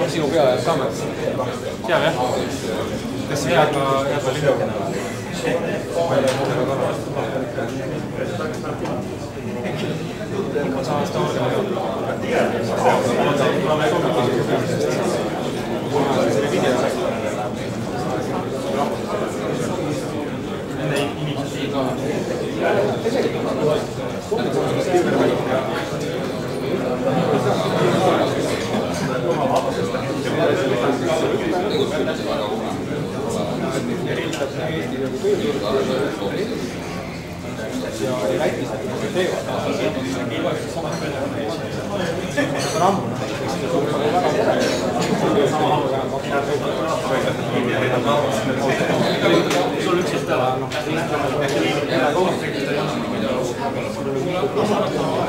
Sinu pea jääb kaamerasse. Seal jah? Kas see jääb ka linna?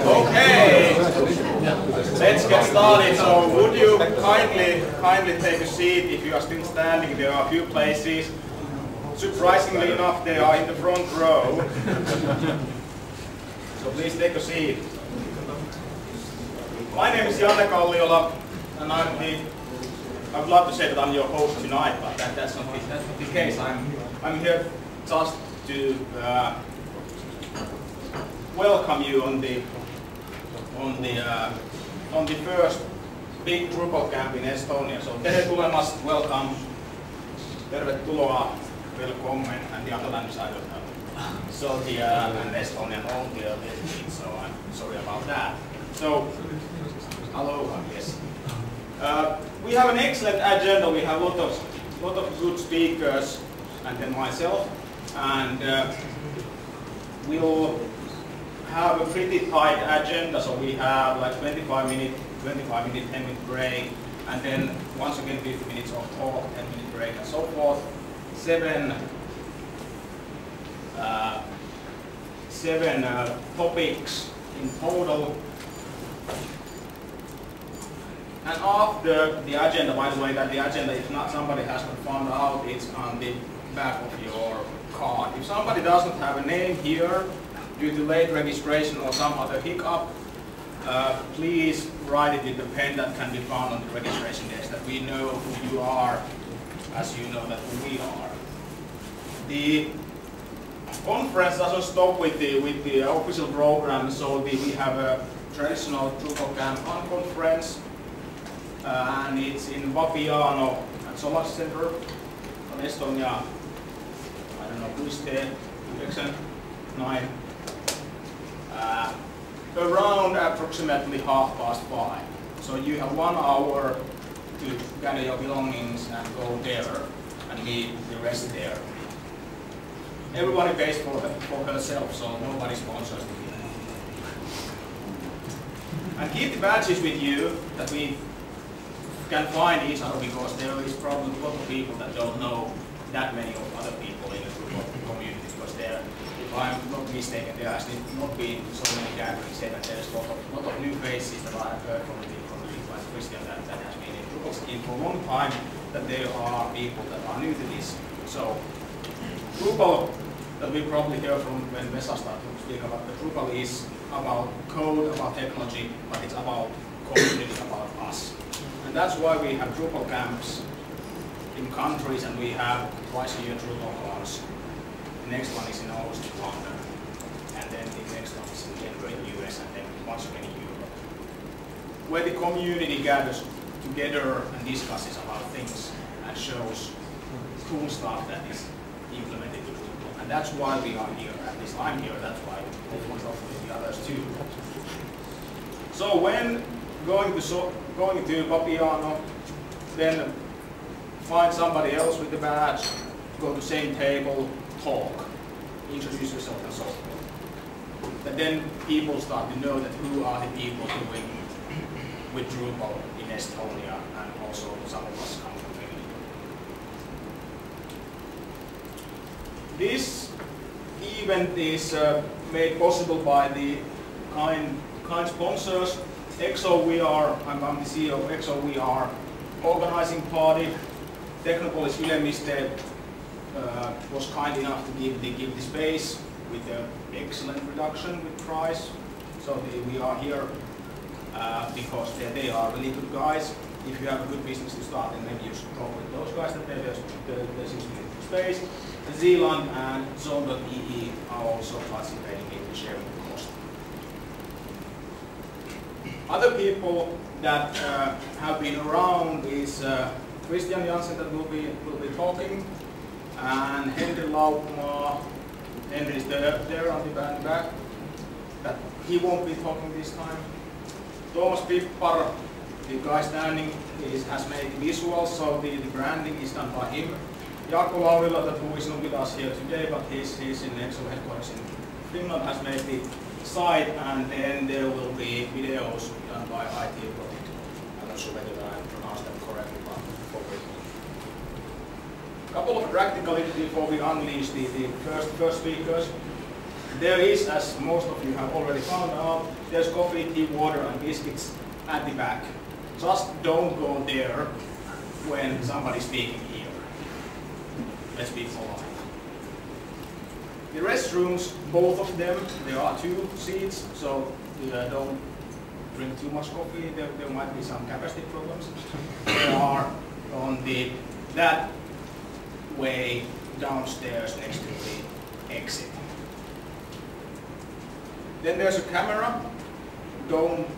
Okay, let's get started. So would you kindly take a seat if you are still standing? There are a few places. Surprisingly enough, they are in the front row. So please take a seat. My name is Janne Kalliola, and I would love to say that I'm your host tonight, but that's not the case. I'm here just to welcome you on the first big DrupalCamp in Estonia. So tere tulemast, welcome, tervetuloa, välkommen, and the other language I don't know. So and Estonian only a little bit, so I'm sorry about that. So, aloha, yes. We have an excellent agenda. We have a lot of good speakers, and then myself, and we'll have a pretty tight agenda. So we have like 25 minute, 10-minute break, and then once again 50 minutes of talk, 10-minute break, and so forth. Seven topics in total. And after the agenda, by the way, that the agenda, if not somebody has not found out, it's on the back of your card. If somebody doesn't have a name here due to late registration or some other hiccup, please write it with the pen that can be found on the registration desk, that we know who you are, as you know that who we are. The conference doesn't stop with the official program, so we have a traditional DrupalCamp conference. And it's in Vapiano at Solar Center on Estonia. I don't know who is there, 9. Around approximately 5:30. So you have 1 hour to gather your belongings and go there and meet the rest there. Everybody pays for herself, so nobody sponsors me. And keep the badges with you that we can find each other, because there is probably a lot of people that don't know that many of other people in the community, because there, if I'm not mistaken, there has not been so many gatherings here, that there's a lot of new faces that I have heard from the like Christian that has been in Drupal scheme for a long time, that there are people that are new to this. So Drupal, that we probably hear from when Vesa started to speak about, the Drupal is about code, about technology, but it's about community, about us. And that's why we have Drupal camps in countries, and we have twice a year DrupalCons. The next one is in August in London, and then the next one is in January in the US, and then once again in Europe, where the community gathers together and discusses about things and shows cool stuff that is implemented to Drupal. And And that's why we are here, at least I'm here, that's why hopefully the others too. So when going to Papiano, then find somebody else with the badge, go to the same table, talk, introduce yourself and so forth. But then people start to know that who are the people doing with Drupal in Estonia, and also some of us come from Finland. This event is made possible by the kind sponsors. I'm the CEO of EXO, we are organizing party. Technopolis Ylemiste was kind enough to give the space with an excellent reduction with price. So we are here because they are really good guys. If you have a good business to start, then maybe you should talk with those guys that there's usually space. Zealand and Zone.ee are also participating in the sharing the cost. Other people that have been around is Christian Jansen that will be talking, and Henry Laukmaa. Henry is there on the back. That he won't be talking this time. Thomas Pippar, the guy standing, has made visuals, so the branding is done by him. Jaakko Laurila, who is not with us here today, but he's in EXO headquarters in Finland, has made the site, and then there will be videos done by IT Project. I'm not sure whether I pronounced them correctly, but probably. A couple of practicalities before we unleash the first speakers. There is, as most of you have already found out, there's coffee, tea, water, and biscuits at the back. Just don't go there when somebody's speaking here. Let's be polite. The restrooms, both of them, there are 2 seats, so don't drink too much coffee. There might be some capacity problems. They are on that way downstairs next to the exit. Then there's a camera. Don't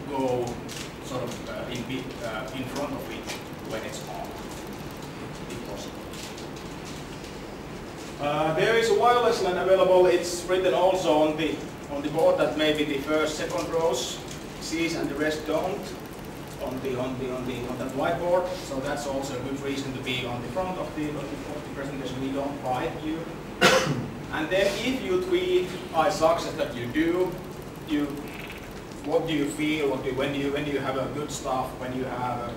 go sort of in front of it when it's on, if possible. There is a wireless LAN available. It's written also on the board that maybe the first, second rows sees and the rest don't on that whiteboard. So that's also a good reason to be on the front of the presentation. We don't bite you. And then if you tweet success that you do, what do you feel? When you have a good stuff? When you have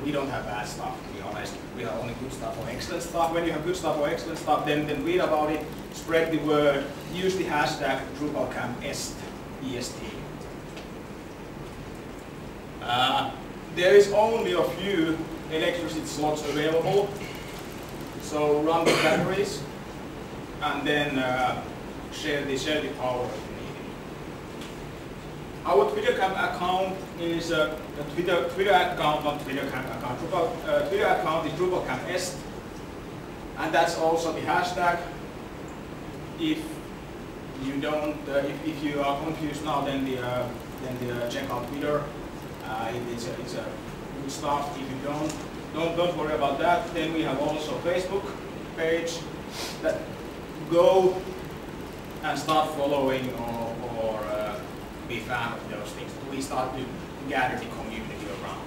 we don't have bad stuff, to be honest. We have only good stuff or excellent stuff. When you have good stuff or excellent stuff, then read about it, spread the word, use the hashtag DrupalCamp EST. There is only a few electricity slots available, so run the batteries and then share the power if you need it. Our DrupalCamp account is a Twitter account, not DrupalCamp account. Twitter account is DrupalCamp Est, and that's also the hashtag. If you don't, if you are confused now, then check out Twitter. It's a good stuff. If you don't worry about that. Then we have also Facebook page. That go and start following or be a fan of those things. We start to gather the community around.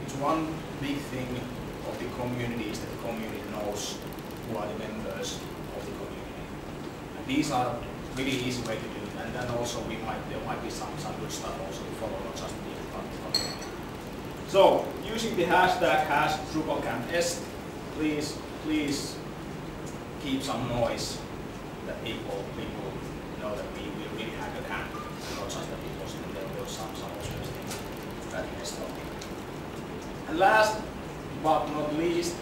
It's one big thing of the community is that the community knows who are the members of the community. And these are really easy way to do it. And then also there might be some good stuff also to follow, not just the community. So using the hashtag #DrupalCampEst, please keep some noise that people know that we really have a camp, and not just that people see there was some awesome things that in Estonia. And last but not least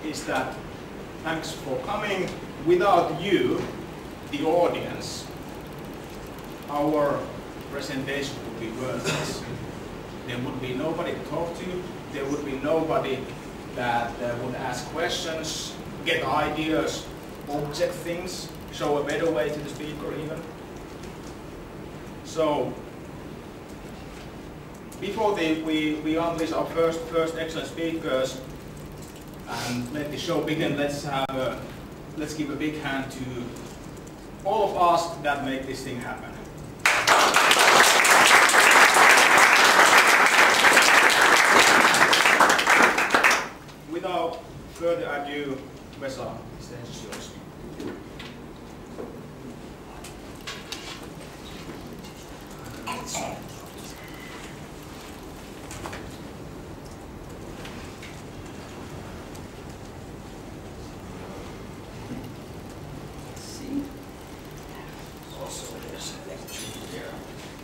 is that thanks for coming. Without you, the audience, our presentation would be worthless. There would be nobody to talk to, there would be nobody that would ask questions, get ideas, object things, show a better way to the speaker even. So, before we unleash our first excellent speakers, And let the show begin. Let's give a big hand to all of us that make this thing happen. Without further ado, Vesa, the stage is yours.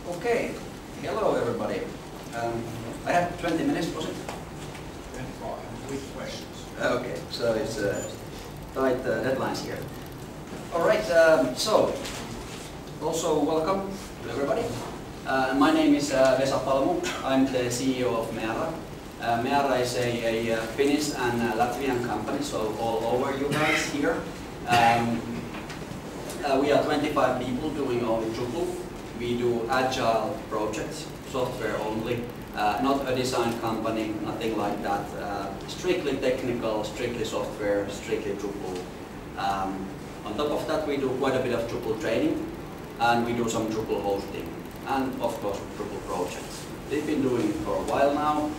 Okay, hello everybody. I have 20 minutes, was it? 25 with questions. Okay, so it's tight deadlines here. Alright, so also welcome to everybody. My name is Vesa Palmu. I'm the CEO of Meara. Meara is a Finnish and Latvian company, so all over you guys here. We are 25 people doing only Drupal. We do agile projects, software only, not a design company, nothing like that. Strictly technical, strictly software, strictly Drupal. On top of that, we do quite a bit of Drupal training, and we do some Drupal hosting, and of course Drupal projects. We've been doing it for a while now,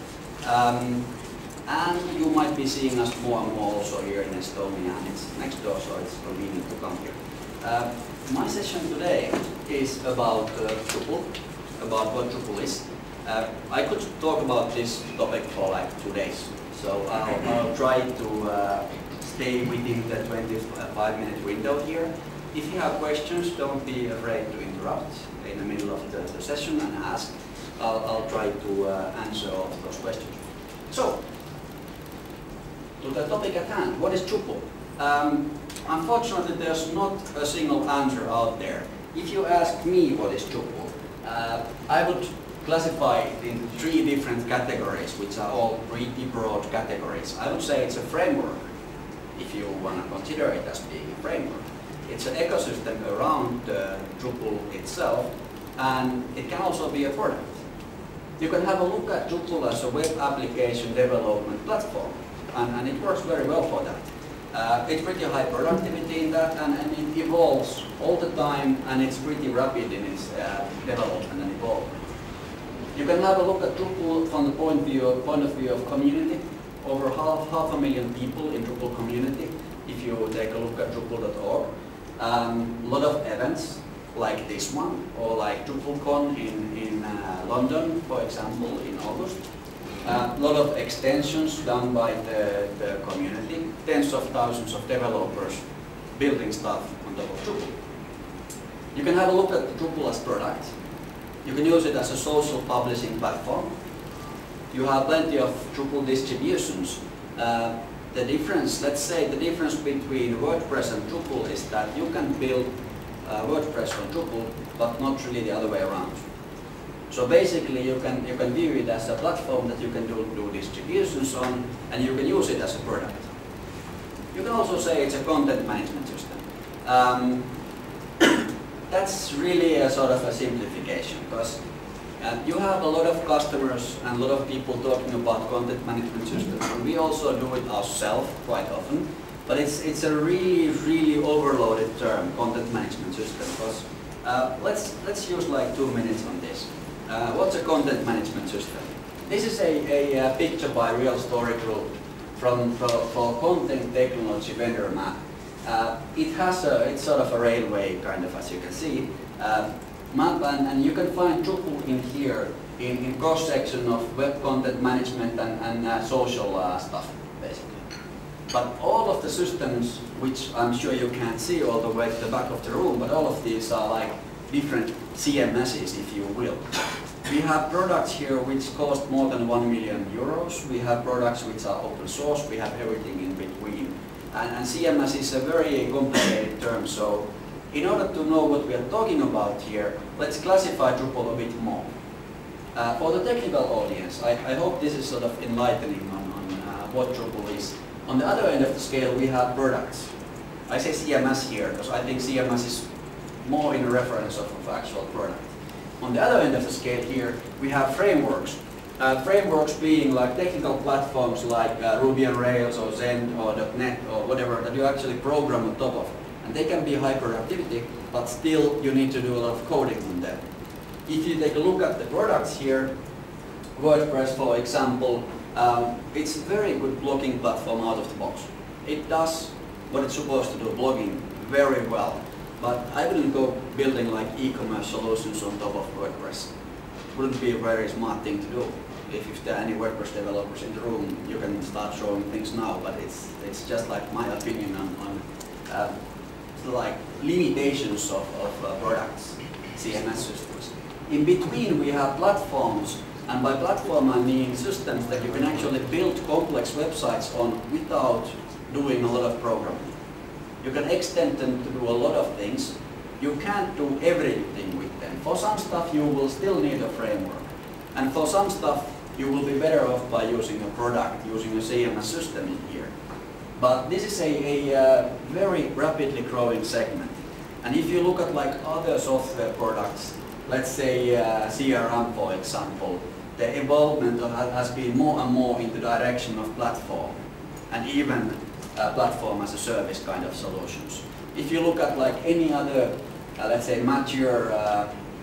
and you might be seeing us more and more also here in Estonia, and it's next door, so it's convenient to come here. My session today is about Drupal, about what Drupal is. I could talk about this topic for like 2 days, so I'll try to stay within the 25-minute window here. If you have questions, don't be afraid to interrupt in the middle of the session and ask. I'll try to answer all of those questions. So, to the topic at hand, what is Drupal? Unfortunately, there's not a single answer out there. If you ask me what is Drupal, I would classify it in 3 different categories, which are all pretty broad categories. I would say it's a framework, if you want to consider it as being a framework. It's an ecosystem around Drupal itself, and it can also be a product. You can have a look at Drupal as a web application development platform, and it works very well for that. It's pretty high productivity in that, and it evolves all the time, and it's pretty rapid in its development and evolvement. You can have a look at Drupal from the point of view of community. Over half a million people in Drupal community, if you take a look at Drupal.org. A lot of events like this one, or like DrupalCon in London, for example, in August. A lot of extensions done by the community, tens of thousands of developers building stuff on top of Drupal. You can have a look at Drupal as product. You can use it as a social publishing platform. You have plenty of Drupal distributions. The difference, let's say the difference between WordPress and Drupal is that you can build WordPress on Drupal, but not really the other way around. So basically you can view it as a platform that you can do distributions on, and you can use it as a product. You can also say it's a content management system. That's really a sort of a simplification, because you have a lot of customers and a lot of people talking about content management systems, and we also do it ourselves quite often. But it's a really overloaded term, content management system. Because let's use like 2 minutes on this. What's a content management system? This is a picture by Real Story Group for content technology vendor map. It's sort of a railway kind of, as you can see, map, and you can find Drupal in here in cross section of web content management and social stuff, basically. But all of the systems, which I'm sure you can't see all the way to the back of the room, but all of these are like different CMSs, if you will. We have products here which cost more than 1 million euros. We have products which are open source. We have everything in between. And CMS is a very complicated term, so in order to know what we are talking about here, let's classify Drupal a bit more. For the technical audience, I hope this is sort of enlightening on what Drupal is. On the other end of the scale, we have products. I say CMS here because I think CMS is more in reference of actual product. On the other end of the scale here, we have frameworks. Frameworks being like technical platforms like Ruby on Rails or Zen or .NET or whatever that you actually program on top of. And they can be high productivity, but still you need to do a lot of coding on them. If you take a look at the products here, WordPress for example, it's a very good blogging platform out of the box. It does what it's supposed to do, blogging, very well. But I wouldn't go building like e-commerce solutions on top of WordPress. Wouldn't be a very smart thing to do. If there are any WordPress developers in the room, you can start showing things now, but it's just like my opinion on like limitations of products, CMS systems. In between we have platforms, and by platform I mean systems that you can actually build complex websites on without doing a lot of programming. You can extend them to do a lot of things. You can't do everything with them. For some stuff you will still need a framework, and for some stuff you will be better off by using a product, using a CMS system in here. But this is a very rapidly growing segment. And if you look at like other software products, let's say CRM for example, the involvement has been more and more in the direction of platform, and even platform as a service kind of solutions. If you look at like any other, let's say mature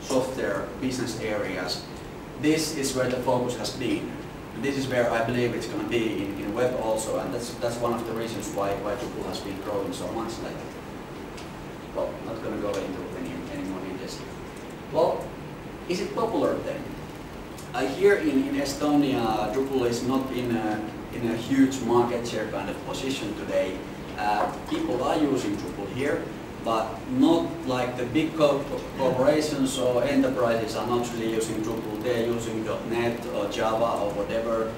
software business areas, this is where the focus has been. This is where I believe it's going to be in web also, and that's one of the reasons why Drupal has been growing so much lately. Well, not going to go into any more details here. Well, is it popular then? Here in Estonia, Drupal is not in a huge market share kind of position today. People are using Drupal here, but not like the big corporations or enterprises are not really using Drupal. They're using .NET or Java or whatever.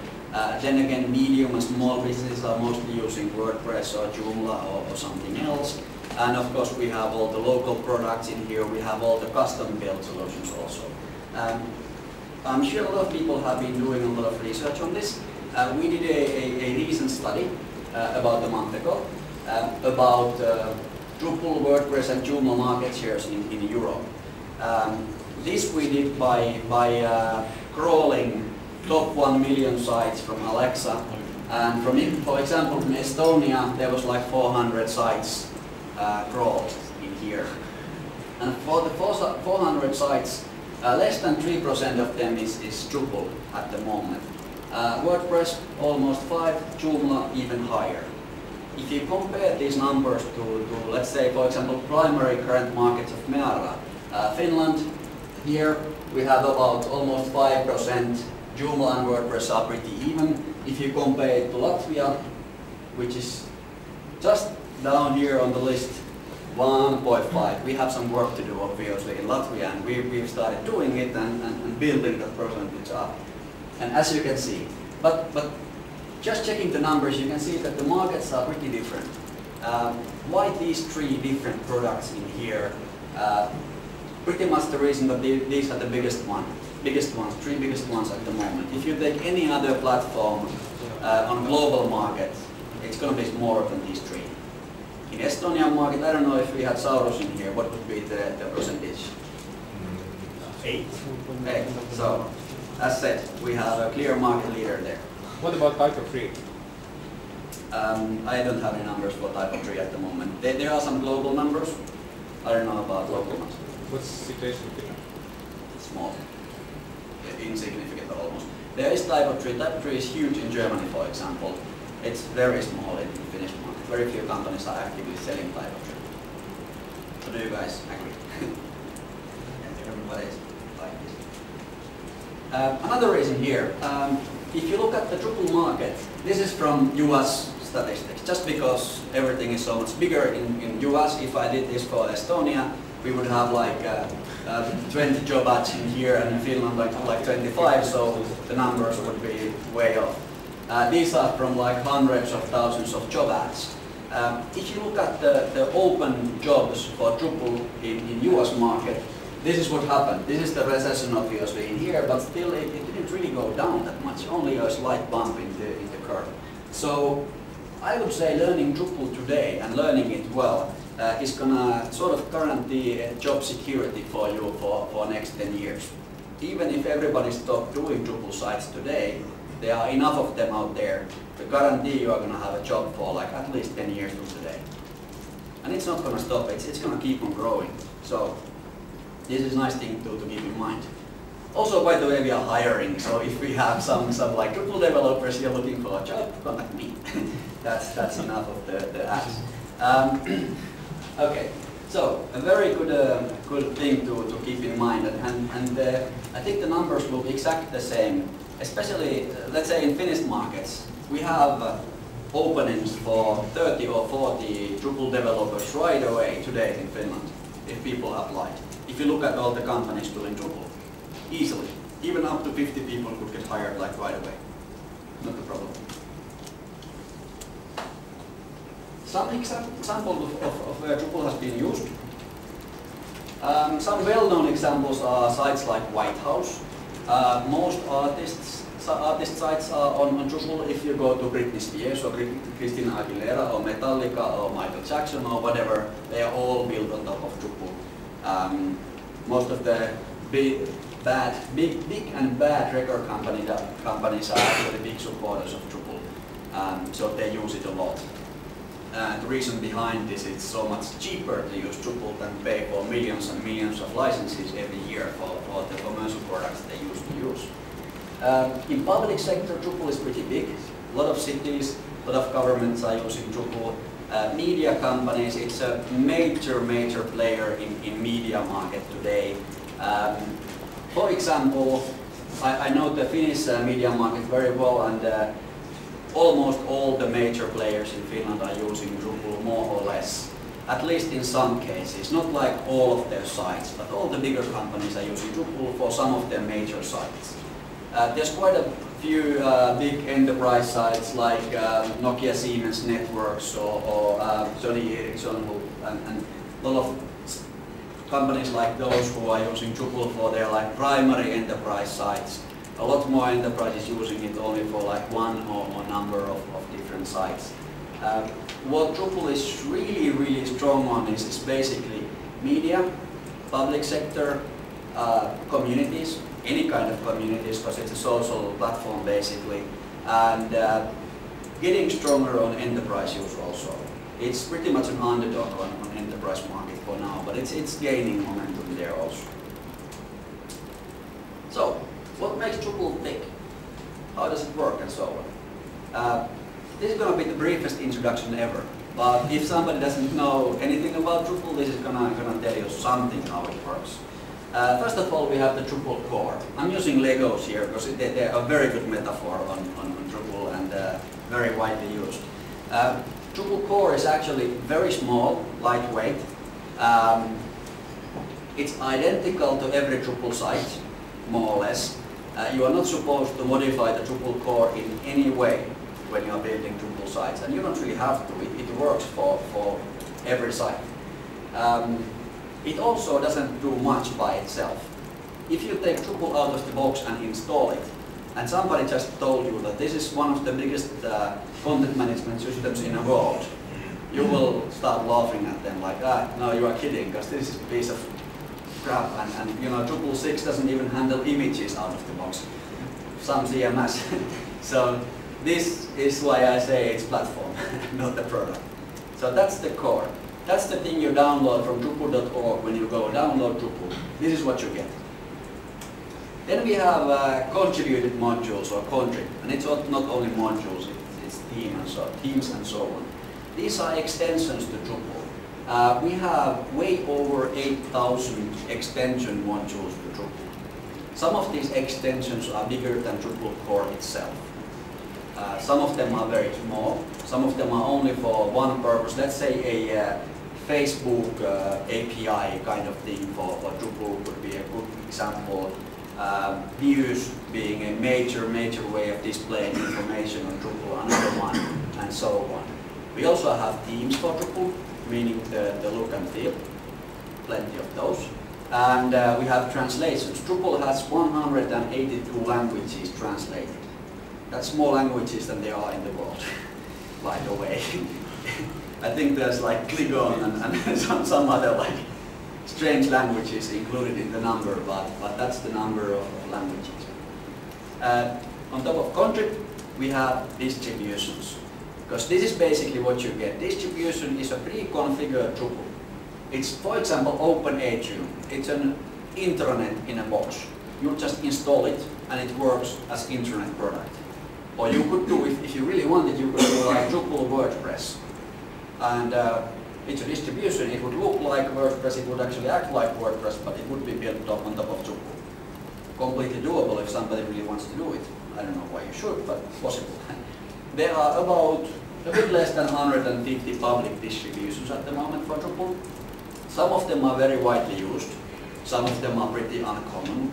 Then again, medium and small businesses are mostly using WordPress or Joomla or something else. And of course, we have all the local products in here. We have all the custom-built solutions also. I'm sure a lot of people have been doing a lot of research on this. We did a recent study about a month ago about Drupal, WordPress and Joomla market shares in Europe. This we did by crawling top 1 million sites from Alexa. And for example, from Estonia, there was like 400 sites crawled in here. And for the 400 sites, less than 3% of them is Drupal at the moment. WordPress almost 5, Joomla even higher. If you compare these numbers to let's say, for example, primary current markets of Meara, Finland, here we have about almost 5%, Joomla and WordPress are pretty even. If you compare it to Latvia, which is just down here on the list, 1.5. We have some work to do obviously in Latvia, and we've started doing it and building that percentage up. And as you can see, but just checking the numbers, you can see that the markets are pretty different. Why these 3 different products in here? Pretty much the reason that these are the biggest ones, 3 biggest ones at the moment. If you take any other platform on global market, it's going to be smaller than these 3. In Estonian market, I don't know if we had Saurus in here, what would be the percentage? 8. So, as said, we have a clear market leader there. What about type of tree? I don't have any numbers for type of tree at the moment. There are some global numbers. I don't know about local ones. What's the situation here? Small. Insignificant almost. There is type of tree. Type of tree is huge in Germany, for example. It's very small in the Finnish market. Very few companies are actively selling type of tree. So do you guys agree? Everybody is like this. Another reason here. If you look at the Drupal market, this is from US statistics, just because everything is so much bigger in US. If I did this for Estonia, we would have like 20 job ads in here, and in Finland like 25, so the numbers would be way off. These are from like hundreds of thousands of job ads. If you look at the open jobs for Drupal in US market, this is what happened. This is the recession obviously in here, but still it didn't really go down that much, only a slight bump in the curve. So I would say learning Drupal today and learning it well is gonna sort of guarantee job security for you for next 10 years. even if everybody stopped doing Drupal sites today, there are enough of them out there to guarantee you are going to have a job for like at least 10 years from today. And it's not going to stop, it's going to keep on growing. So this is a nice thing to keep in mind. Also, by the way, we are hiring, so if we have some like Drupal developers here looking for a job, contact me. that's enough of the ads. Okay, so a very good thing to keep in mind, and I think the numbers look exactly the same. Especially, let's say in Finnish markets, we have openings for 30 or 40 Drupal developers right away today in Finland, if people apply. If you look at all the companies doing Drupal, easily, even up to 50 people could get hired like right away. Not a problem. Some examples of where Drupal has been used. Some well-known examples are sites like White House. Most artist sites are on Drupal. If you go to Britney Spears or Christina Aguilera or Metallica or Michael Jackson or whatever, they are all built on top of Drupal. Most of the big and bad record companies are actually big supporters of Drupal, so they use it a lot. The reason behind this is so much cheaper to use Drupal than pay for millions and millions of licenses every year for the commercial products they used to use. In public sector, Drupal is pretty big. A lot of cities, a lot of governments are using Drupal. Media companies, it's a major player in media market today. For example, I know the Finnish media market very well, and almost all the major players in Finland are using Drupal more or less, at least in some cases. Not like all of their sites, but all the bigger companies are using Drupal for some of their major sites. There's quite a few big enterprise sites like Nokia Siemens Networks or Sony Ericsson, and a lot of companies like those who are using Drupal for their like primary enterprise sites. A lot more enterprises using it only for like one or number of different sites. What Drupal is really strong on is basically media, public sector, communities, any kind of communities, because it's a social platform basically, and getting stronger on enterprise use also. It's pretty much an underdog on enterprise market for now, but it's gaining momentum there also. So, what makes Drupal tick? How does it work and so on? This is going to be the briefest introduction ever, but if somebody doesn't know anything about Drupal, this is going to tell you something how it works. First of all, we have the Drupal core. I'm using Legos here because they're a very good metaphor on Drupal and very widely used. Drupal core is actually very small, lightweight. It's identical to every Drupal site, more or less. You are not supposed to modify the Drupal core in any way when you are building Drupal sites, and you don't really have to. It works for every site. It also doesn't do much by itself. If you take Drupal out of the box and install it, and somebody just told you that this is one of the biggest content management systems in the world, you will start laughing at them like, no, you are kidding, because this is a piece of crap, and you know, Drupal 6 doesn't even handle images out of the box. Some CMS. So this is why I say it's platform, not the product. So that's the core. That's the thing you download from Drupal.org when you go download Drupal. This is what you get. Then we have contributed modules or contrib, and it's not only modules, it's themes and so on. These are extensions to Drupal. We have way over 8,000 extension modules to Drupal. Some of these extensions are bigger than Drupal core itself. Some of them are very small. Some of them are only for one purpose. Let's say a Facebook API kind of thing for Drupal would be a good example. Views being a major way of displaying information on Drupal, another one, and so on. We also have themes for Drupal, meaning the look and feel, plenty of those. And we have translations. Drupal has 182 languages translated. That's more languages than there are in the world, by the way. I think there's like Klingon and some other like strange languages included in the number, but that's the number of languages. On top of contrib, we have distributions. Because this is basically what you get. Distribution is a pre-configured Drupal. It's, for example, OpenAtrium. It's an intranet in a box. You just install it and it works as internet product. Or you could do, if you really wanted, you could do like Drupal WordPress. And it's a distribution. It would look like WordPress, it would actually act like WordPress, but it would be built up on top of Drupal. Completely doable if somebody really wants to do it. I don't know why you should, but possible. There are about a bit less than 150 public distributions at the moment for Drupal. Some of them are very widely used. Some of them are pretty uncommon.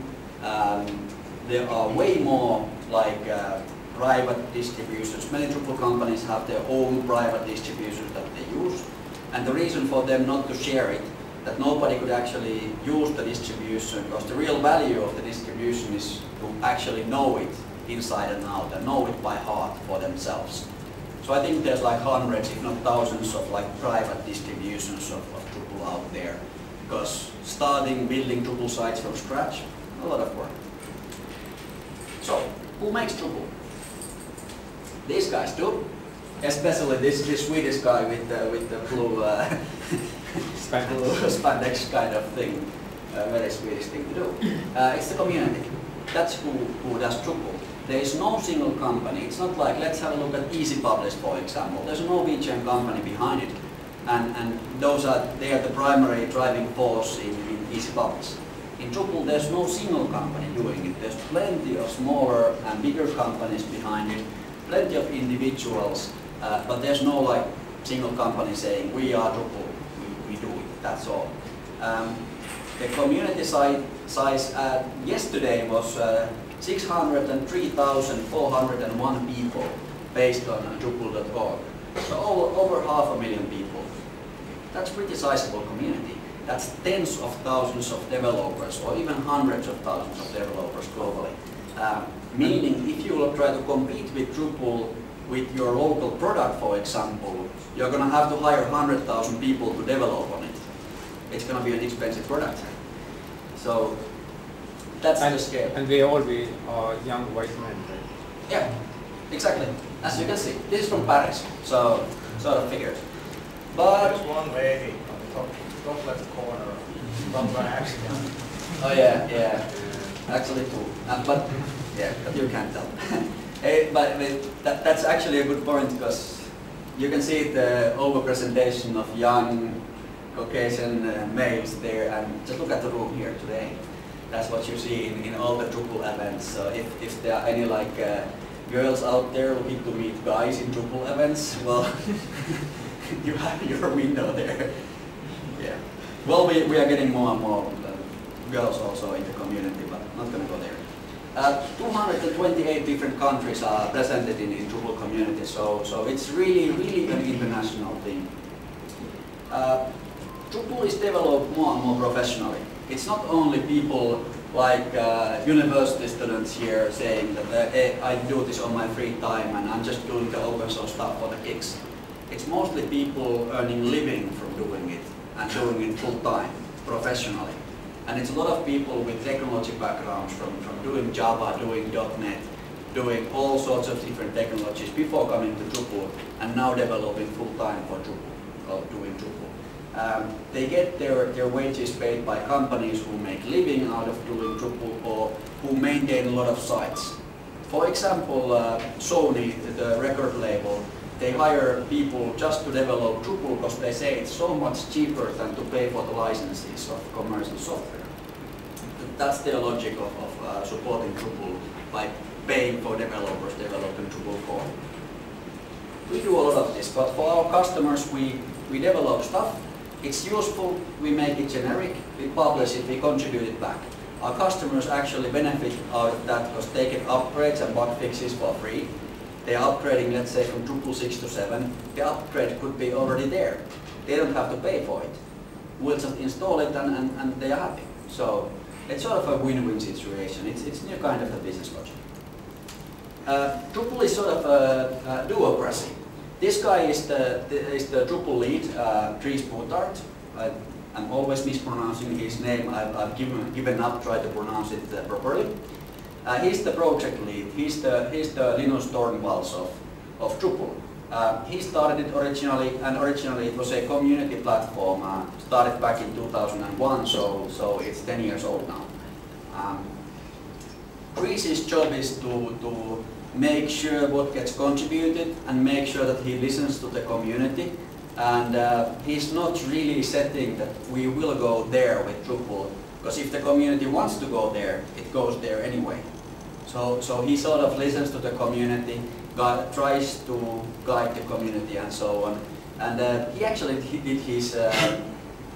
There are way more like private distributions. Many Drupal companies have their own private distributions that they use. And the reason for them not to share it, that nobody could actually use the distribution, because the real value of the distribution is to actually know it inside and out and know it by heart for themselves. So I think there's like hundreds, if not thousands, of like private distributions of Drupal out there. Because starting building Drupal sites from scratch, a lot of work. So, who makes Drupal? These guys do. Especially this Swedish guy with the blue spandex kind of thing. Very Swedish thing to do. It's the community. That's who does Drupal. There is no single company. It's not like, let's have a look at Easy Publish, for example. There's a Norwegian company behind it, and they are the primary driving force in Easy Publish. In Drupal, there's no single company doing it. There's plenty of smaller and bigger companies behind it, plenty of individuals, but there's no like single company saying, we are Drupal, we do it, that's all. The community size yesterday was 603,401 people based on Drupal.org. So over 500,000 people. That's pretty sizable community. That's tens of thousands of developers, or even hundreds of thousands of developers globally. Meaning, if you will try to compete with Drupal with your local product, for example, you're going to have to hire 100,000 people to develop on it. It's going to be an expensive product. So that's the scale. And we all be young white men, right? Yeah, exactly. As you can see, this is from Paris, so sort of figured. But there's one lady on the top left corner, not by accident. Oh yeah. Actually two. But you can't tell. But that's actually a good point, because you can see the overrepresentation of young Caucasian males there, and just look at the room here today. That's what you see in all the Drupal events. So if there are any like girls out there looking to meet guys in Drupal events, well, you have your window there. Yeah. Well, we are getting more and more girls also in the community, but not going to go there. 228 different countries are presented in the Drupal community, so it's really an international thing. Drupal is developed more and more professionally. It's not only people like university students here saying that I do this on my free time and I'm just doing the open source stuff for the kicks. It's mostly people earning living from doing it and doing it full time, professionally. And it's a lot of people with technology backgrounds from doing Java, doing .NET, doing all sorts of different technologies before coming to Drupal and now developing full time for Drupal, or doing Drupal. They get their wages paid by companies who make living out of doing Drupal or who maintain a lot of sites. For example, Sony, the record label, they hire people just to develop Drupal because they say it's so much cheaper than to pay for the licenses of commercial software. That's their logic of supporting Drupal by paying for developers developing Drupal core. We do a lot of this, but for our customers we develop stuff. It's useful, we make it generic, we publish it, we contribute it back. Our customers actually benefit out of that because they get upgrades and bug fixes for free. They're upgrading, let's say, from Drupal 6 to 7. The upgrade could be already there. They don't have to pay for it. We'll just install it and they are happy. So it's sort of a win-win situation. It's new kind of a business logic. Drupal is sort of a duocracy. This guy is the Drupal lead, Dries Boutard. I'm always mispronouncing his name. I've given up trying to pronounce it properly. He's the project lead. He's the Linus Tornvalds of Drupal. He started it originally, and originally it was a community platform. Started back in 2001, so it's 10 years old now. Chris's job is to make sure what gets contributed and make sure that he listens to the community. And he's not really setting that we will go there with Drupal, because if the community wants to go there, it goes there anyway. So he sort of listens to the community, tries to guide the community and so on. And he actually did his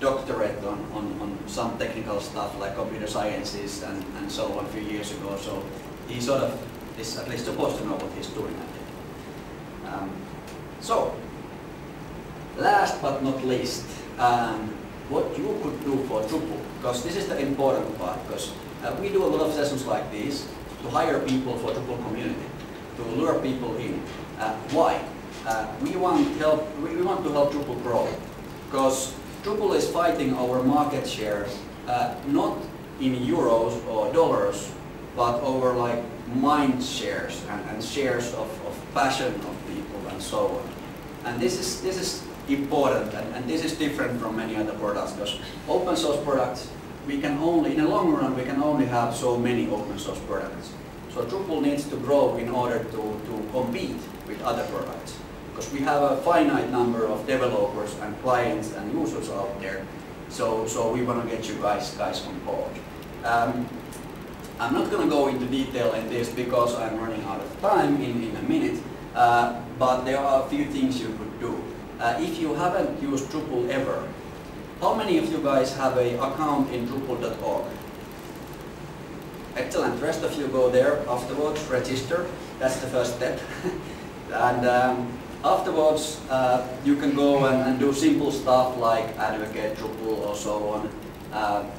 doctorate on some technical stuff like computer sciences and so on a few years ago. So he sort of is at least supposed to know what he's doing, I think. So, last but not least, what you could do for Drupal, because this is the important part, because we do a lot of sessions like these to hire people for Drupal community, to lure people in. Why? We want to help Drupal grow, because Drupal is fighting our market share not in euros or dollars, but over like mind shares and shares of passion of people and so on. And this is important, and this is different from many other products, because open source products, we can only, in the long run, we can only have so many open source products. So Drupal needs to grow in order to compete with other products, because we have a finite number of developers and clients and users out there. So we want to get you guys on board. I'm not going to go into detail in this because I'm running out of time in a minute, but there are a few things you could do. If you haven't used Drupal ever, how many of you guys have an account in Drupal.org? Excellent. The rest of you go there afterwards, register. That's the first step. And afterwards, you can go and do simple stuff like advocate Drupal or so on.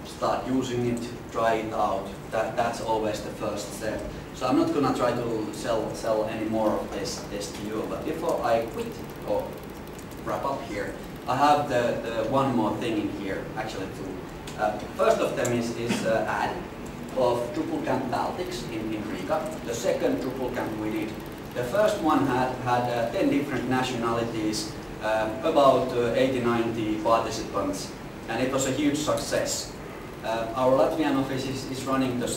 Start using it, try it out. That's always the first step. So I'm not going to try to sell any more of this to you. But before I quit or wrap up here, I have the one more thing in here, actually two. First of them is ad of DrupalCamp Baltics in Riga. The second DrupalCamp we did. The first one had 10 different nationalities, about 80-90 participants, and it was a huge success. Our Latvian office is running the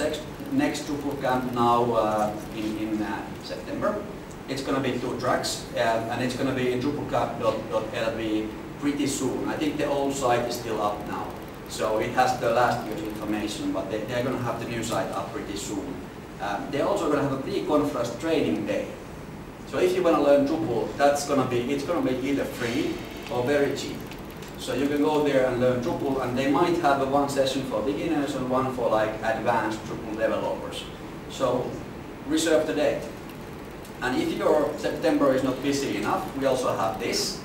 next DrupalCamp now in September. It's going to be 2 tracks, and it's going to be in DrupalCamp.lv pretty soon. I think the old site is still up now, so it has the last year's information, but they're going to have the new site up pretty soon. They're also going to have a pre-conference training day. So if you want to learn Drupal, it's going to be either free or very cheap. So you can go there and learn Drupal, and they might have one session for beginners and one for like advanced Drupal developers. So reserve the date. And if your September is not busy enough, we also have this.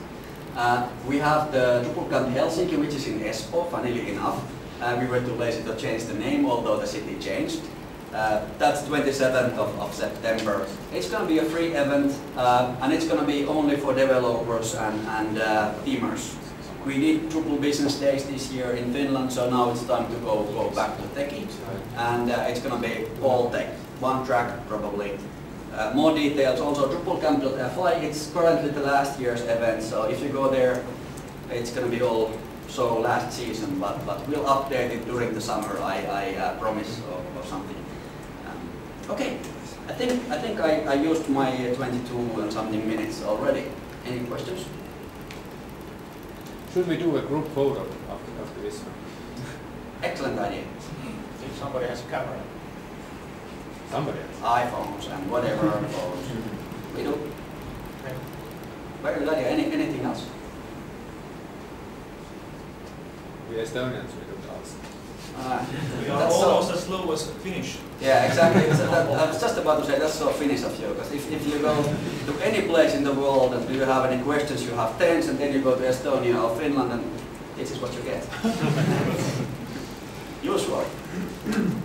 We have the DrupalCamp Helsinki, which is in Espoo, funnily enough. We were too lazy to change the name, although the city changed. That's 27th of September. It's going to be a free event, and it's going to be only for developers and themers. We did Drupal Business Days this year in Finland, so now it's time to go back to techie. And it's going to be all tech, one track probably. More details also DrupalCamp.fi. It's currently the last year's event, so if you go there, it's going to be all so last season, but we'll update it during the summer, I promise, or something. Okay, I think I used my 22 and something minutes already. Any questions? Should we do a group photo after this one? Excellent idea. If somebody has a camera. Somebody. iPhones and whatever phones. We do. Okay. Very good idea. Anything else? We Estonians, we don't ask. We are almost as slow as Finnish. Yeah, exactly. I was just about to say that's so Finnish of you, because if you go to any place in the world and do you have any questions, you have 10s, and then you go to Estonia or Finland, and this is what you get. Useful.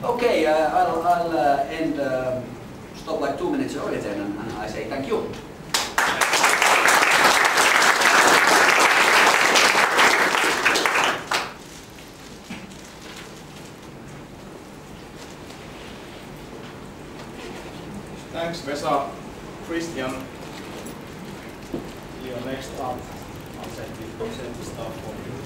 Okay, I'll end, stop like 2 minutes early then, and I say thank you. Thanks, Vesa. Christian, you're next up. I'll send the stuff for you.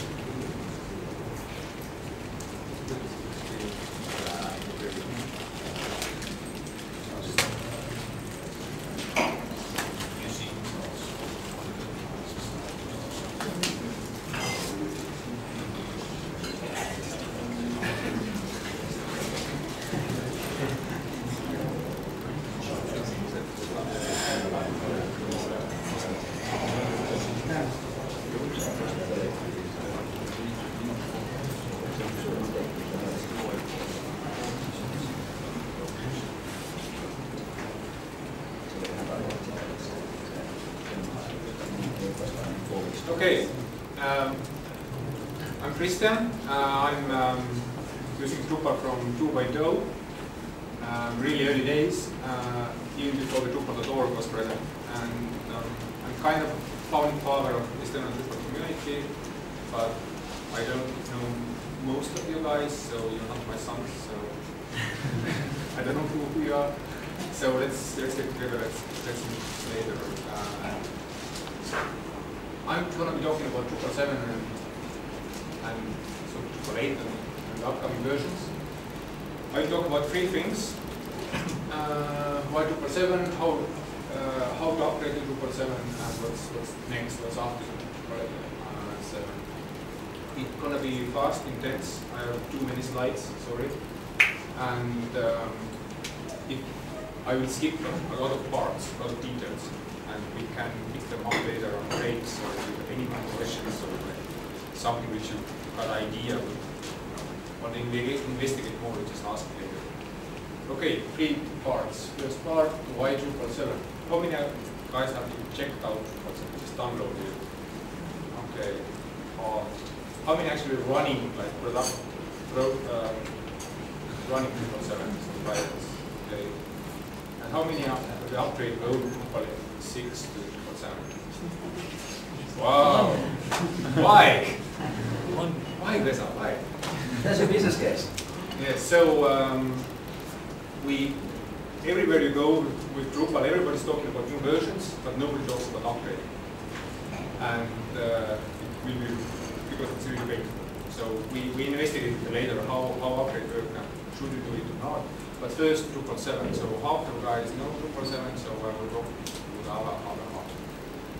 Okay, I'm Christian. I'm using Drupal from 2.0, really early days, even before the Drupal.org was present. And I'm kind of founding father of Estonian Drupal community, but I don't know most of you guys, so you're not my sons, so I don't know who you are. So let's get together, let's meet later. I'm going to be talking about Drupal 7 and so Drupal 8 and upcoming versions. I'll talk about three things. Why Drupal 7, how to upgrade to Drupal 7, and what's next, what's after Drupal 7. It's going to be fast, intense. I have too many slides, sorry. And I will skip a lot of parts, a lot of details. And we can pick them up later on breaks or any kind of questions or something which you got an idea of. Want to investigate more, just ask later. Okay, three parts. First part, why Drupal 7? How many guys have checked out what's it? Just downloaded it? Okay. How many actually running, like running Drupal 7? Okay. And how many have the upgrade go to Drupal 6 to Drupal 7? Wow! Why? Why, Vesa? Why? That's a business case. Yes, so everywhere you go with Drupal, everybody's talking about new versions, but nobody talks about upgrading. And it will be, because it's really big. So we investigate later how upgrade work now. Should we do it or not? But first, Drupal 7. So half the guys know Drupal 7, so I will talk with other half.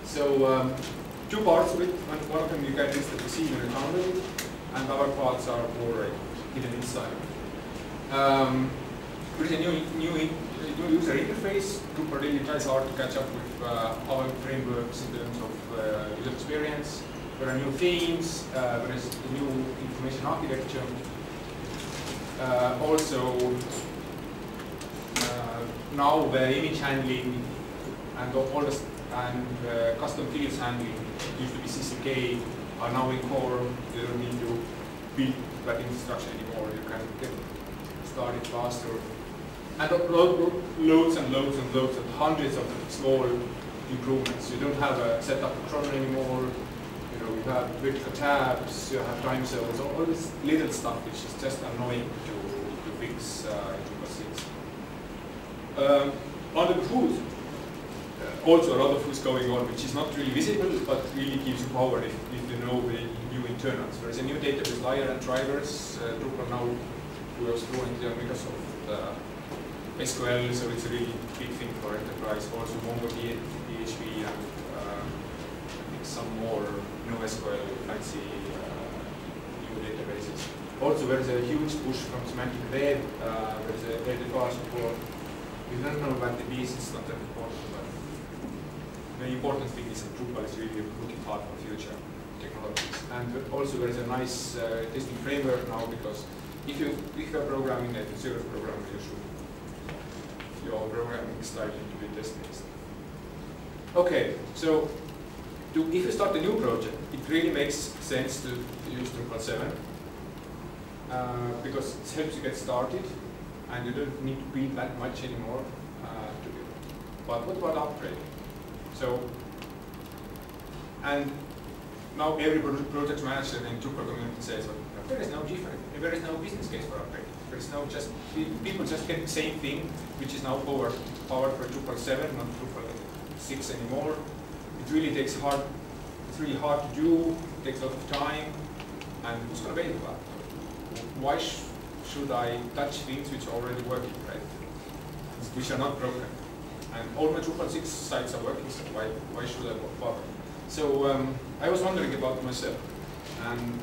So two parts of it. One of them you can instantly see when you download it, and other parts are more hidden inside. There is a new user interface. Drupal really tries hard to catch up with our frameworks in terms of user experience. There are new themes. There is a new information architecture. Also, now the image handling and custom fields handling used to be CCK are now in core. You don't need to build that infrastructure anymore. You can get started faster. And loads and loads and loads of hundreds of small improvements. You don't have a setup controller anymore. You have vertical tabs, you have time zones, all this little stuff which is just annoying to fix in Drupal 6. Under the hood, also a lot of things going on which is not really visible but really gives you power if you know the new internals. There is a new database layer and drivers. Drupal now goes fluently on Microsoft SQL, so it's a really big thing for enterprise. Also MongoDB, PHP, and some more NoSQL fancy new databases. Also, there is a huge push from semantic web. There is a LDFR support. We don't know about the bees, it's not that important, but the important thing is that Drupal is really looking hard for future technologies. And also, there is a nice testing framework now, because if you are programming a serious programmer, your programming style to be test-based. Okay, so if you start a new project, it really makes sense to use Drupal 7 because it helps you get started and you don't need to build that much anymore to do it. But what about upgrading? So, and now every project manager in Drupal community says, well, there is no difference. There is no business case for upgrading. There is no people just get the same thing, which is now powered powered for Drupal 7, not Drupal 6 anymore. It really takes it's really hard to do, it takes a lot of time, and who's going to pay for that? Why should I touch things which are already working, right? Which are not broken. And all my Drupal 6 sites are working, so why should I bother? So I was wondering about myself, and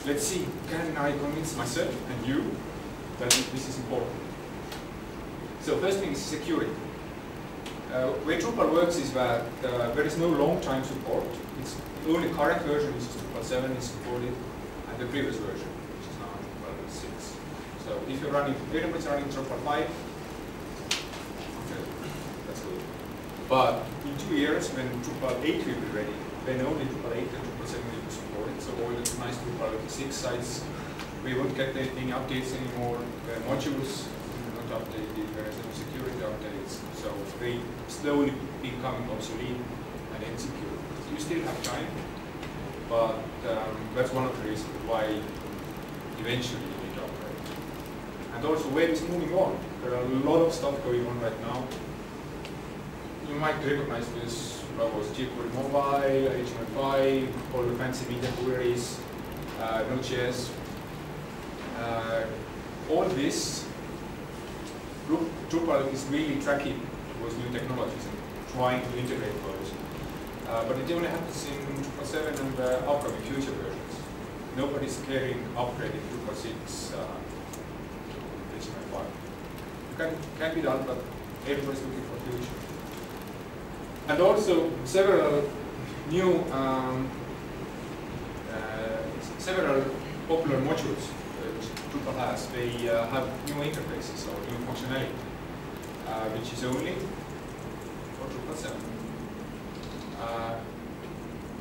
let's see, can I convince myself and you that this is important? So first thing is security. Where Drupal works is that there is no long-time support. It's the only current version, which is Drupal 7, is supported, and the previous version, which is now Drupal 6. So if you're running, everybody's running Drupal 5, okay, that's good. But in 2 years, when Drupal 8 will be ready, then only Drupal 8 and Drupal 7 will be supported. So all the nice Drupal 6 sites, we won't get any updates anymore. The modules will not updated. There is no security updates. So they slowly becoming obsolete and insecure. So you still have time, but that's one of the reasons why eventually you need to upgrade. And also web is moving on. There are a lot of stuff going on right now. You might recognize this logos, jQuery Mobile, HTML5, all the fancy media queries, Node.js. All this, Drupal is really tracking those new technologies and trying to integrate those. But it only happens in Drupal 7 and upcoming future versions. Nobody's caring upgrading Drupal 6 HTML5. It can be done, but everybody's looking for future. And also several new, several popular modules which Drupal has, they have new interfaces or new functionality, which is only for Drupal 7.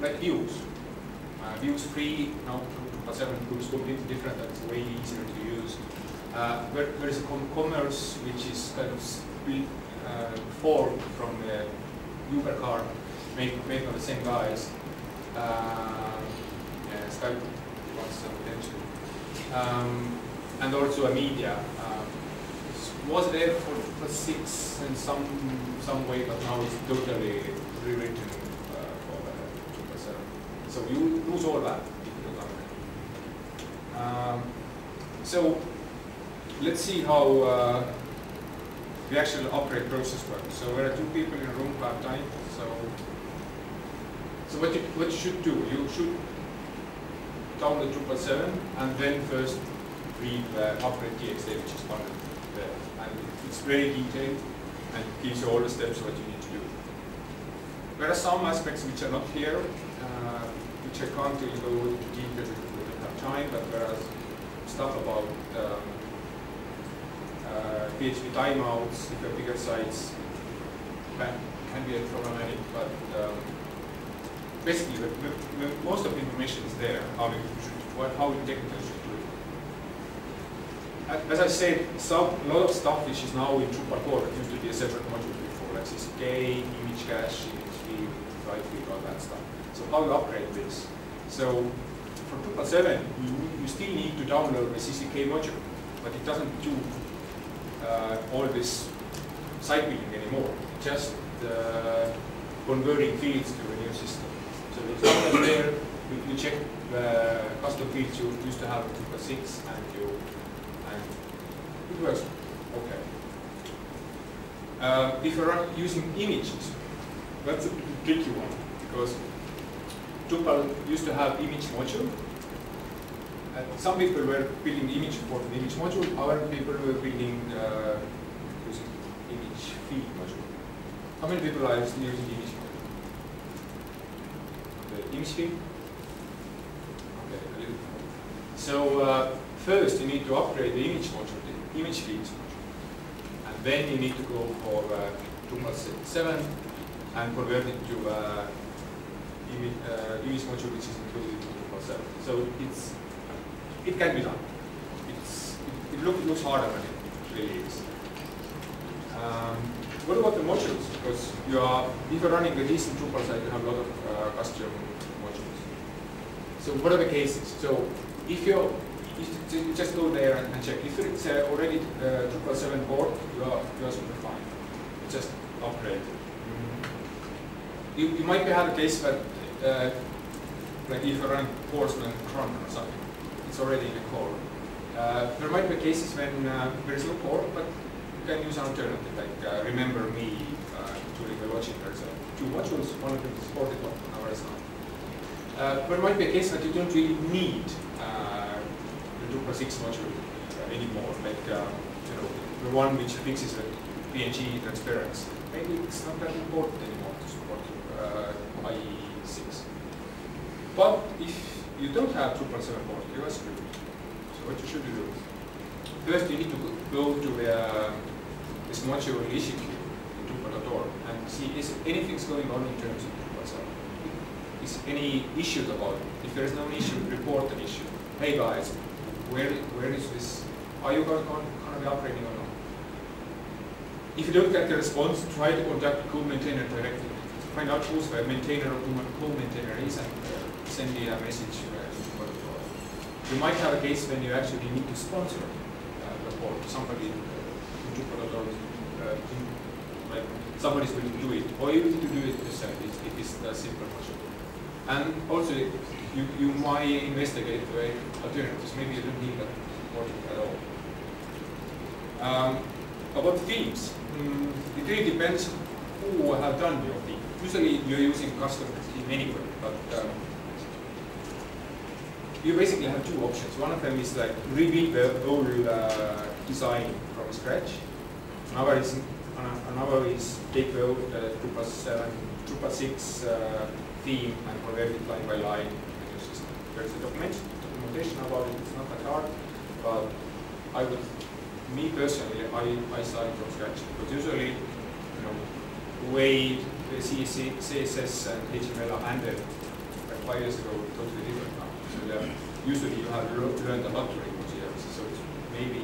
Like views. Views 3, now Drupal 7 looks completely different, and it's way easier to use. There is a commerce which is kind of formed from the Uber card, made by the same guys. Skype wants some attention. And also a media. Was there for 6 in some way, but now it's totally rewritten for Drupal 7. So you lose all that if you don't upgrade. So let's see how the actual upgrade process works. So there are 2 people in a room part-time. So what you should do, you should download Drupal 7 and then first read the upgrade TXT, which is funded there. And it's very detailed and gives you all the steps what you need to do. There are some aspects which are not here, which I can't really go into detail because we don't have time, but there are stuff about PHP timeouts, if you have bigger sites, can be problematic, but basically most of the information is there, how you technically should do it. As I said, a lot of stuff which is now in Drupal core used to be a separate module before, like CCK, image cache, image feed, write feed, all that stuff. So how you upgrade this? So for Drupal 7, you still need to download the CCK module, but it doesn't do all this site building anymore, just converting fields to a new system. So it's not there, you check the custom fields you used to have in Drupal 6 and it works okay. If you're using images, that's a tricky one because Drupal used to have image module. Some people were building image for the image module, other people were building using image feed module. How many people are using image module? The image feed? Okay, a little more. So first you need to upgrade the image module, the image feeds module. And then you need to go for Drupal 7 and convert it to image module which is included in Drupal 7. So it can be done. It looks harder than it really is. What about the modules? Because if you're running a decent Drupal site, you have a lot of custom modules. So what are the cases? So if you just go there and check. If it's already Drupal 7 board, you are super fine. Just upgrade. You might have a case that, like if you run Postman cron or something, it's already in the core. There might be cases when there is no core, but you can use an alternative, like remember me during the logic. There's two modules, one of them is supported, another is not. There might be a case that you don't really need the Drupal 6 module anymore, like the one which fixes the PNG transparency. Maybe it's not that important anymore to support IE6. But if you don't have Drupal 7 board, you are screwed. So what you should do? First, you need to go to this module issue queue in Drupal.org and see is anything going on in terms of Drupal 7. Is any issues about it? If there is no issue, report an issue. Hey guys, where is this? Are you going to be upgrading or not? If you don't get the response, try to contact the co-maintainer directly. Find out who's the maintainer or co-maintainer is and send me a message. You might have a case when you actually need to sponsor the board. Somebody in Drupal.org, like somebody's going to do it, or you need to do it yourself. It is a simple module. And also, you might investigate the alternatives. Maybe you don't need that module at all. About themes, it really depends who have done your theme. Usually, you're using custom theme anyway, but you basically have two options. One of them is like rebuild the whole design from scratch. Another is take the old Drupal 6 theme and convert it line by line. There's a documentation about it. It's not that hard, but me personally, I started from scratch. But usually, the way the CSS and HTML are handled like 5 years ago, totally different now. So usually you have learned a lot during those years. So it maybe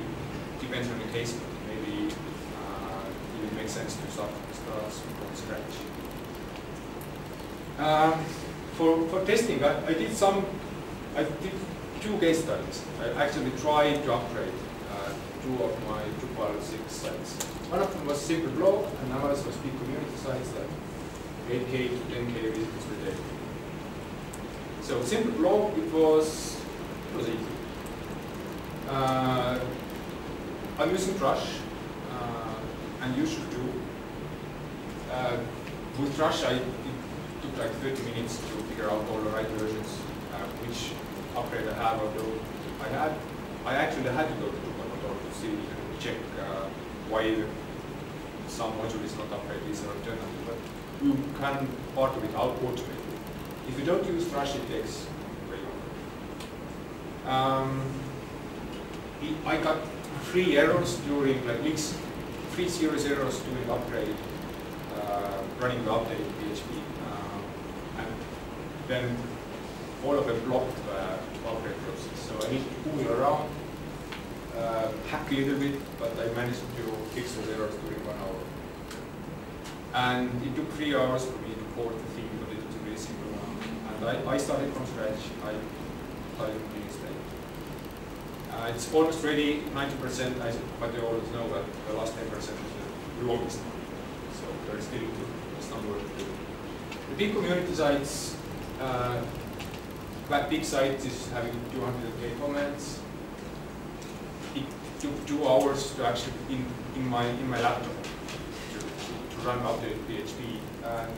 depends on the case, but maybe it makes sense to start from scratch. For testing, I did 2 case studies. I actually tried to upgrade 2 of my Drupal 6 sites. One of them was simple blog, and another was big community sites like 8K to 10K visitors per day. So simple blog, it was easy. I'm using Drush, and you should do. With Drush, it took like 30 minutes to figure out all the right versions, which upgrade I have, although I actually had to go to Drupal.org to see and check why some module is not upgraded, is an alternative, but you can part of it out automatically. If you don't use Drush, it takes way longer. I got 3 errors during, like weeks, 3 serious errors during upgrade, running the update PHP, and then all of them blocked the upgrade process. So I need to fool around, hack a little bit, but I managed to fix those errors during 1 hour. And it took 3 hours for me to port the theme, but it was a very simple one. And I started from scratch. I started from being state. It's almost ready, 90%, but you always know that the last 10% is the longest one. So there's still some work to do. The big community sites, that big site is having 200K comments. It took 2 hours to actually in my laptop to run updated PHP, and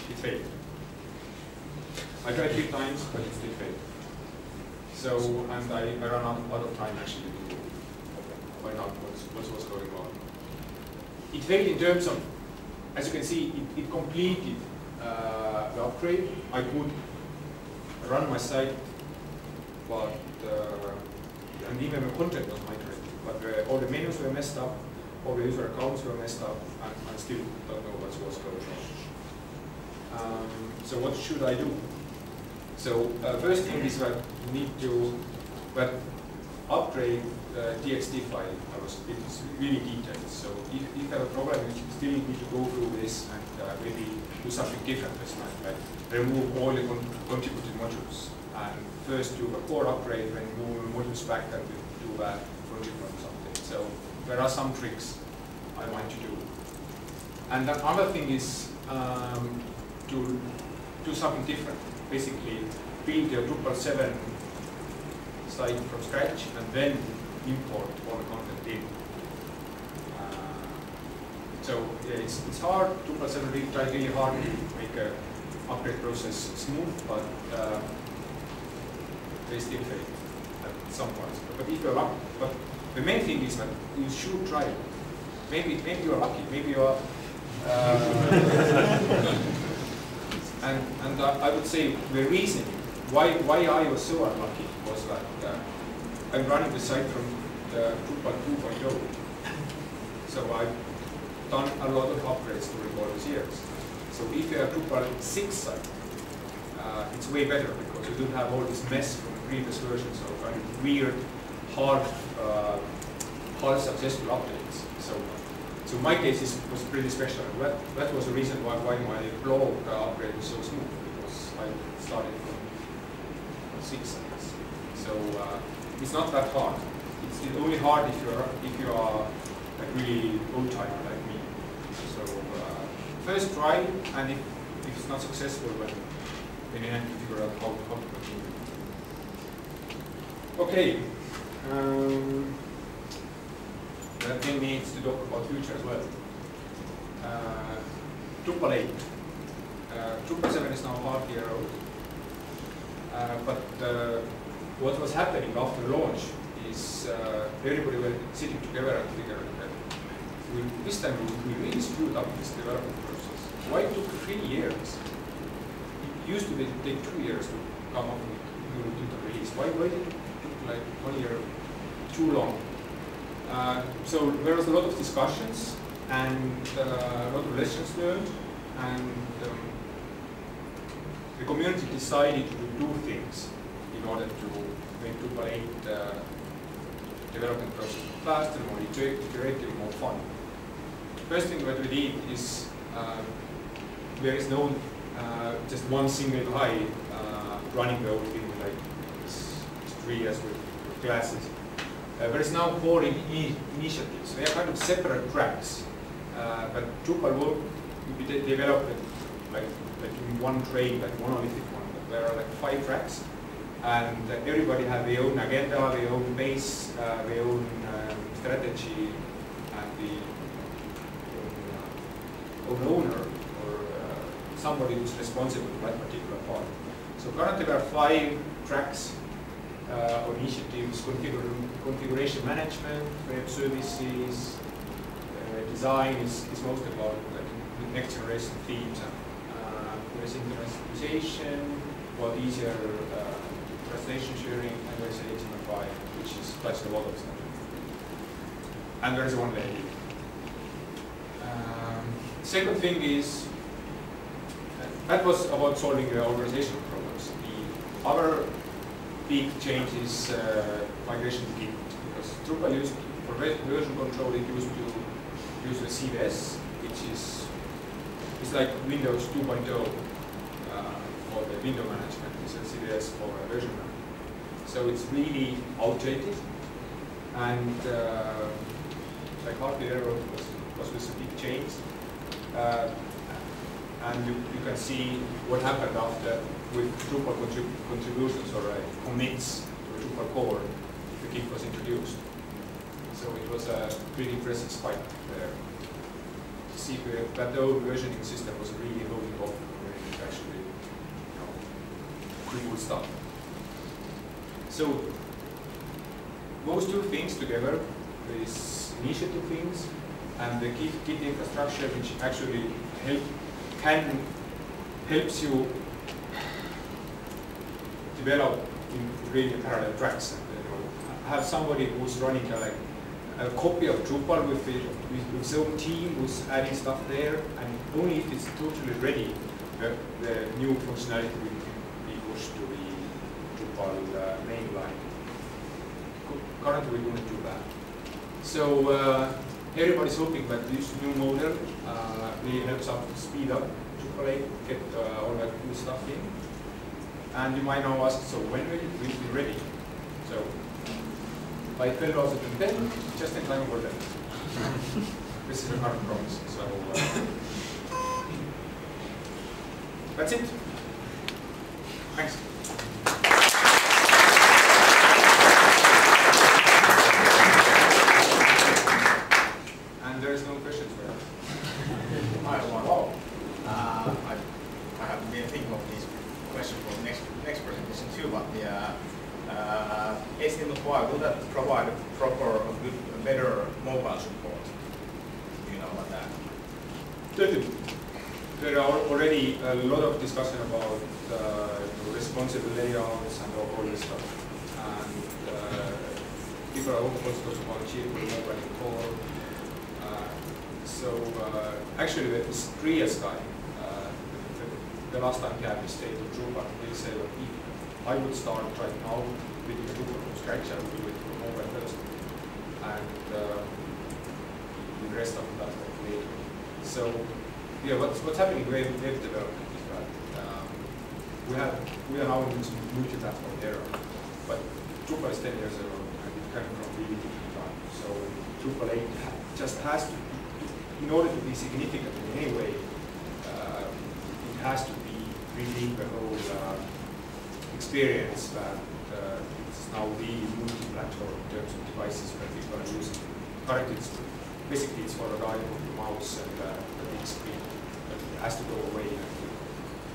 it failed. I tried 3 times, but it still failed. So, and I ran out of time actually to find out what was going on. It failed in terms of, as you can see, it completed the upgrade. I could run my site, but and even the content was migrated, but all the menus were messed up, all the user accounts were messed up, and I still don't know what was going on. So what should I do? So first thing is that you need to upgrade the TXT file. It's really detailed. So if you have a problem, you still need to go through this and maybe do something different this time, like remove all the contributed modules and first do a core upgrade, when move modules back, and do a project or something. So there are some tricks I want to do. And another thing is to do something different. Basically, build your Drupal 7 site from scratch and then import all the content in. So yeah, it's hard. Drupal 7 really tries really hard to make a upgrade process smooth, but they still fail at some points. But if you're lucky, but the main thing is that you should try it. Maybe you're lucky. Maybe you're. And I would say the reason why I was so unlucky was that I'm running the site from the Drupal 2.0. So I've done a lot of upgrades during all these years. So if you have Drupal 6 site, it's way better because you don't have all this mess from the previous versions of kind of weird, hard successful updates. So my case was pretty special. That was the reason why my blog upgrade was so smooth, because I started from 6 sites. So it's not that hard. It's only hard if you are like really old timer like me. So first try, and if it's not successful, then you have to figure out how to continue. Okay. That then needs to talk about future as well. Drupal 8. Drupal 7 is now half year old. But what was happening after launch is everybody was sitting together and figuring that this time we really screwed up this development process. Why it took 3 years? It used to take 2 years to come up with the release. Why did it took like 1 year too long? So there was a lot of discussions and a lot of lessons learned, and the community decided to do things in order to make Drupal 8 development process faster, more iterative, more fun. First thing that we did is there is no just one single high running the whole thing like this tree as with classes. There is now 4 initiatives. They are kind of separate tracks, but Drupal will be developed like in one train, like monolithic one. But there are like 5 tracks, and everybody has their own agenda, their own base, their own strategy, and the own owner or somebody who's responsible for that particular part. So currently there are 5 tracks. Or initiatives: configuration management, web services, design is most about like next generation themes, and there is internationalization, about easier translation sharing, and there is HTML5, which is touched a lot of stuff. And there is one lady. Second thing is that was about solving the organizational problems. The other big change is migration to Git, because Drupal used for version control, it used to use the CVS, which is like Windows 2.0 for the window management. It's a CVS for version management. So it's really outdated, and like hardly ever was with a big change. And you can see what happened after with Drupal contributions or commits to Drupal core, the Git was introduced. So it was a pretty impressive spike there. To see that the old versioning system was really holding off when it actually cool stuff. So those two things together, these initiative things and the Git infrastructure, which actually helps you develop in really parallel tracks, and have somebody who's running a copy of Drupal with his own team who's adding stuff there, and only if it's totally ready, the new functionality will be pushed to the Drupal mainline. Currently we don't do that. So everybody's hoping that this new model really helps us to speed up Drupal 8, get all that cool stuff in. And you might now ask, so when will it be ready? So, by 2010, just in time for that. This is a hard promise. So, that's it. Thanks. And there is no questions for that. I have one. Wow. I have been thinking of this question for the next presentation too, but the HTML5, will that provide a better mobile support? Do you know about that? There are already a lot of discussion about responsive layouts and all this stuff. And people are also talking about GPU mobile core. Actually, this Kriya's guy, the last time he had me stay to Drupal, he said that if I would start right now with Drupal from scratch, I would do it for mobile first. And the rest of that later. So, yeah, what's happening with web development is that we are now in this multi-platform era, but Drupal is 10 years ago and it came from really different time. So Drupal 8 just has to, in order to be significant in any way, it has to be rethink the whole experience that it's now really multi-platform in terms of devices that people are using. Currently, basically it's for a guy with the mouse and the big screen, but it has to go away and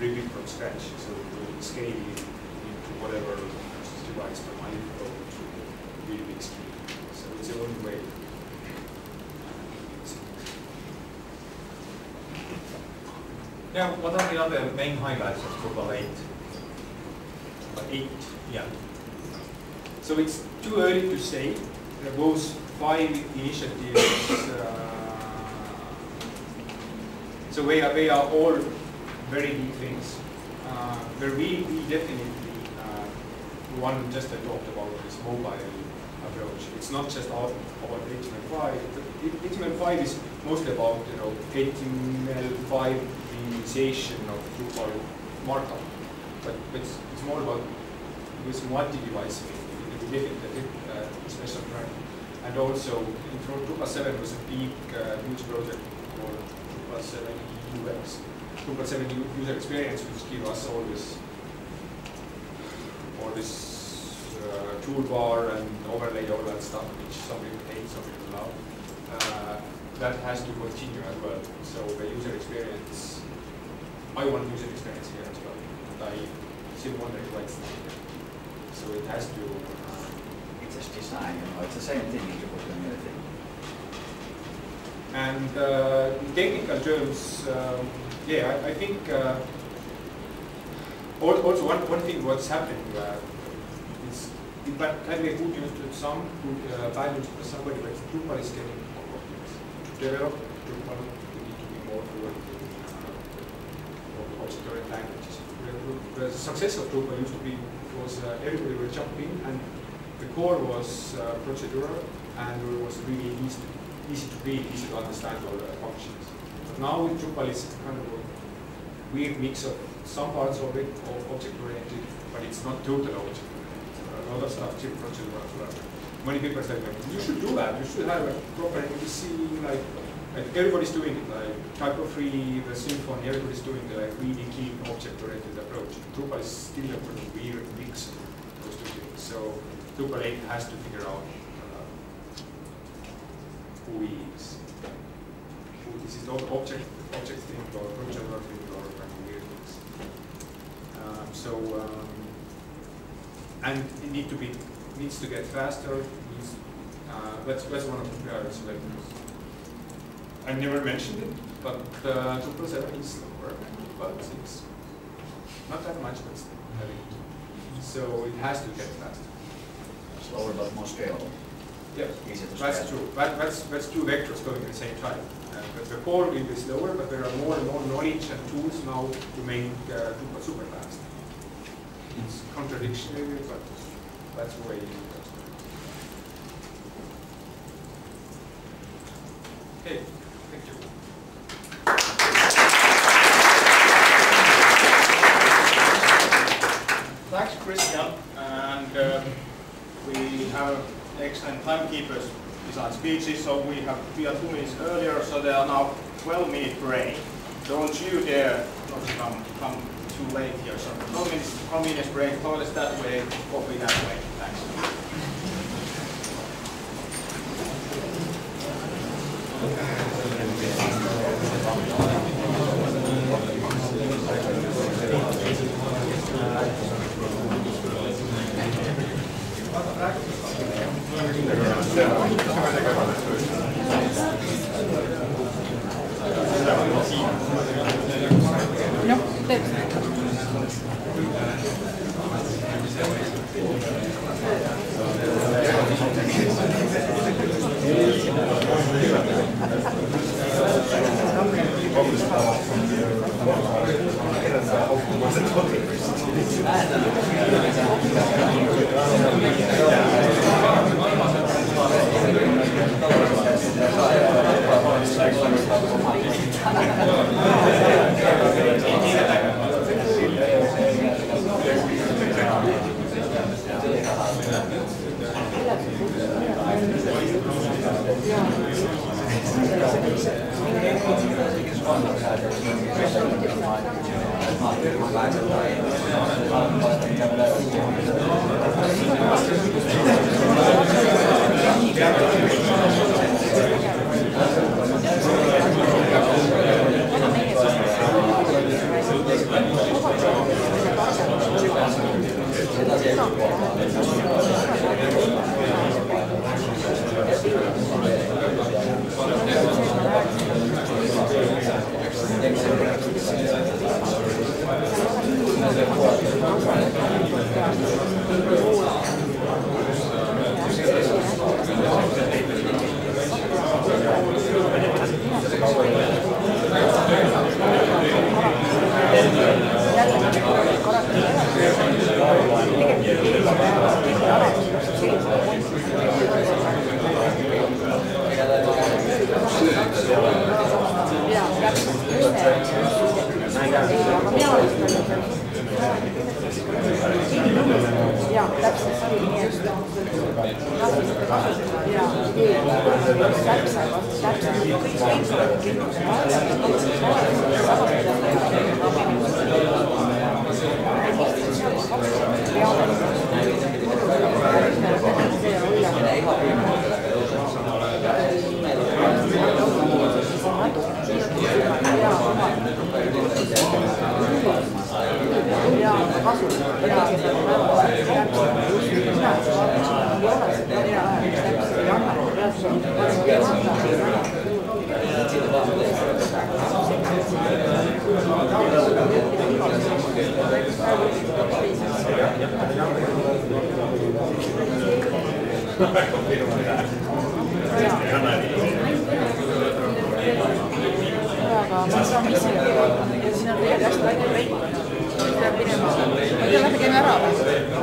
rebuild from scratch, so it will scale into whatever device from iPhone to really big screen. So it's the only way. Yeah, what are the other main highlights of Drupal 8? 8. Yeah. So it's too early to say. There was 5 initiatives. So they are all very new things. Where we definitely one just I talked about is mobile approach. It's not just about HTML5. HTML5 is mostly about HTML5 initiation of Drupal markup, but it's more about using multi-device special brand. And also, Drupal 7 was a big, huge project for Drupal 7 UX. Drupal 7 user experience, which give us all this toolbar and overlay, all that stuff, which some people hate, some people love. That has to continue as well. So the user experience, I want user experience here as well. And I still wonder why it's not here. So it has to. It's just design, it's the same thing in Drupal community. And in technical terms, yeah, I think also one thing what's happening is it can be a good news to some, good bad news to somebody, but Drupal is getting more complex. To develop Drupal, you need to be more fluent in object-oriented languages. The success of Drupal used to be was everybody would jump in, and the core was procedural, and it was really easy to read, easy to understand all the functions. But now with Drupal, it's kind of a weird mix of some parts of it object-oriented, but it's not total object-oriented. A lot of stuff, chip procedural as well. Many people say, like, you should do that. You should have a proper MVC, like everybody's doing it, like typo-free, the Symfony, everybody's doing the really clean object-oriented approach. Drupal is still a pretty weird mix of those two things. So Drupal 8 has to figure out who he is. Who this is not object thing or procedural thing or kind of weird things. And it needs to get faster. That's one of the priorities. I never mentioned it, but Drupal 7 is slower, but it's not that much, but still heavy. So it has to get faster. Slower but more scalable. Yeah, that's true. That's two vectors going at the same time. But the core will be slower, but there are more and more knowledge and tools now to make Drupal super fast. It's contradictory, but that's the way it goes. Okay, thank you. thanks, Christian. And we have excellent timekeepers besides speeches, so we are 2 minutes earlier, so there are now 12-minute break. Don't you dare not to come too late here. So 12 minutes break, toilets that way, coffee that way. Thanks.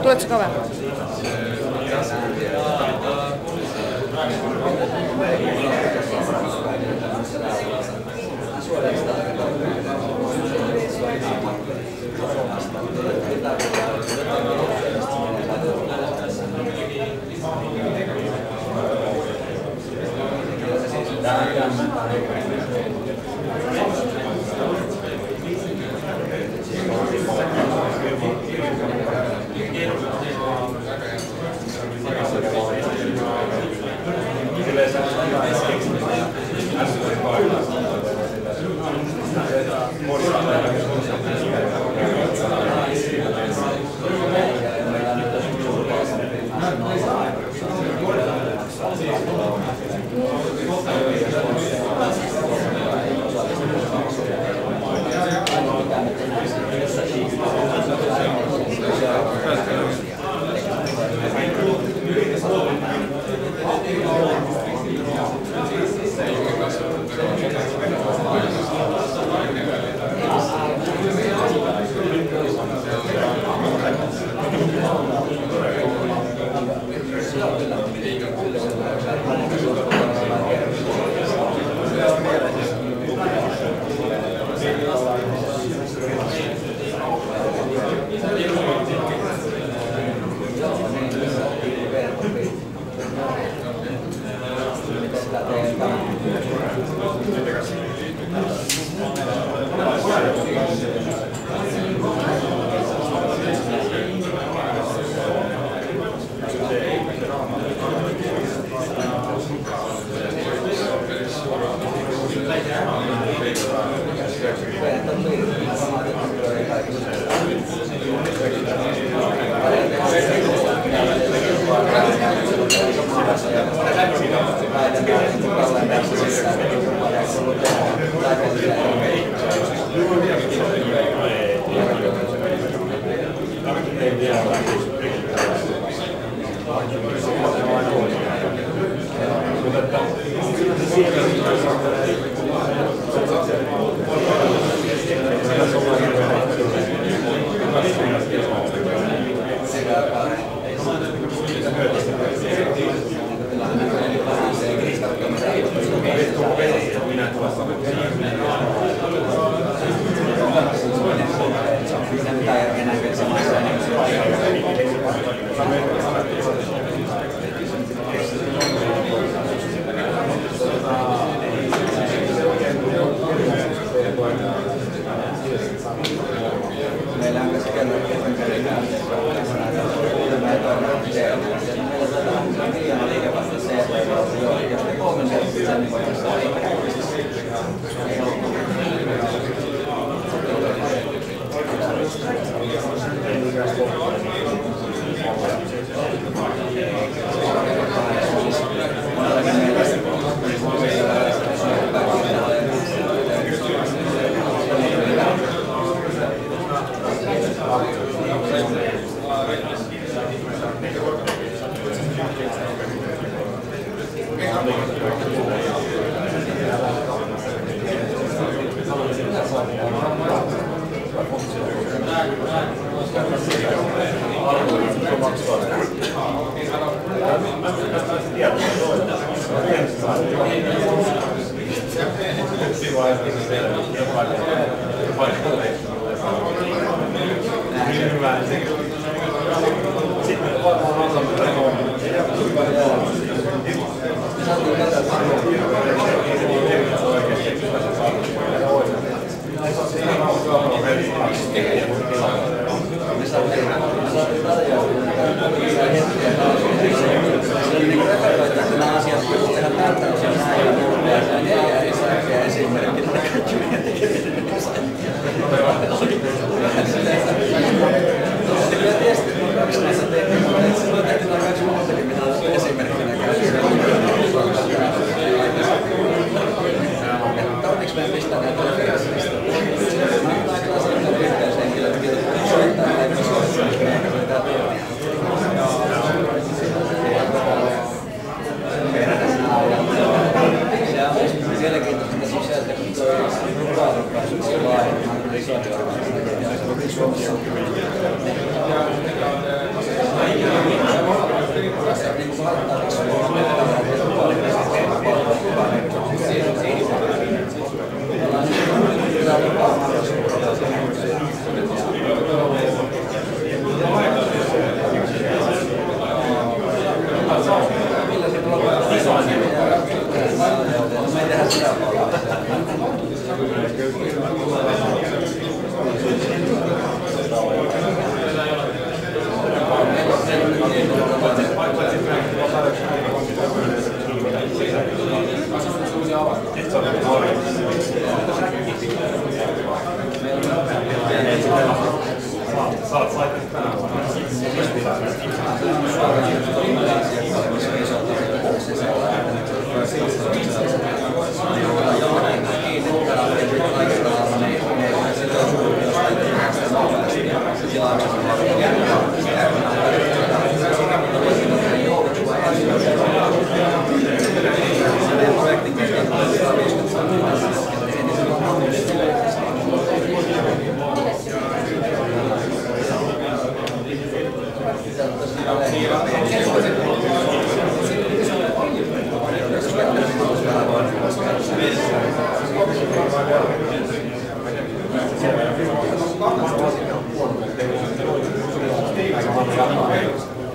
Tuletko sa kauan?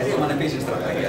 Erinomainen bisnesstrategia.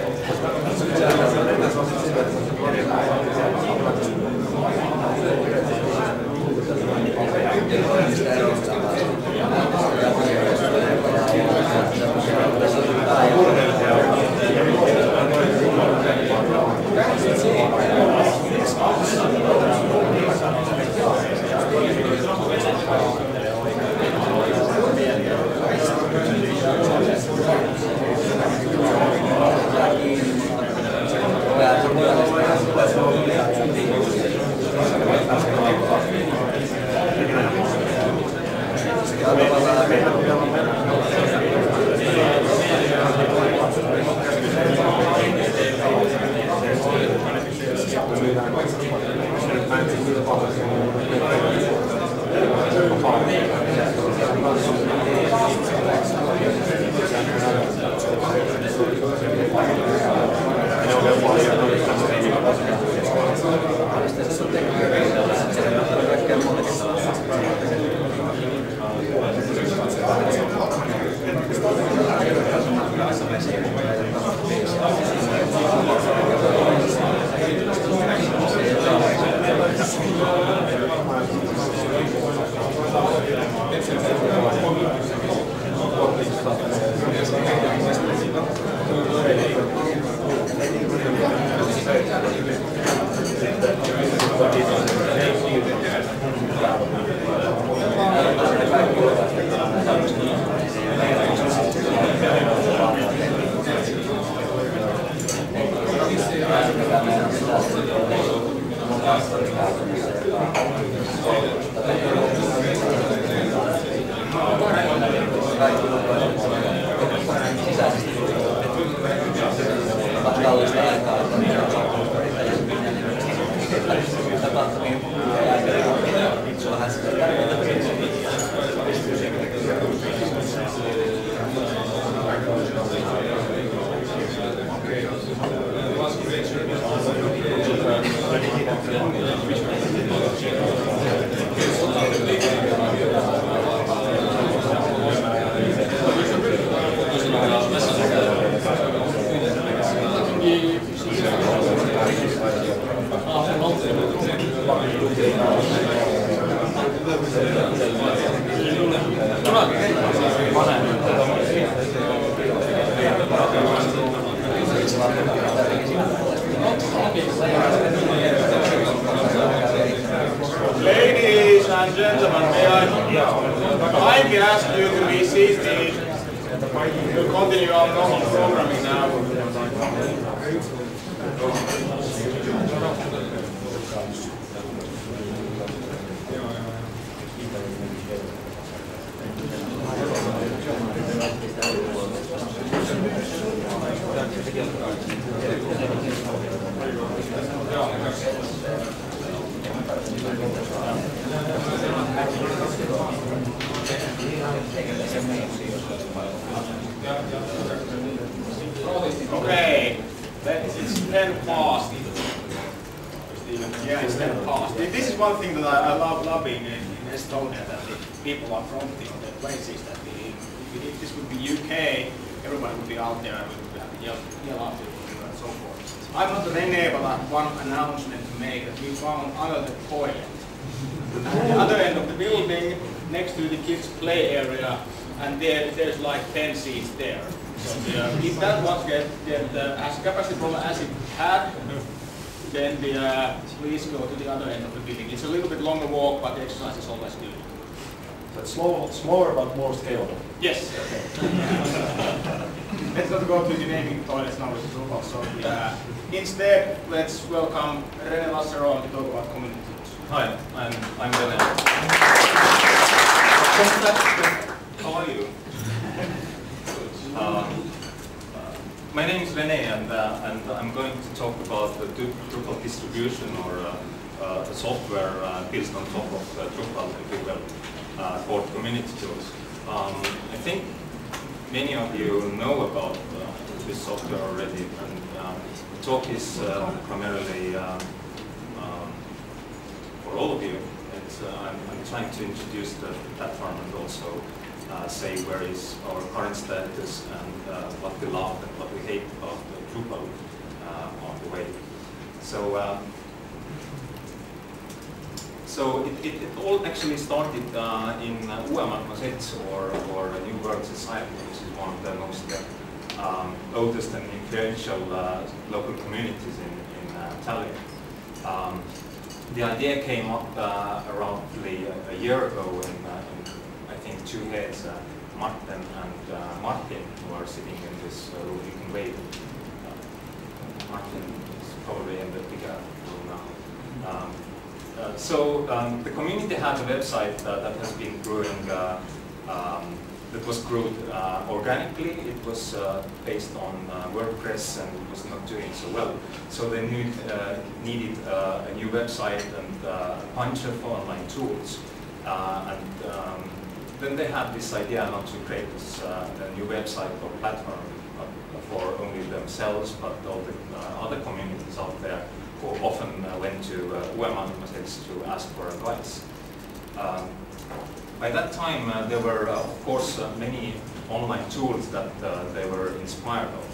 Kallista aikaa, että tapahtumia se on vähän sitä Ladies and gentlemen, may I kindly ask you to be seated. We'll continue our normal programming now. Okay, it's 10 past. Yeah, it's 10 past. This is one thing that I love loving in Estonia, that the people are prompting on their places. That if this would be UK, everybody would be out there and we would have to yell out to each other and so forth. I'm not Rene, but I have one announcement to make, that we found another toilet. At the other end of the building, next to the kids' play area, and there's like 10 seats there. So if that one get as capacity problem as it had, then please go to the other end of the building. It's a little bit longer walk, but the exercise is always good. So it's smaller but more scalable. Yes. Okay. Let's not go to the naming toilets now with Drupal. So instead, let's welcome Rene Lasseron to talk about community tools. Hi, I'm Rene. How are you? My name is Rene, and I'm going to talk about the Drupal distribution, or the software built on top of Drupal, if you will, called community tools. I think many of you know about this software already, and the talk is primarily for all of you. I'm trying to introduce the platform and also say where is our current status and what we love and what we hate about Drupal on the way. So it all actually started in Uuemaailmasets, or New World Society, which is one of the most oldest and influential local communities in Tallinn. The idea came up around a year ago when I think two heads, Martin and Martin, who are sitting in this room. You can wave. Martin is probably in the bigger room now. The community had a website that has been growing, that was grown organically. It was based on WordPress, and it was not doing so well. So they needed a new website and a bunch of online tools. Then they had this idea not to create this a new website or platform for only themselves, but all the other communities out there who often went to Uuemaailmasets to ask for advice. By that time, there were, of course, many online tools that they were inspired of.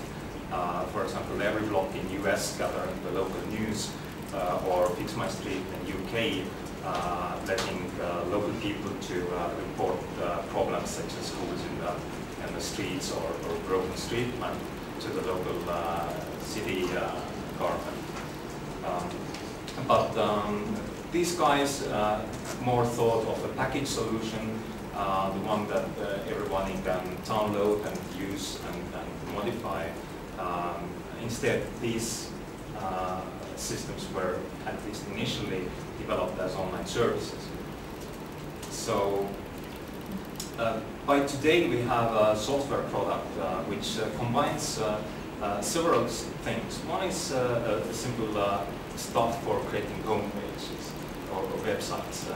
For example, Everyblock in US gathering the local news, or Fix My Street in UK, letting local people to report problems such as schools in the streets or broken street lamp to the local city government. These guys more thought of a package solution, the one that everyone can download and use and modify. Instead, these systems were, at least initially, developed as online services. So By today we have a software product which combines several things. One is a simple stuff for creating home pages or websites.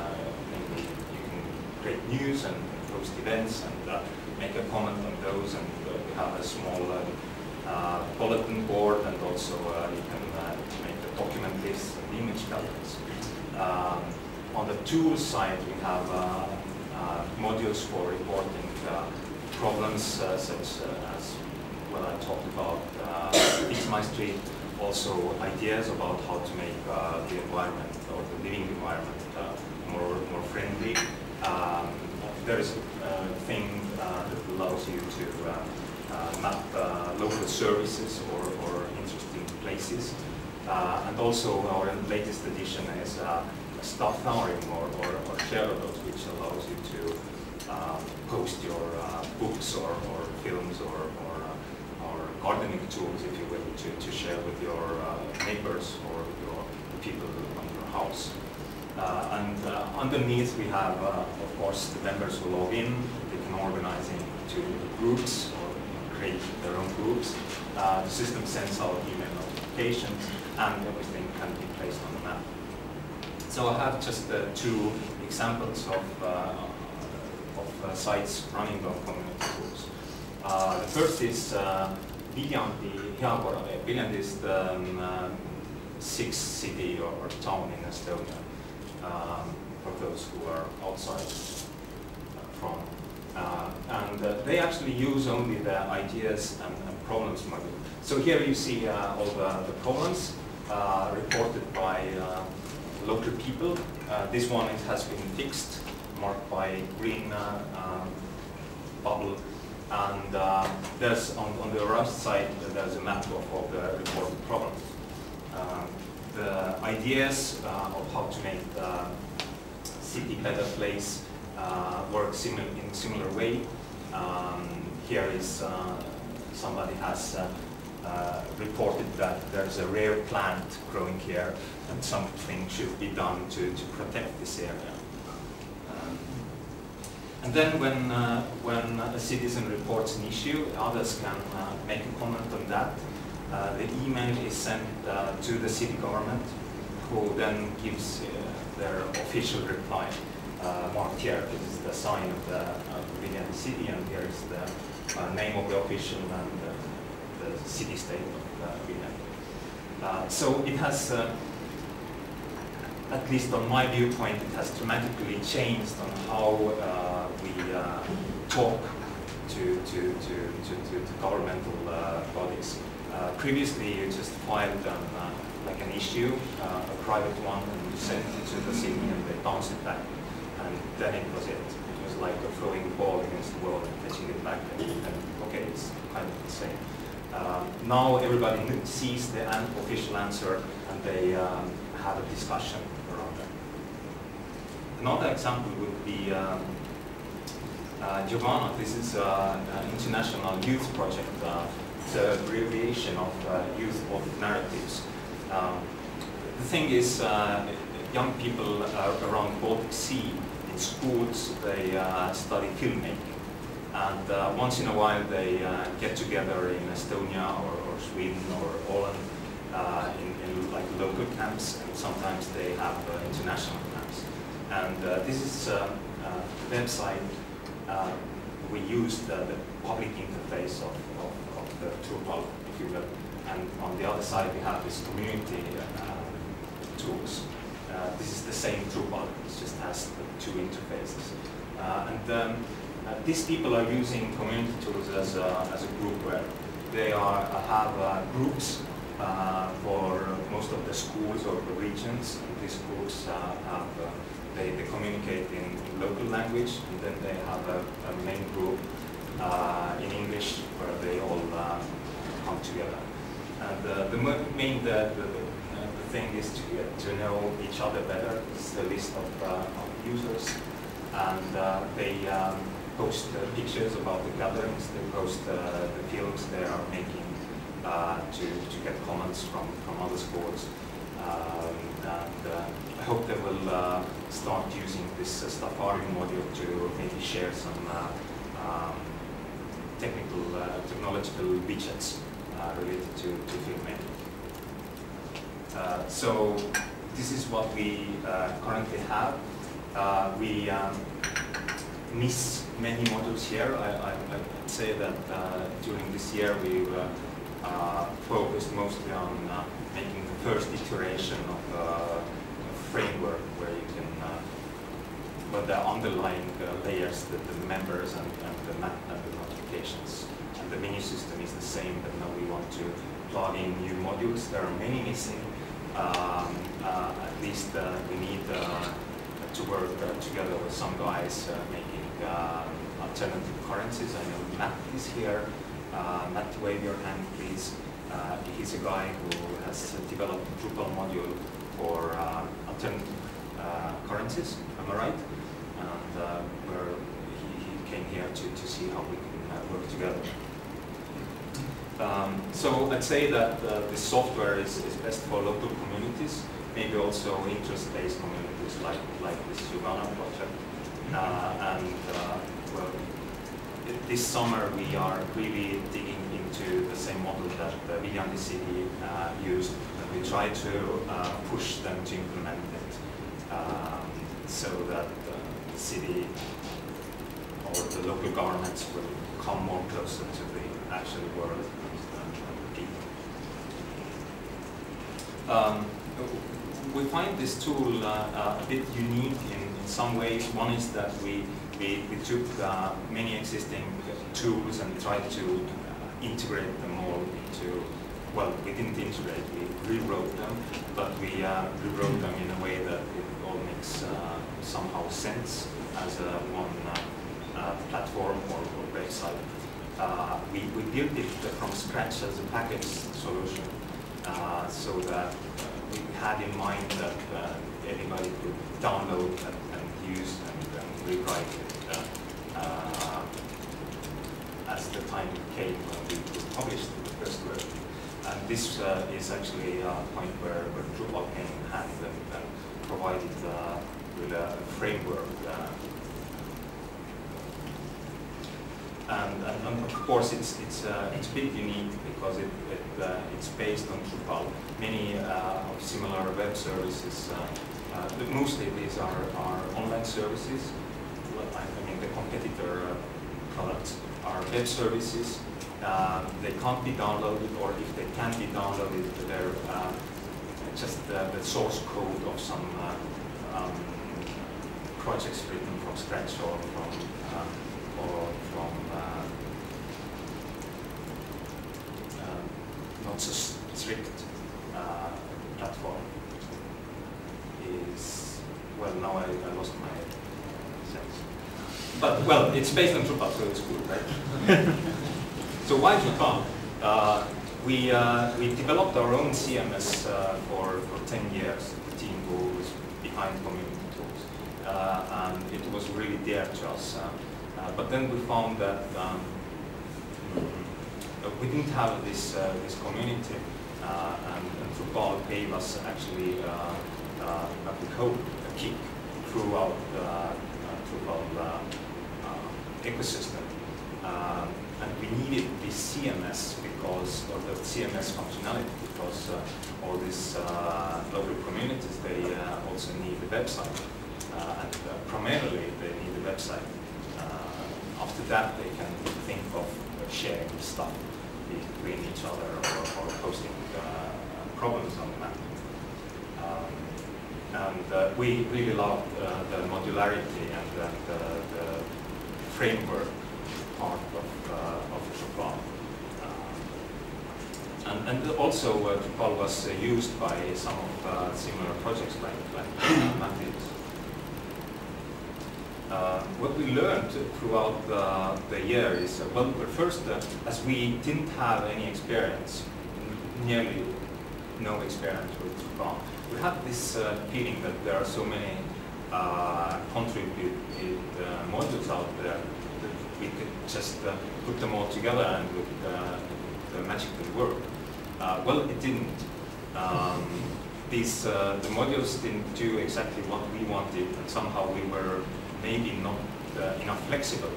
Namely, you can create news and post events and make a comment on those, and we have a small bulletin board, and also you can make a document list and image galleries. On the tools side, we have modules for reporting problems such as what I talked about, Fix My Street, also ideas about how to make the environment or the living environment more friendly. There is a thing that allows you to map local services or interesting places. And also our latest edition is a staff flowering or share those, which allows you to post your books or films or gardening tools, if you will, to share with your neighbors or the people on your house. And underneath we have, of course, the members who log in. They can organize into groups or create their own groups. The system sends out email notifications, and everything can be placed on the map. So I have just two examples of sites running on community tools. The first is Viljandi Heakorraveer. Viljandi is the sixth city or town in Estonia, for those who are outside from. And they actually use only the ideas and problems module. So here you see all the problems reported by local people. This one has been fixed, marked by green bubble. And there's on the right side, there's a map of all the reported problems. The ideas of how to make the city better place work in a similar way. Here is somebody has reported that there's a rare plant growing here and something should be done to protect this area. And then when a citizen reports an issue, others can make a comment on that. The email is sent to the city government, who then gives their official reply. Marked here, this is the sign of the Viljandi city, and here is the name of the official and the city-state of Viljandi. So it has, at least on my viewpoint, it has dramatically changed on how we talk to governmental bodies. Previously, you just filed like an issue, a private one, and you sent it to the city, and they bounced it back, and then it was it. It was like throwing the ball against the wall and catching it back, and okay, it's kind of the same. Now everybody sees the official answer, and they have a discussion around that. Another example would be Giovanna. This is an international youth project. It's an abbreviation of Youth of Narratives. The thing is, young people around Baltic Sea in schools, they study filmmaking. And once in a while they get together in Estonia or Sweden or Holland in like local camps, and sometimes they have international camps. And this is a website. We use the public interface of the Drupal, if you will. And on the other side we have this community tools. This is the same Drupal, it just has the two interfaces. These people are using community tools as a group where they have groups for most of the schools or the regions. And these groups they communicate in local language, and then they have a main group in English where they all come together. And the thing is to get to know each other better. It's the list of users, and they post pictures about the gatherings. They post the films they are making to get comments from other schools. I hope they will start using this Safari module to maybe share some technological widgets related to filmmaking. So this is what we currently have. We miss many modules here. I'd say that during this year we've focused mostly on making the first iteration of a framework where you can, but the underlying layers, the members and the map and the notifications. And the menu system is the same, but now we want to plug in new modules. There are many missing. At least we need to work together with some guys making alternative currencies. I know Matt is here. Matt, wave your hand, please. He's a guy who has developed a Drupal module for alternative currencies, am I right? And he came here to see how we can work together. So I'd say that this software is best for local communities, maybe also interest-based communities like this Uganda project. Well, this summer we are really digging into the same model that Viljandi city used, and we try to push them to implement it so that the city or the local governments will come more closer to the actual world and people. We find this tool a bit unique in some ways. One is that we took many existing tools and tried to integrate them all into, well, we didn't integrate, we rewrote them, but we rewrote them in a way that it all makes somehow sense as one platform or website. We built it from scratch as a package solution so that we had in mind that anybody could download and use and rewrite it as the time came when we published the first version. And this is actually a point where Drupal came in hand and provided with a framework. And of course, it's a bit unique because it's based on Drupal. Many of similar web services, mostly these are online services. I mean, the competitor products are web services. They can't be downloaded, or if they can be downloaded, they're just the source code of some projects written from scratch or from not so strict platform. Is, well, now I lost my sense. But, well, it's based on Drupal, so it's good, right? So why Drupal? We developed our own CMS for 10 years, the team who was behind community tools. And it was really dear to us. But then we found that we didn't have this community, and Drupal gave us actually, we hope, a kick throughout the Drupal ecosystem. And we needed this CMS because, or the CMS functionality, because all these local communities, they also need a website. And primarily they need a website. After that, they can think of sharing stuff between each other or posting problems on the map. And we really loved the modularity and the framework part of Drupal. And also Drupal was used by some of similar projects like Matthew's. What we learned throughout the year is, well, first, as we didn't have any experience, nearly no experience with Drupal, we had this feeling that there are so many contributed modules out there that we could just put them all together and the magic would work. Well, it didn't. the modules didn't do exactly what we wanted, and somehow we were maybe not enough flexible.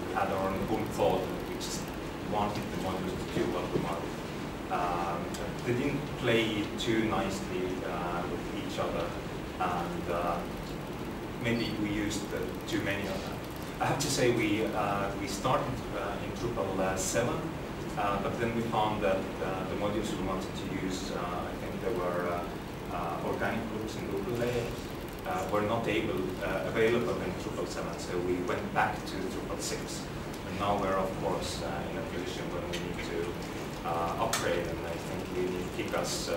We had our own thought, we just wanted the modules to do what we wanted. They didn't play too nicely with each other, and maybe we used too many of them. I have to say we started in Drupal 7, but then we found that the modules we wanted to use, I think there were organic groups and local layers, were not available in Drupal 7, so we went back to Drupal 6. And now we're of course in a position when we need to upgrade, and I think we need Kika's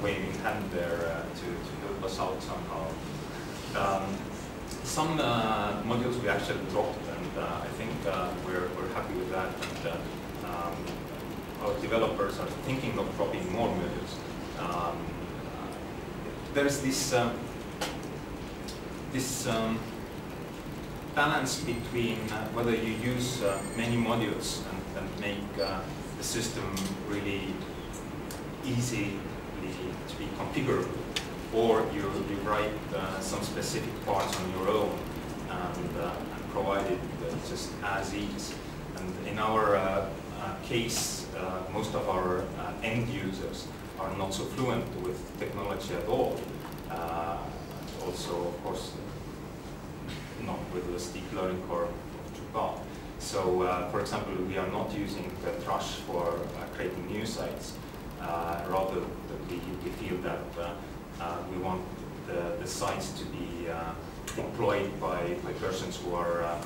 waving hand there to help us out somehow. Some modules we actually dropped, and I think we're happy with that. And our developers are thinking of dropping more modules. There's this balance between whether you use many modules and make the system really easy to be configurable, or you write some specific parts on your own and provide it just as is. And in our case, most of our end users are not so fluent with technology at all. Also, of course, not with the steep learning curve of Drupal. So, for example, we are not using the Drush for creating new sites. Rather, we feel that we want the sites to be deployed by persons who are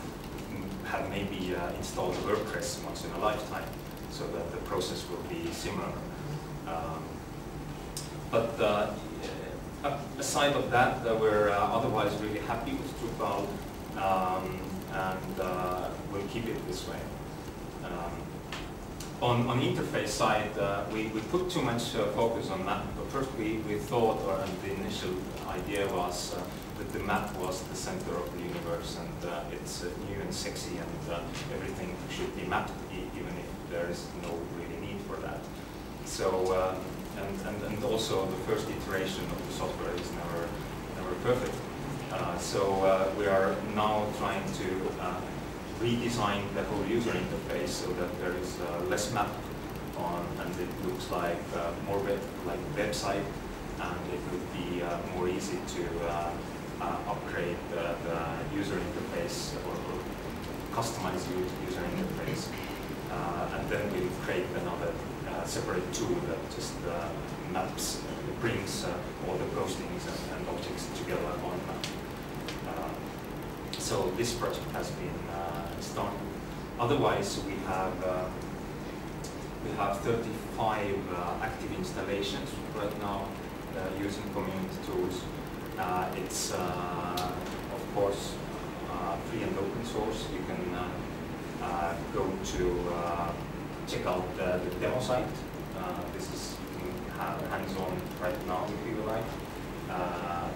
have maybe installed WordPress once in a lifetime, so that the process will be similar. But aside of that, we're otherwise really happy with Drupal, and we'll keep it this way. On the interface side, we put too much focus on that. But first we thought, or the initial idea was that the map was the center of the universe, and it's new and sexy, and everything should be mapped, even if there is no really need for that. So, and also the first iteration of the software is never perfect. So we are now trying to redesign the whole user interface so that there is less map on, and it looks like more like a website, and it would be more easy to upgrade the user interface or customize the user interface. And then we'll create another separate tool that just maps, brings all the postings and objects together on one map. So this project has been started. Otherwise, we have 35 active installations right now using community tools. It's of course free and open source. You can go to check out the demo site. This is hands-on right now if you like,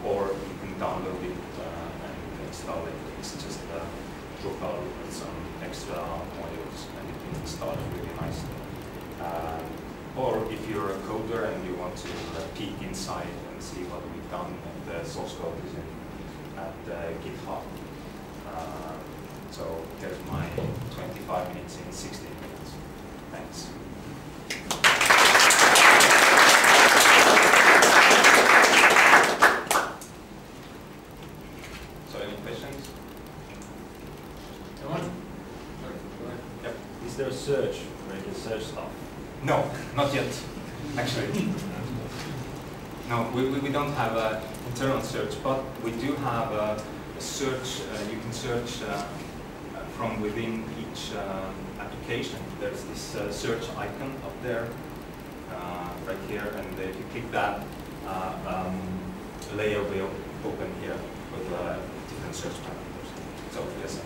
or you can download it and install it. It's just Drupal with some extra modules, and you can install it really nicely. Or if you're a coder and you want to peek inside and see what we've done, the source code is at GitHub. So there's my 25 minutes in 16 minutes. Thanks. So any questions? Come on. Sorry, go ahead. Yep. Is there a search where you can search stuff? No, not yet, actually. No, we don't have an internal search, but we do have a search. You can search from within each application. There's this search icon up there, right here, and if you click that, a layer will open here with different search parameters. So yes,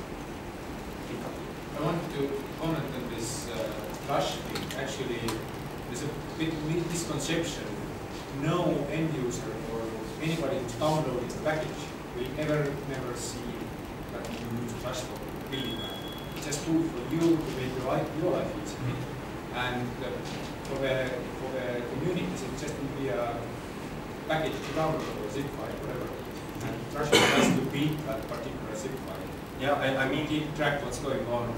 I want to comment on this Drush thing. Actually, there's a bit misconception. No end user or anybody who's downloading the package will never see that you use Drush for building that. It's just tool for you to make your life easier. And for the community, it just will be a package to download or zip file, whatever. And Russia has to beat that particular zip file. Yeah, I mean, keep track what's going on.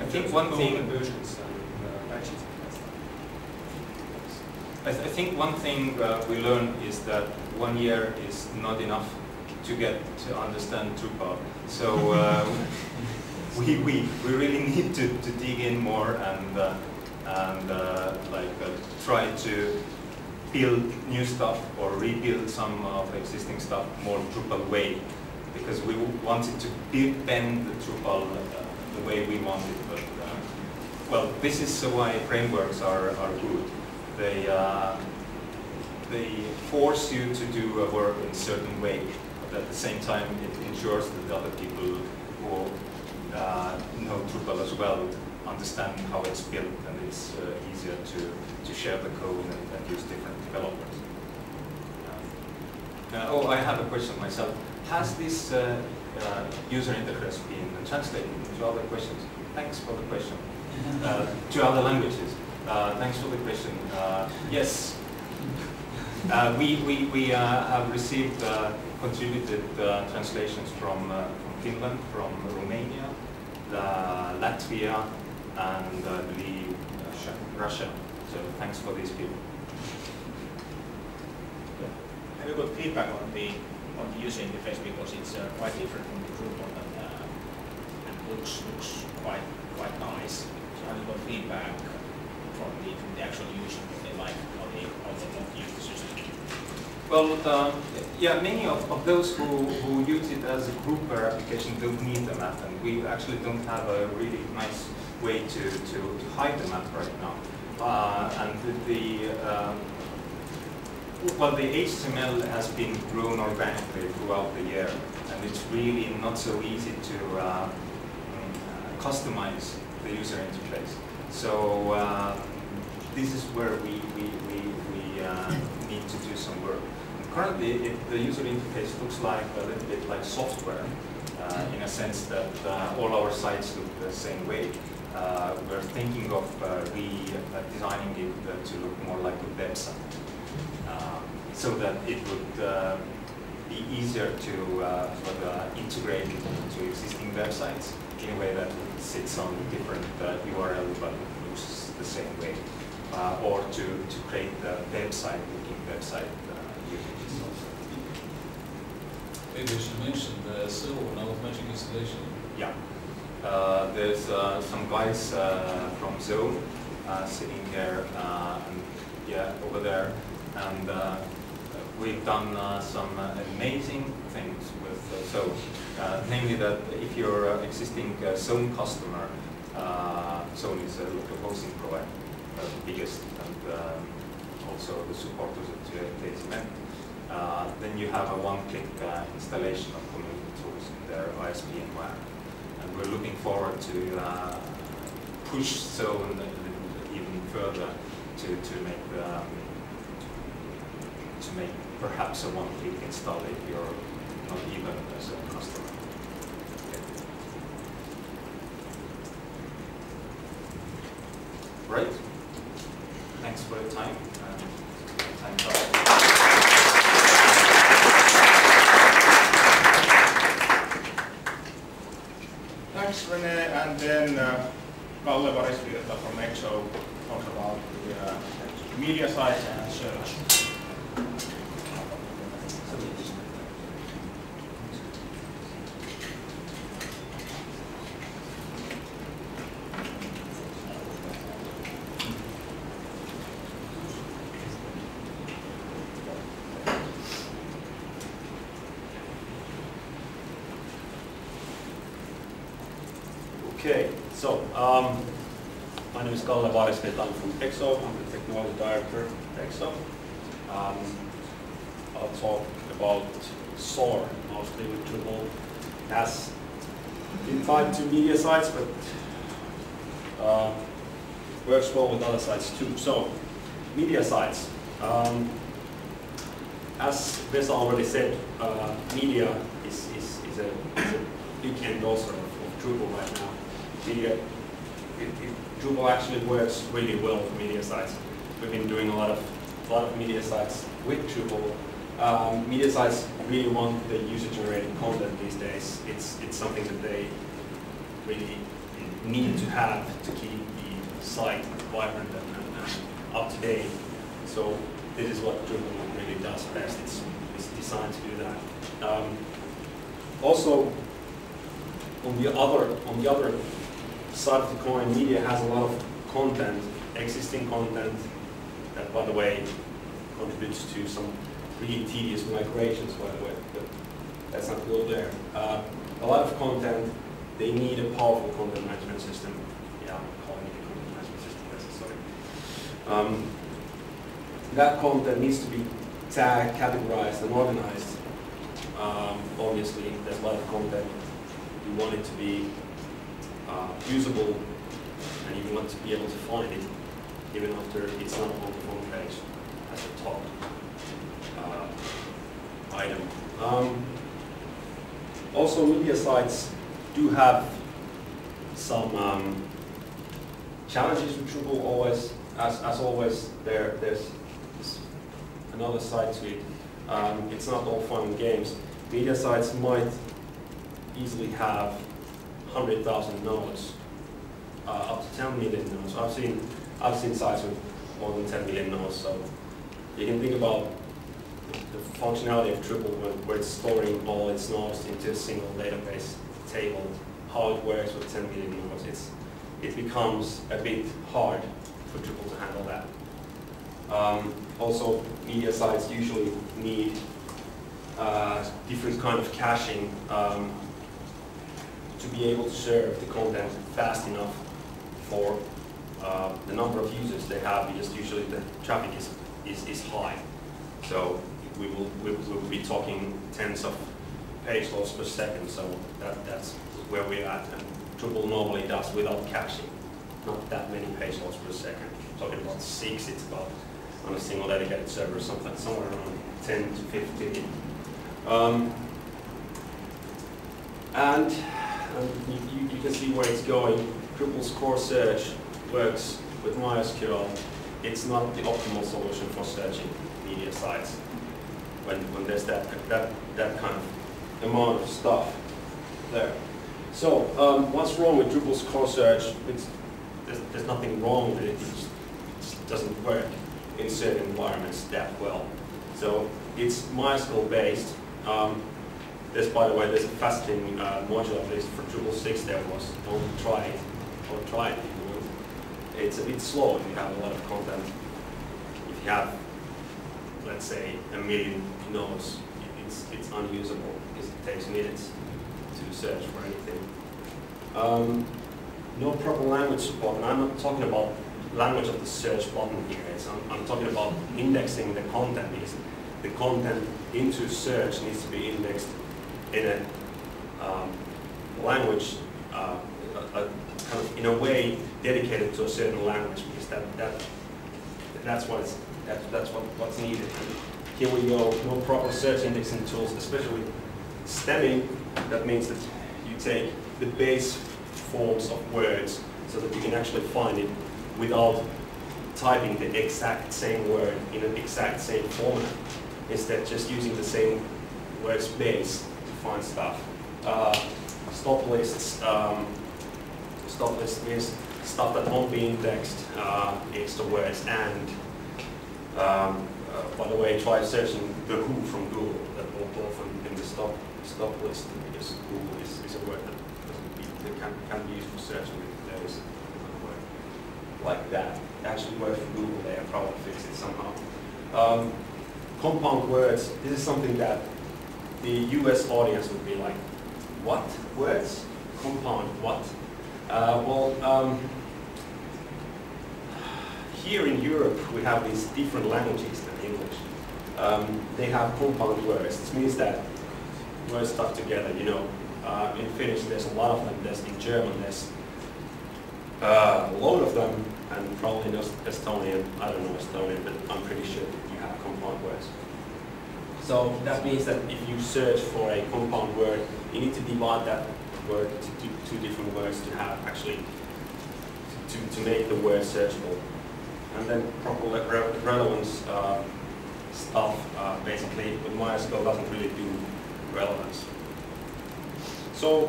I think one thing versions and patches and that stuff. I think one thing we learned is that 1 year is not enough to get to understand Drupal. So we really need to dig in more and try to build new stuff or rebuild some of the existing stuff more Drupal way, because we wanted to bend the Drupal the way we want it. But well, this is why frameworks are good. They force you to do work in a certain way, but at the same time it ensures that other people who know Drupal as well understand how it's built, and it's easier to share the code and use different developers. Oh, I have a question myself. Has this user interface been translated into other questions? Thanks for the question. To other languages. Thanks for the question. Yes. We have received contributed translations from Finland, from Romania, Latvia, and I believe Russia. So thanks for these people. Have you got feedback on the user interface, because it's quite different from the Drupal and looks quite nice. So have you got feedback from the actual user, what they like, how they want to use the system? Well, yeah, many of those who use it as a grouper application don't need the map, and we actually don't have a really nice way to hide the map right now. And well, the HTML has been grown organically throughout the year, and it's really not so easy to customize the user interface. So this is where we need to do some work. And currently, the user interface looks like a little bit like software, in a sense that all our sites look the same way. We're thinking of redesigning it to look more like a website. So that it would be easier to integrate it into existing websites in a way that it sits on different URL but looks the same way, or to create a website-looking website using this also. Maybe you should mention the SEO and automatic installation. Yeah, there's some guys from Zone sitting here, and yeah, over there, and we've done some amazing things with Zone. Namely that if you're an existing Zone customer, Zone is a local hosting provider, the biggest, and also the supporters of today's event. Then you have a one-click installation of community tools in their ISP environment. And we're looking forward to push Zone even further to make perhaps a one-click install if you're not even a Zone customer. Right. Thanks for your time. Thanks, Rene. And then Kalle Varisvirta from EXO talks about the media sites and search. Okay, so my name is Kalle Varisvirta. I'm from EXO. I'm the technology director at EXO. I'll talk about SOAR, mostly with Drupal. It has been tied to media sites, but works well with other sites too. So, media sites. As Vesa already said, media is a big endorser of Drupal right now. Drupal actually works really well with media sites. We've been doing a lot of a lot of media sites with Drupal. Media sites really want the user-generated content these days. It's something that they really need to have to keep the site vibrant and up to date. So this is what Drupal really does best. It's designed to do that. Also, on the other side of the coin, media has a lot of content, existing content, that, by the way, contributes to some really tedious migrations, by the way, but let's not go there. A lot of content, they need a powerful content management system. Yeah, I'm calling it a content management system, that's sorry. That content needs to be tagged, categorized, and organized. Obviously, there's a lot of content. You want it to be usable, and you want to be able to find it, even after it's not on the home page as a top item. Also, media sites do have some challenges with Drupal. Always, as always, there's another side to it. It's not all fun and games. Media sites might easily have 100,000 nodes, up to 10 million nodes. I've seen sites with more than 10 million nodes. So you can think about the functionality of Drupal where it's storing all its nodes into a single database table. How it works with 10 million nodes, it becomes a bit hard for Drupal to handle that. Also, media sites usually need different kind of caching to be able to serve the content fast enough for the number of users they have, because usually the traffic is high. So we will be talking tens of page loads per second, so that's where we're at. And Drupal normally does without caching, not that many page loads per second. Talking about 6, it's about, on a single dedicated server, somewhere around 10 to 15. And you can see where it's going. Drupal's core search works with MySQL. It's not the optimal solution for searching media sites when there's that kind of amount of stuff there. So what's wrong with Drupal's core search? There's nothing wrong with it. It just doesn't work in certain environments that well. So it's MySQL based. By the way, there's a fascinating module at least for Drupal 6 there was. Don't try it, or try it if you want. It's a bit slow if you have a lot of content. If you have, let's say, 1 million nodes, it's unusable because it takes minutes to search for anything. No proper language support, and I'm not talking about language of the search button here. I'm talking about indexing the content, because the content into search needs to be indexed in a language, kind of in a way dedicated to a certain language, because that's what's needed. And here we go. No proper search indexing tools, especially stemming. That means that you take the base forms of words so that you can actually find it without typing the exact same word in an exact same format. Instead, just using the same word space to find stuff. Stop lists. Stop list means stuff that won't be indexed next to words and. By the way, try searching the who from Google. That will often in the stop list, because Google is a word that can be used for searching. There is a word like that. Actually works for Google. They have probably fixed it somehow. Compound words. This is something that the US audience would be like, what? Words? Compound what? Here in Europe, we have these different languages than English. They have compound words. This means that words stuck together, you know. In Finnish, there's a lot of them. There's in German, there's a load of them, and probably in Estonian. I don't know Estonian, but I'm pretty sure that you have compound words. So that means that if you search for a compound word, you need to divide that word into two different words to have actually to make the word searchable. and then proper relevance stuff. Basically, with MySQL doesn't really do relevance. So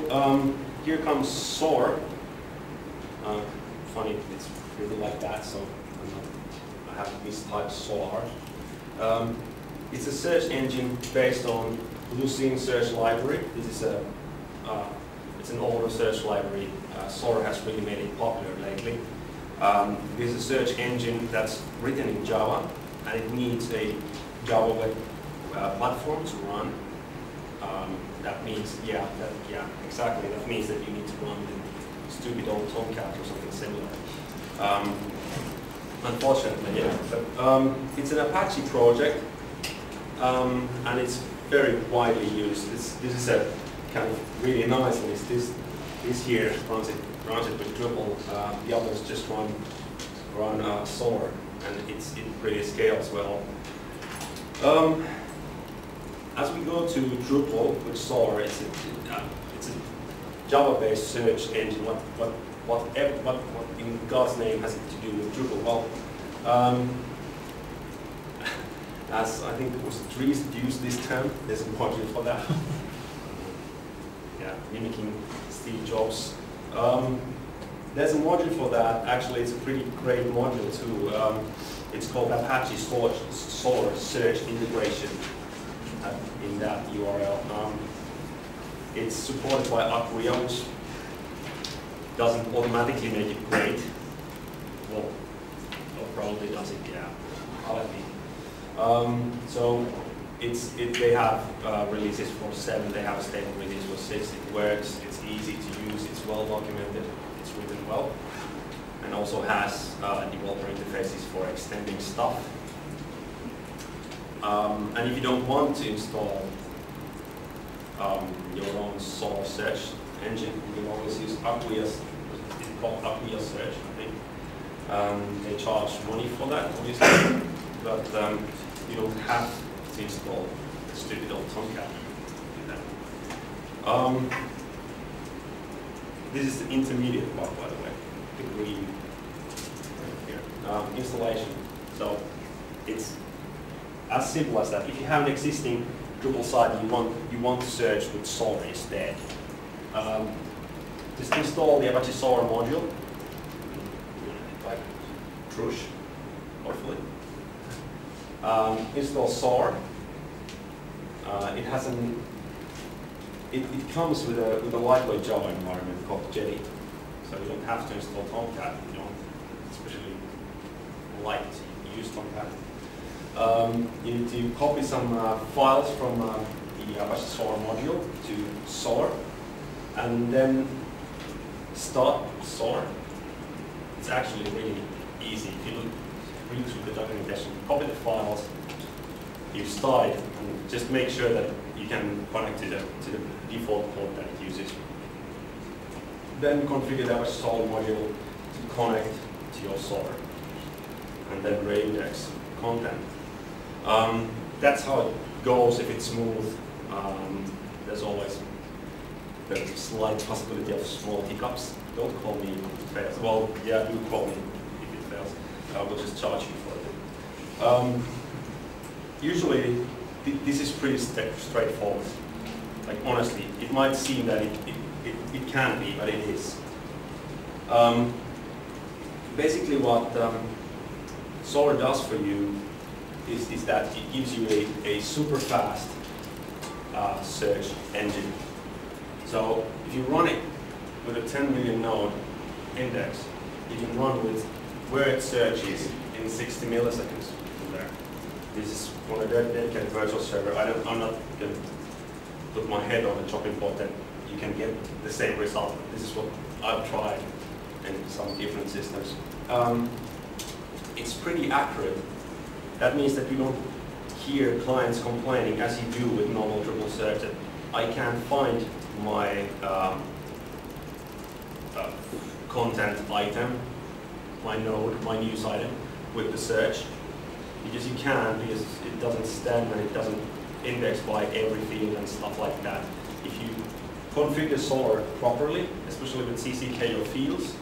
here comes SOAR. Funny, it's really like that, so I have mistyped SOAR. It's a search engine based on Lucene search library. This is it's an older search library. SOAR has really made it popular lately. This is a search engine that's written in Java, and it needs a Java web platform to run. That means, exactly. That means that you need to run the stupid old Tomcat or something similar. Unfortunately, yeah. But it's an Apache project, and it's very widely used. This is a kind of really nice one. This here runs it with Drupal. The others just run SOAR, and it really scales well. As we go to Drupal with SOAR, it's a Java-based search engine. What in God's name has it to do with Drupal? Well, as I think it was Dries used this term, there's a module for that. Yeah, mimicking Steve Jobs. There's a module for that. Actually, it's a pretty great module too. It's called Apache SOAR Search Integration in that URL. It's supported by Acquia, which doesn't automatically make it great. Well, probably does it, yeah. So they have releases for 7, they have a stable release for 6. It works, it's easy to use, it's well documented, it's written well, and also has developer interfaces for extending stuff. And if you don't want to install your own SOAR search engine, you can always use Acquia's. It's called Acquia Search, I think. They charge money for that, obviously, but you don't have to install the stupid old Tomcat. This is the intermediate part, by the way, the green right here. Installation. So it's as simple as that. If you have an existing Drupal site and you want to search with SOAR instead, just install the Apache SOAR module, like Trush, hopefully. Install SOAR. It comes with a lightweight Java environment called Jetty, so you don't have to install Tomcat. You don't especially like to use Tomcat. You need to copy some files from the Apache SOAR module to SOAR, and then start SOAR. It's actually really easy. If you read through the documentation, copy the files, you start it, and just make sure that you can connect to the default port that it uses. Then configure the Apache SOAR module to connect to your SOAR, and then reindex content. That's how it goes if it's smooth. There's always the slight possibility of small hiccups. Don't call me if it fails. Well, yeah, do call me if it fails. We'll just charge you for it. Usually, this is pretty straightforward. Like honestly, it might seem that it can be, but it is. Basically, what SOAR does for you is that it gives you a super fast search engine. So if you run it with a 10 million node index, you can run with where it searches in 60 milliseconds from there. This is on a dedicated virtual server. I'm not going to put my head on the chopping board that you can get the same result. This is what I've tried in some different systems. It's pretty accurate. That means that you don't hear clients complaining, as you do with normal Drupal search, that I can't find my content item, my node, my news item with the search. Because you can, because it doesn't stem and it doesn't index by every field and stuff like that. If you configure SOAR properly, especially with CCK or fields,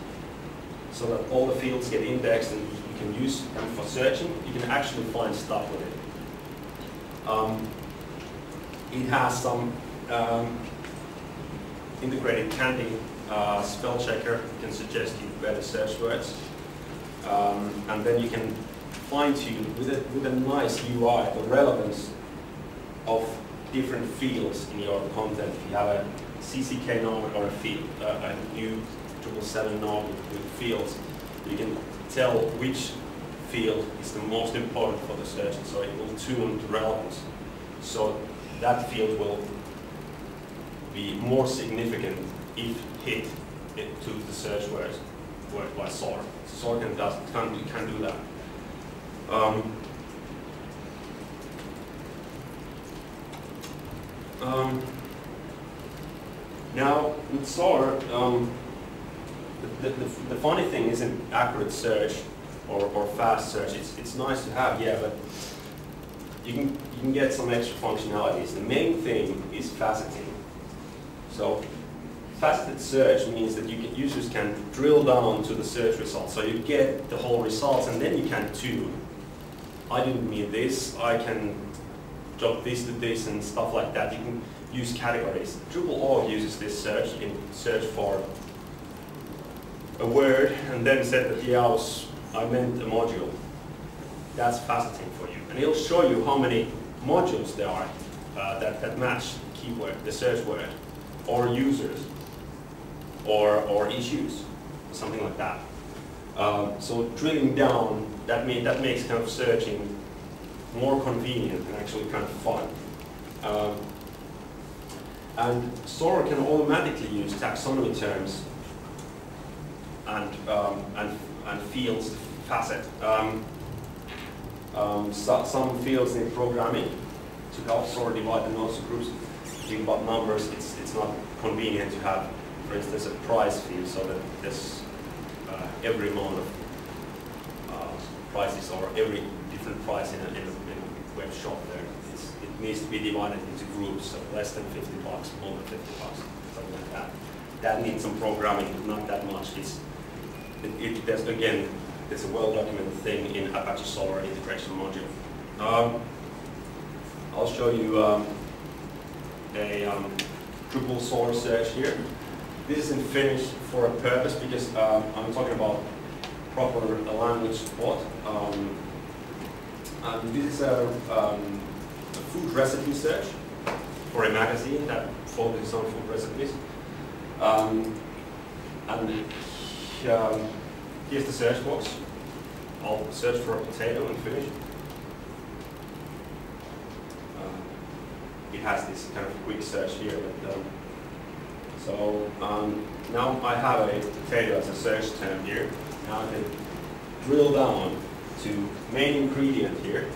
so that all the fields get indexed and you can use them for searching. You can actually find stuff with it. It has some integrated candy spell checker. It can suggest you better search words. And then you can fine-tune with a nice UI the relevance of different fields in your content. If you have a CCK node or a field, a new 777 node with fields, you can tell which field is the most important for the search, so it will tune the relevance. So that field will be more significant if hit to the search word by SOAR. SOAR can do that. Now with SOAR, the funny thing isn't accurate search or fast search. It's nice to have, yeah, but you can get some extra functionalities. The main thing is faceting. So faceted search means that users can drill down to the search results. So you get the whole results and then you can tune. I didn't mean this, I can jump this to this and stuff like that. You can use categories. Drupal uses this search. You can search for a word and then said that, yeah, I meant a module. That's faceting for you. And it'll show you how many modules there are that match the keyword, the search word, or users, or issues, something like that. So drilling down, that makes kind of searching more convenient and actually kind of fun. And SOAR can automatically use taxonomy terms and fields to facet. Some fields need programming to help SOAR divide the nodes to groups. Think about numbers, it's not convenient to have, for instance, a price field so that there's every amount of prices or every different price in a web shop there. It needs to be divided into groups, so less than $50, more than $50, something like that. That needs some programming, not that much. There's a well-documented thing in Apache Solr integration module. I'll show you a Drupal SOAR search here. This is in Finnish for a purpose because I'm talking about proper language support. And this is a food recipe search for a magazine that focuses on food recipes. Here's the search box. I'll search for a potato in Finnish. It has this kind of quick search here. But, now I have a potato as a search term here. Now I can drill down to main ingredient here.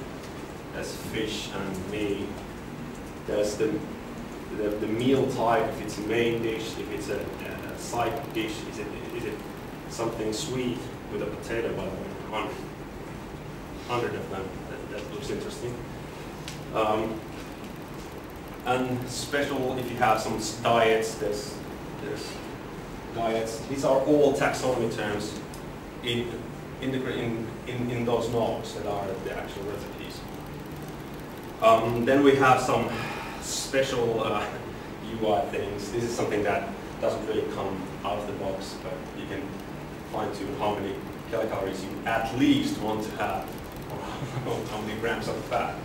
That's fish and meat. There's the meal type, if it's a main dish, if it's a side dish, is it something sweet with a potato, by the way, 100 of them. That looks interesting. And special, if you have some diets, there's diets. These are all taxonomy terms in those nodes that are the actual recipes. Then we have some special UI things. This is something that doesn't really come out of the box, but you can fine-tune how many kilocalories you at least want to have, or how many grams of fat.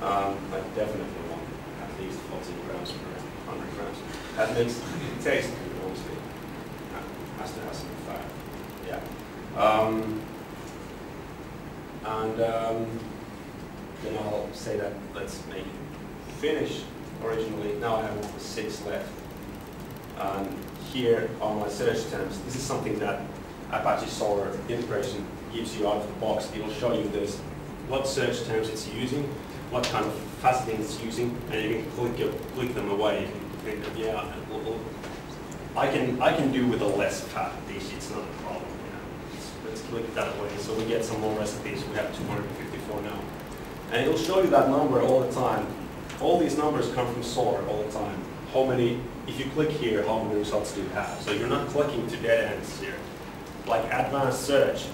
I definitely want at least 40 grams per 100 grams. That makes it taste good, obviously. Has to have some fat. Yeah. Then I'll say that let's make it finish originally. Now I have 6 left. Here are my search terms. This is something that Apache Solr integration gives you out of the box. It will show you this, what search terms it's using, what kind of faceting it's using, and you can click them away. You can think, yeah, I can do with a less fat dish. It's not a problem. Let's click that away. So we get some more recipes. We have 254 now, and it will show you that number all the time. All these numbers come from SOAR all the time. How many? If you click here, how many results do you have? So you're not clicking to dead ends here. like advanced search,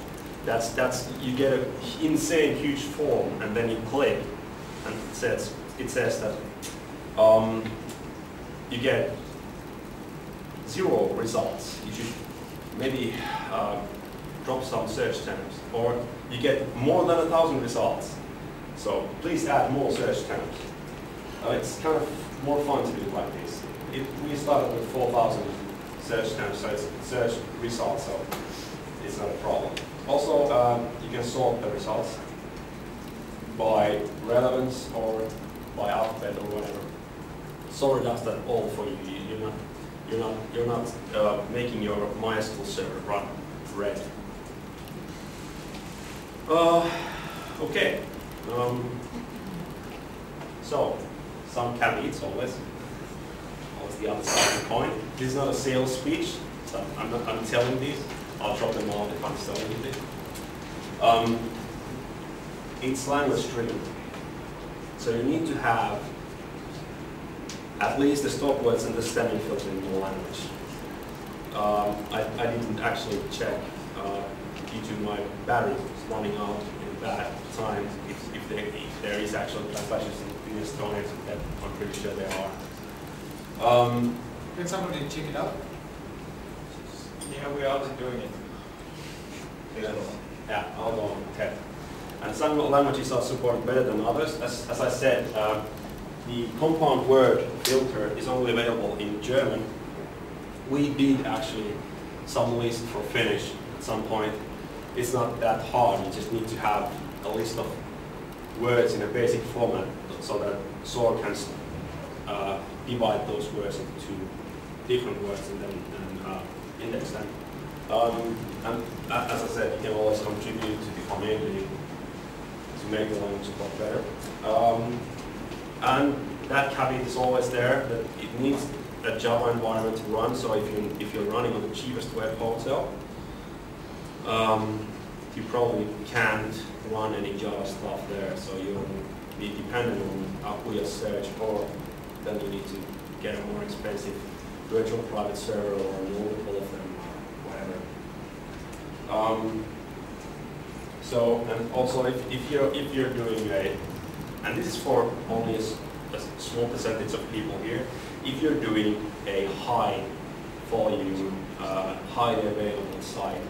that's you get an insane huge form, and then you click, and it says that you get 0 results. You should maybe drop some search terms, or you get more than 1,000 results. So please add more search terms. It's kind of more fun to do like this. We started with 4,000 search terms, so it's search results, so it's not a problem. Also, you can sort the results by relevance or by alphabet or whatever. Sort does that all for you. You're not making your MySQL server run red. Okay. So some caveats always. Always the other side of the coin. This is not a sales speech, so I'm telling these. I'll drop them all if I'm selling it. It's language driven. So you need to have at least the stop words and the stemming filter in the language. I didn't actually check due to my battery running out in that time if there is actual translations in Estonian, that I'm pretty sure there are. Can somebody check it out? Yeah, we are also doing it. Yeah, I'll go on ahead. And some languages are supported better than others. As I said, the compound word filter is only available in German. We did actually some list for Finnish at some point. It's not that hard. You just need to have a list of words in a basic format so that SOAR can divide those words into different words and then index them. And as I said, you can always contribute to the community to make the language work better. And that caveat is always there, that it needs a Java environment to run. So if you're running on the cheapest web hotel, you probably can't run any Java stuff there. So you'll be dependent on Akuya search, or then you need to get a more expensive virtual private server or multiple of them, or whatever. So, and also if you're doing and this is for only a small percentage of people here, if you're doing a high volume, highly available site,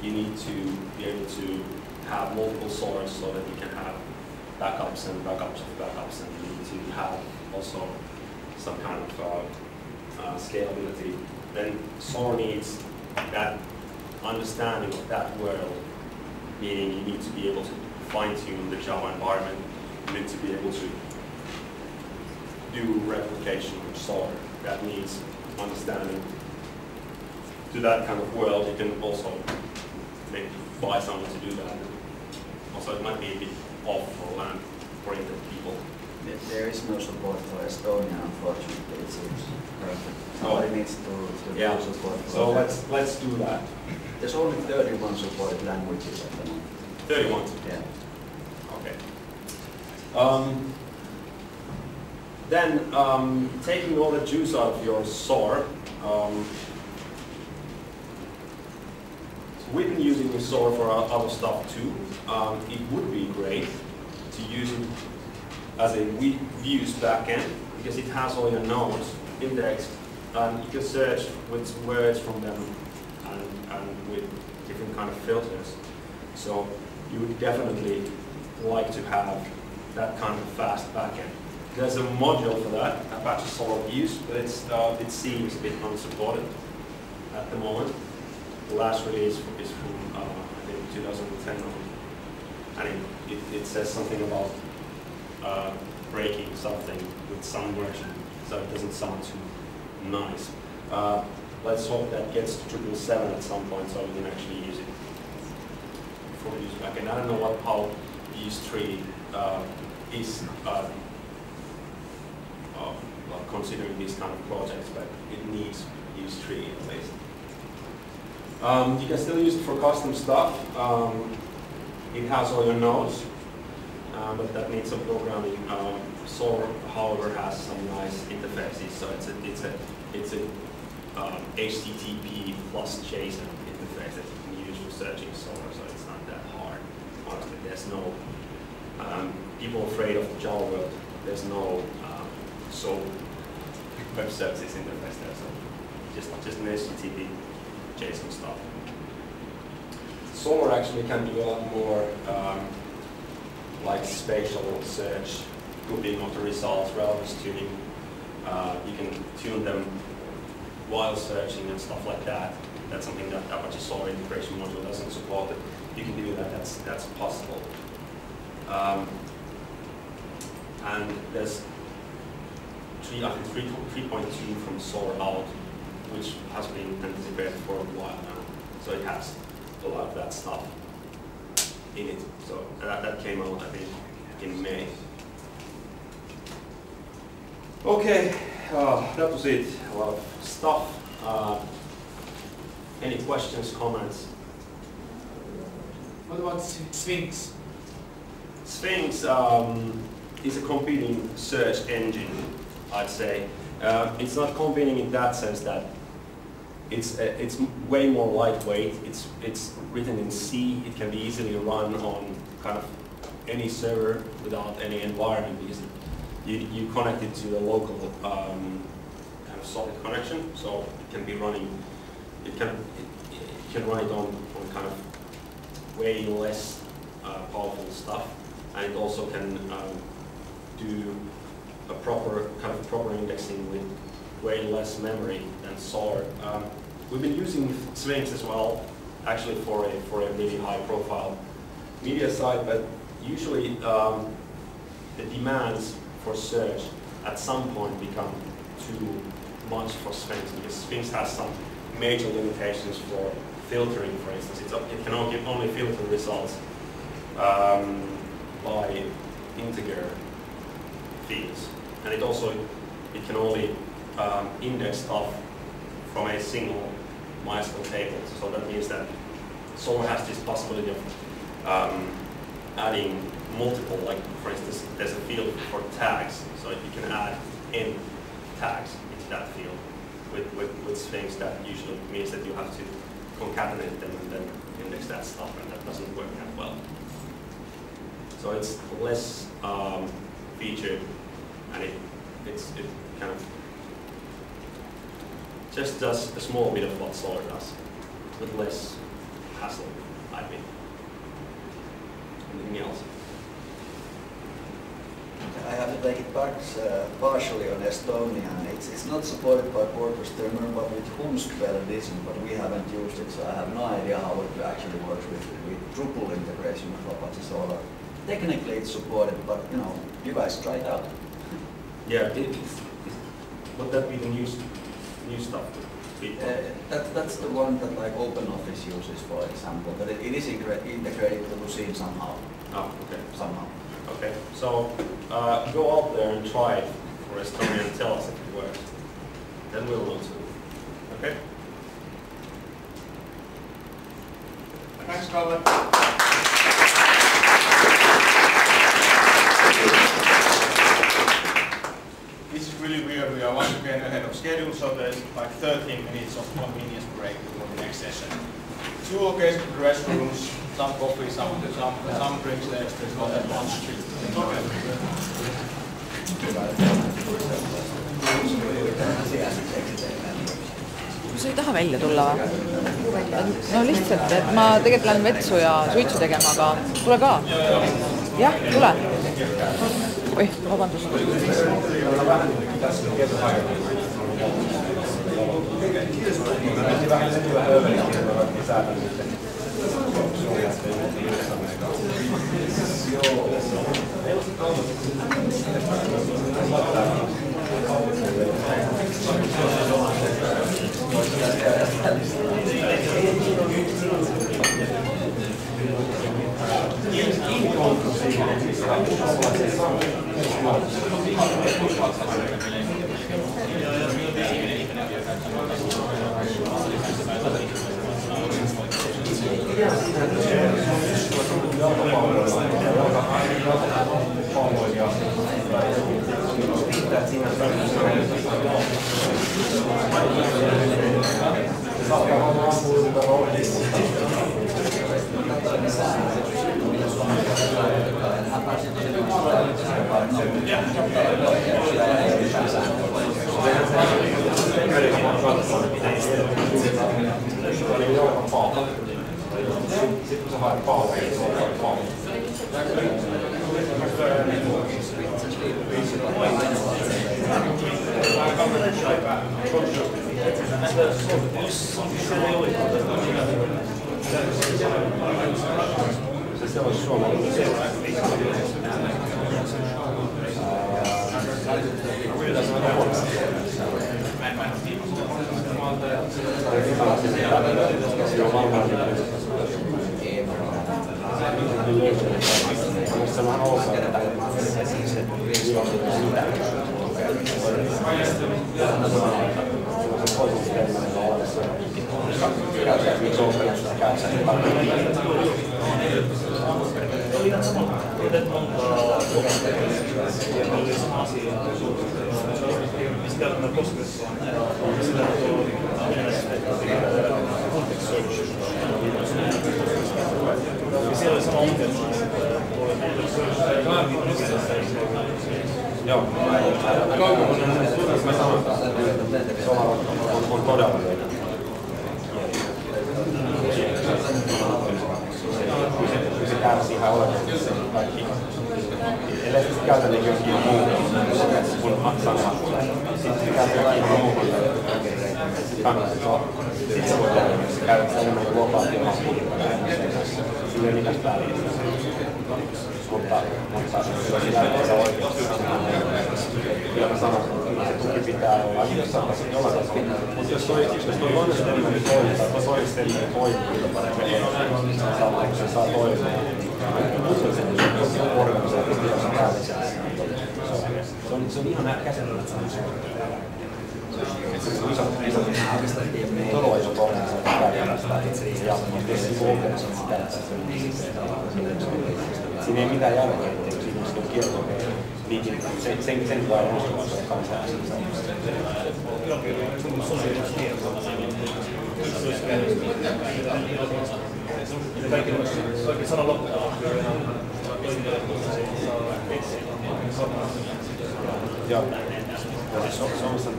you need to be able to have multiple sources so that you can have backups and backups of backups, and you need to have also some kind of scalability. Then SOAR needs that understanding of that world, meaning you need to be able to fine-tune the Java environment. You need to be able to do replication of SOAR. That needs understanding. To that kind of world, you can also maybe buy someone to do that. Also, it might be a bit off for land-oriented people. There is no support for Estonia, unfortunately, it seems. Somebody needs to do support for So that. let's do that. There's only 31 supported languages at the moment. 31? Yeah. Okay. Then, taking all the juice out of your SOAR, so we've been using the SOAR for other stuff too. It would be great to use it as a views backend, because it has all your nodes indexed, and you can search with words from them and with different kind of filters. So you would definitely like to have that kind of fast backend. There's a module for that, Apache SOAR Views, but it seems a bit unsupported at the moment. The last release is from I think 2010, and it says something about breaking something with some version, so it doesn't sound too nice. Let's hope that gets to 777 at some point, so we can actually use it for use backend. I don't know how Views 3 is considering these kind of projects, but it needs Views 3 at least. You can still use it for custom stuff. It has all your nodes, but that needs some programming. SOAR, however, has some nice interfaces. So it's a HTTP plus JSON interface that you can searching solar, so it's not that hard. Honestly, there's no people afraid of the Java world. There's no so web services interface there, so just an HTTP JSON stuff. Solar actually can do a lot more like spatial search, grouping of the results, relevance tuning. You can tune them while searching and stuff like that. That's something that Apache Solar integration module doesn't support. You can do that. That's possible. And there's 3.2 from Solar out, which has been anticipated for a while now. So it has a lot of that stuff in it. So that came out, I think, in May. Okay, that was it. A lot of stuff. Any questions, comments? What about Sphinx? Sphinx is a competing search engine, I'd say. It's not competing in that sense that it's way more lightweight. It's written in C. It can be easily run on kind of any server without any environment because you connect it to a local kind of solid connection, so it can be running. You can run it on kind of way less powerful stuff, and it also can do a proper indexing with way less memory than Solar. We've been using Sphinx as well, actually for a really high-profile media site, but usually the demands for search at some point become too much for Sphinx because Sphinx has some major limitations for filtering, for instance. It can only filter results by integer fields, and it can only index stuff from a single MySQL table. So that means that Solar has this possibility of adding multiple, like for instance, there's a field for tags, so you can add n tags into that field. With Sphinx, that usually means that you have to concatenate them and then index that stuff, and that doesn't work that well. So it's less featured, and it kind of just does a small bit of what Solar does, with less hassle, I think. Anything else? I have to take it back partially on Estonian. It's not supported by Porter's terminal, but with Humspell edition, but we haven't used it, so I have no idea how it actually works with Drupal integration of Apache Solar. Technically it's supported, but you guys try it out. Yeah, would that be the new stuff? That's the one that like OpenOffice uses, for example, but it is integrated to Lucene somehow. Oh, okay. Somehow. Okay, so go out there and try it for Estonia and tell us if it works. Then we'll know too. Okay? Thanks, Kalle. This is really weird. We are once again ahead of schedule, so there's like 13 minutes of convenience break before the next session. 2 locations to the restrooms, some coffee, some drinks there. There's not that much. Sa ei taha välja tulla või? No lihtsalt, et ma tegelikult lähen vetsu ja suitsu tegema, aga tule ka. Jah, tule. Oih, vabandust. Se olisi suomalainen. Siellä oli sama ongelma, Joo. On todella hyvä. Se kärsii ihan olennaisesti kaikki. Ellei se käytännön jokin muu, kun maksaa maksaa. Sitten se kärsii kaikki muu. Kannattaa se on. Sitten se voi tehdä, se käytetään enemmän kuin lokaatiomaksuja. Sillä ei mitään väliä. Mutta sillä ei ole oikeasti. Kyllä mä sanoisin, että se tuki pitää olla jollain tasolla. Mutta jos toi toinen toimii, tai toinen stelleri toimii, se saa toimia. Se on ihan käsittämätöntä. Todella iso organisaatio käytännössä ja tietysti koulutuksessa siinä ei mitään järkeä, että siinä on kiertokokeja. Sen voi olla uskoa kansalaisista. Kaikki sanan loppuun. Joo. Suomessa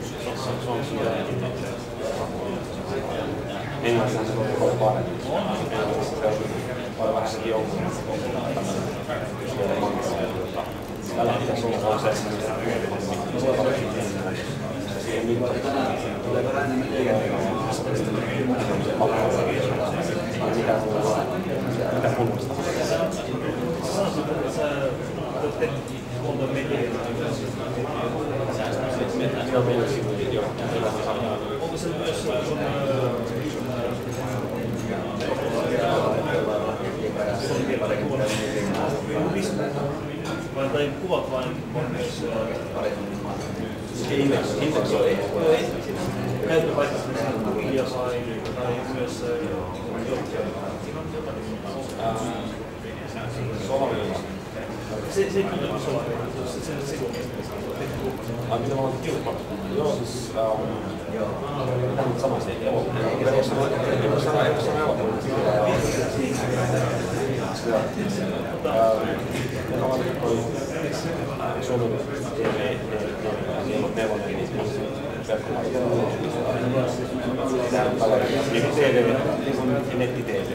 Englannissa se voi olla paremmin. Englannissa se on varsinkin jonkun tällä pitäisi olla on se, että siihen mitään. Mitä kunnosta? Sä sanoit, että sä teet monta mediaa. Joo, meillä on siinä jo. Onko se myös sun vai kuvat vain myös indeksoi. käyttöpaikasta kuvia tai myös Solomilla. se ei kyllä Solomilla, se sivu. Ai mitä mä oon kilpailu? Joo, siis mitä nyt sanoisin? Periaatteessa eikö se neuvotella? Joka on Suomen TV-neuvottelut verkkomarkkinoilla. Niin kuin TV, niin kuin netti-TV.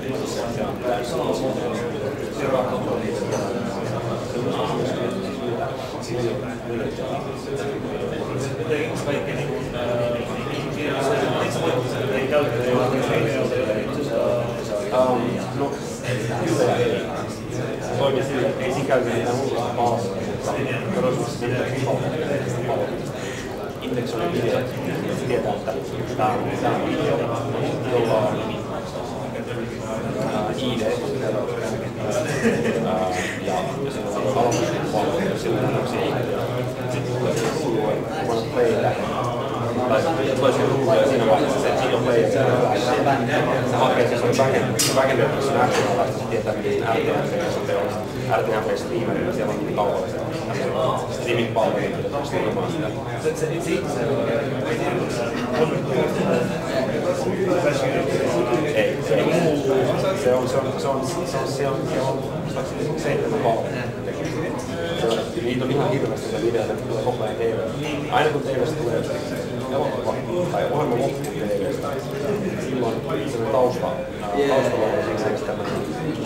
No, kyllä ei. Toimii sillä, että ei siinä käytetä mitään muuta maassa, mutta perustus niitä paljon. Indeksoinnin videot tietää, että tämä on video, jolla on ID ja silloin on aloituskuva, silloin on se ID. Sitten tulee se ruulu, että voi playtä. Tai tulee se ruulu ja siinä vaiheessa se siinä on play. Se hakee, se on backendilla, se on actionalaista, se tietää, mistä RTMP on teollista. RTMP streamerilla, siellä on niin kaupallisia streaming-palveluita, joita on streamaan sitä. Se Ei. Se on 7 palvelua. Niitä on ihan hirveästi niitä videoita, jotka tulee koko ajan TV. Aina kun TV:stä tulee elokuva tai ohjelma loppuu TV:stä, silloin se taustalla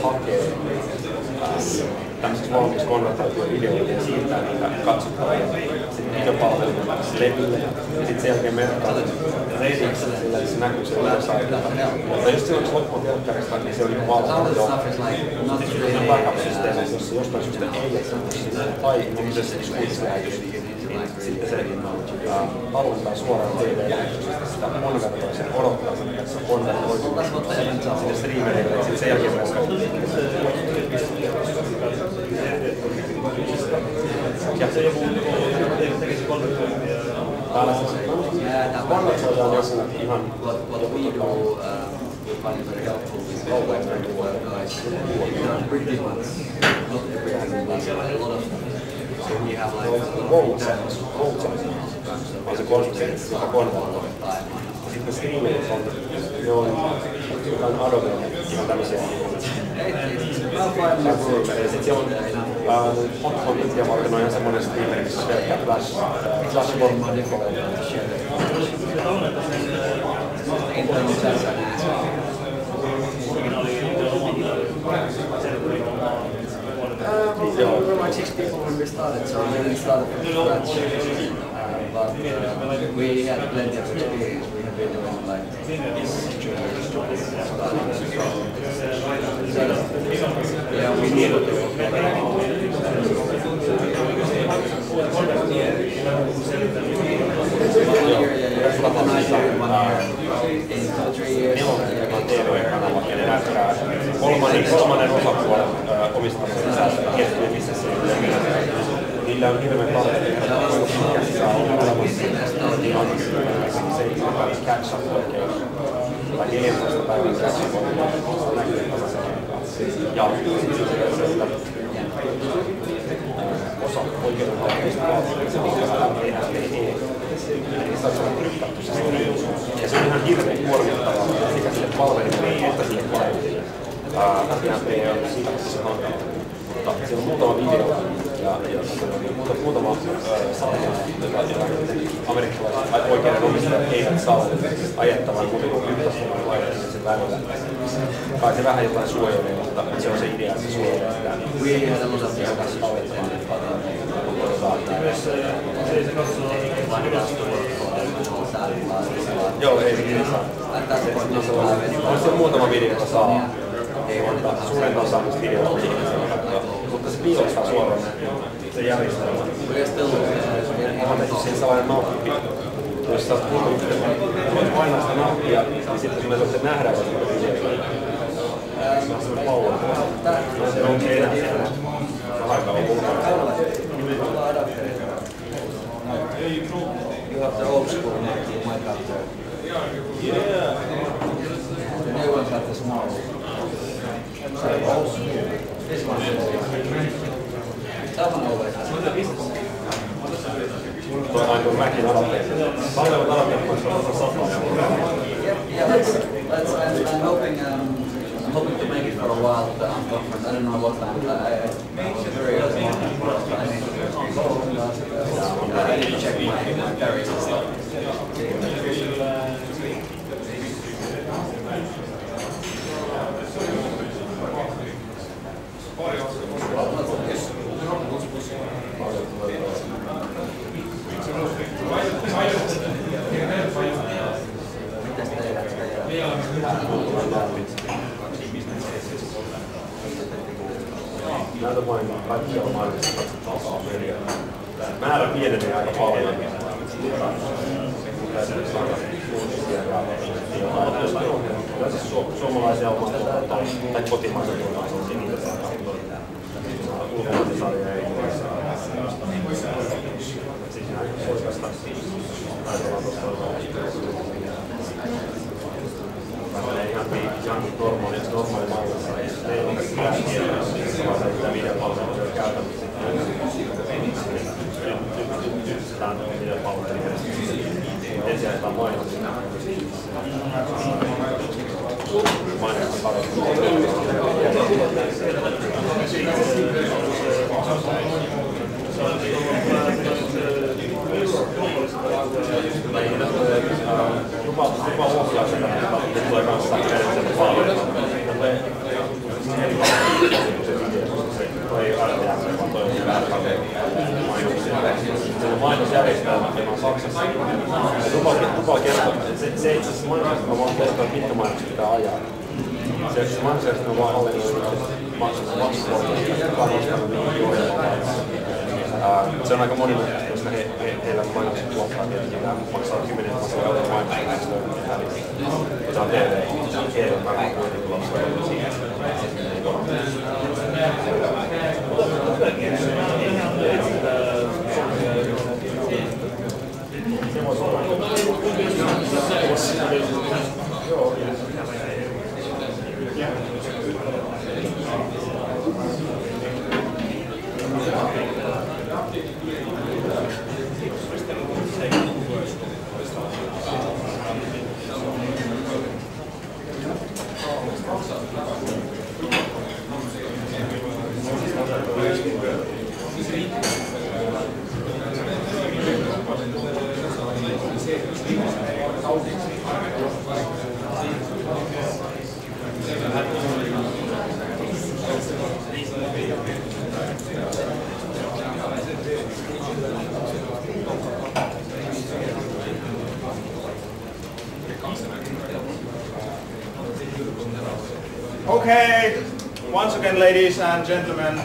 hakee tämmöiset valmis konvertoituja videoita ja siirtää niitä katsottavia sitten videopalveluille levylle ja sitten sen jälkeen merkkaa sillä, että se näkyy siellä websitella. Mutta just silloin, kun loppuu telkkarista, niin se on ihan valtava jo. Sitten on backup-systeemi, jossa jostain syystä ei jättänyt sitä tai on se switch-lähetys, niin sitten se tallentaa suoraan TV-lähetyksestä sitä konvertoisen odottaa, että se konvertoituu sinne streamerille ja sitten sen jälkeen merkkaa. Se joku tekisi konvertointia. Konvertoidaan joku ihan find it very helpful with always very well guys. Pretty much not everything, but a lot of so we have like on se konsepti, joka konvertoi. Sitten streamerit on, ne on jotain Adobe, ihan tämmöisiä. Ja sitten siellä on hotpointia varten on ihan semmoinen streameri, missä selkeä flash-formaa dekoilla. We were like 6 people when we started, so we didn't start from scratch. But we had plenty of experience. We have been doing like yeah, we needed to kolmannen osapuolen omistamisen ketjuja, missä se niillä on hirveän paljon käsissä olemassa. Se ei ole catch-up oikein. Tai 14 päivän catch-up on näkyy tasaisen aikaa. Ja sitten osa oikeudenhaltijoista vaatii, se pitää EFTE. Eli se on trykkattu se stream. Ja se on ihan hirveän kuormittavaa sekä sille palvelille että sille klientille. RTMP on siitä se hankala. Mutta siellä on muutama video ja muutama satama, jota amerikkalaiset oikeudenomistajat eivät saa ajettavan muuten kuin yhtäsuunnan laittamisen sen välillä. Kai se vähän jotain suojelee, mutta se on se idea, että se suojelee sitä. Joo, ei niin saa. On se muutama video, jota saa. Suurin osa niistä videoista mutta se piilottaa suoraan se järjestelmä. On tehty siihen sellainen nappi, jos sä oot kuuluttelua. Voit painaa sitä nappia, niin sitten sun ei tarvitse nähdä, koska se videoita. Se on sellainen pallo. Se on se enää siellä. Aika on ulkoa. You have the old school neck, you might have the... Yeah. The new ones have the small. This one that one always has. Tuo on tuon Macin aloitteet. Palvelut aloitteet voisivat olla Yeah, I'm hoping to make it for a while. I don't know what time. I was very early on. I need to check my diaries and stuff. Näitä vain kaikkia on mainittu määrä pienenee aika paljon. Suomalaisia omaa tai kotimaisia tuotantoja, niitä saadaan ulkomaisia sarjoja ei ole. Siis näin oikeastaan ajatellaan tuossa ihan normaali mallissa. Ei ole mitään tietoa, vaan sitä videopalveluja käytännössä. Tämä on videopalveluja. Miten sieltä on mainittu? vaan vuokralla sitä, että tulee kanssa kädessä paljon. Toi ei aina jää, vaan toi on vähän mainoksia. Se on mainosjärjestelmä, joka on Saksassa. Lupaa kertoa, se itse asiassa mainosjärjestelmä vaan kertoo, että mitkä mainokset pitää ajaa. Se mainosjärjestelmä vaan hallinnoi se on aika monimutkaista, koska heillä mainokset tuottaa tietenkin, nämä maksaa 10 000 € mainosjärjestelmä. Se on TV varmaan kuitenkin tulossa. Okay, once again, ladies and gentlemen,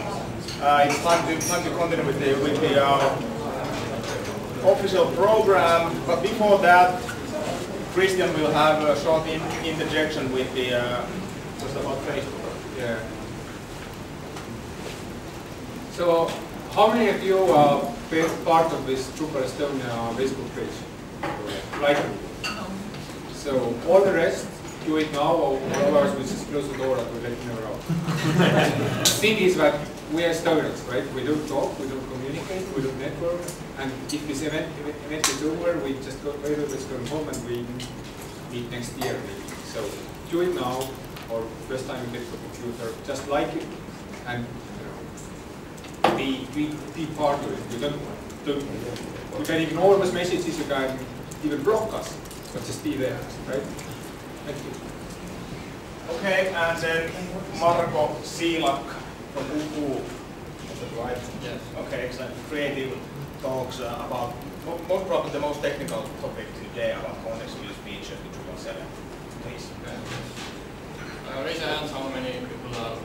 it's time to continue with the official program. But before that, Christian will have a short interjection with the just about Facebook. Yeah. So, how many of you are part of this Drupal Estonia Facebook page? Like, so all the rest, do it now, or otherwise we just close the door and we let you know out. The thing is that we are Estonians, right? We don't talk, we don't communicate, we don't network, and if this event is over, we just go home and we meet next year maybe. So do it now, or first time you get the computer, just like it, and be part of it. You can ignore those messages, you can even block us, but just be there, right? Thank you. Okay, and then Marko Siilak from UU. Is that right? Yes. Okay, excellent. Creative talks about most probably the most technical topic today about context-clues features in Drupal 7. Please. Raise your hands how many people are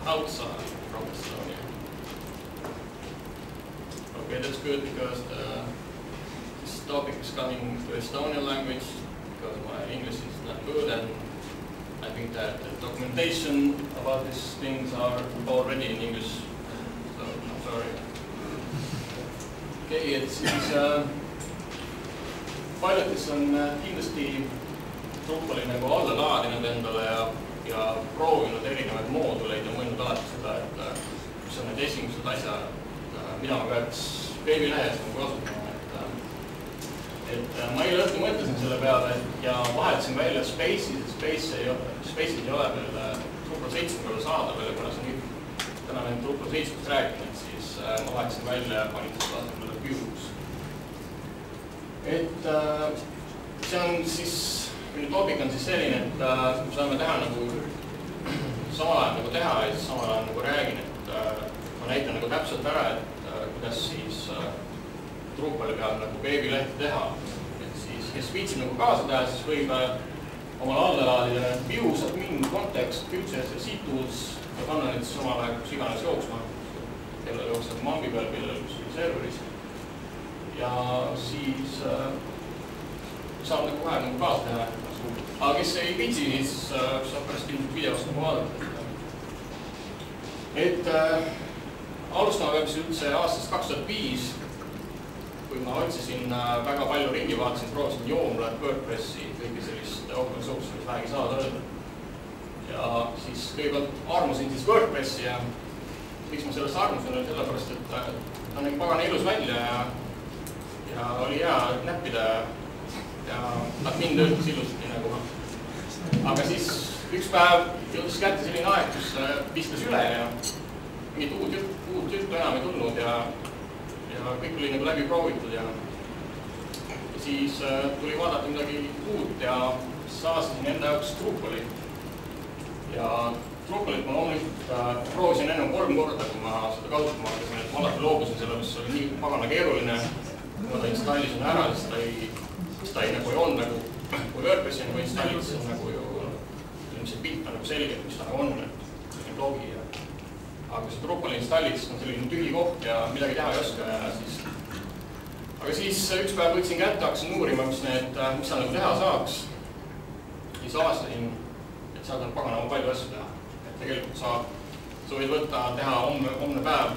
outside from Estonia. Okay, that's good because this topic is coming to Estonian language because my English is not good, and I think that the documentation about these things are already in English, so I'm sorry. Okay, et siis paljud, kes on kindlasti Drupali nagu alla laadinud endale ja proovinud erinevaid mooduleid ja mõelnud alati seda, et mis on need esimesed asjad, mida ma peaks veebilehes nagu kasutama. Et ma eile õhtul mõtlesin selle peale ja vahetasin välja Space'is ei ole veel Drupal 7 peale saada veel, kuna see on täna nüüd Drupal 7-st rääkinud, siis ma vahetasin välja ja panin seda asemele Views. Et see on siis, toopik on siis selline, et me saame teha nagu samal ajal nagu teha ja siis samal ajal nagu räägin, et ma näitan nagu täpselt ära, et kuidas siis Drupali peal nagu veebilehti teha. Et siis, kes viitsib nagu kaasa teha, siis võib omal alla laadida Views, admin, context, futures ja C-tools ja panna need siis omal ajal kus iganes jooksma. Kellel jookseb mambi peal, kellel kuskil serveris. Ja siis saab nagu kohe nagu kaasa teha. Aga kes ei viitsi, siis saab pärast ilmselt videost nagu vaadata. Et alustama peab siis üldse aastast 2005, kui ma otsisin väga palju ringi, vaatasin, proovisin Joomlat, WordPressi, kõike sellist open source, mis vähegi saada öelda. Ja siis kõigepealt armusin siis WordPressi ja miks ma sellest armusin oli sellepärast, et ta nägi pagana ilus välja ja oli hea näppida ja admin töötas ilusti nagu. Aga siis üks päev jõudis kätte selline aeg, kus viskas üle ja mingit uut juttu enam ei tulnud ja kõik oli nagu läbi proovitud ja siis tuli vaadata midagi uut ja avastasin enda jaoks Drupali. Ja Drupalit ma loomulikult proovisin enne 3 korda, kui ma seda kasutama hakkasin, et ma alati loobusin selle, mis oli nii pagana keeruline. Kui ma ta installisin ära, siis ta nagu ei olnud nagu, kui WordPressi nagu installisin, siis nagu ju see pilt on nagu selge, mis ta nagu on, et selline blogi. Aga kui see Drupali installid, siis on selline tühi koht ja midagi teha ei oska ja siis. Aga siis üks päev võtsin kätte, hakkasin uurima, mis seal nagu teha saaks. Siis avastasin, et seal on paganama palju asju teha. Et tegelikult sa võid võtta, teha homne päev,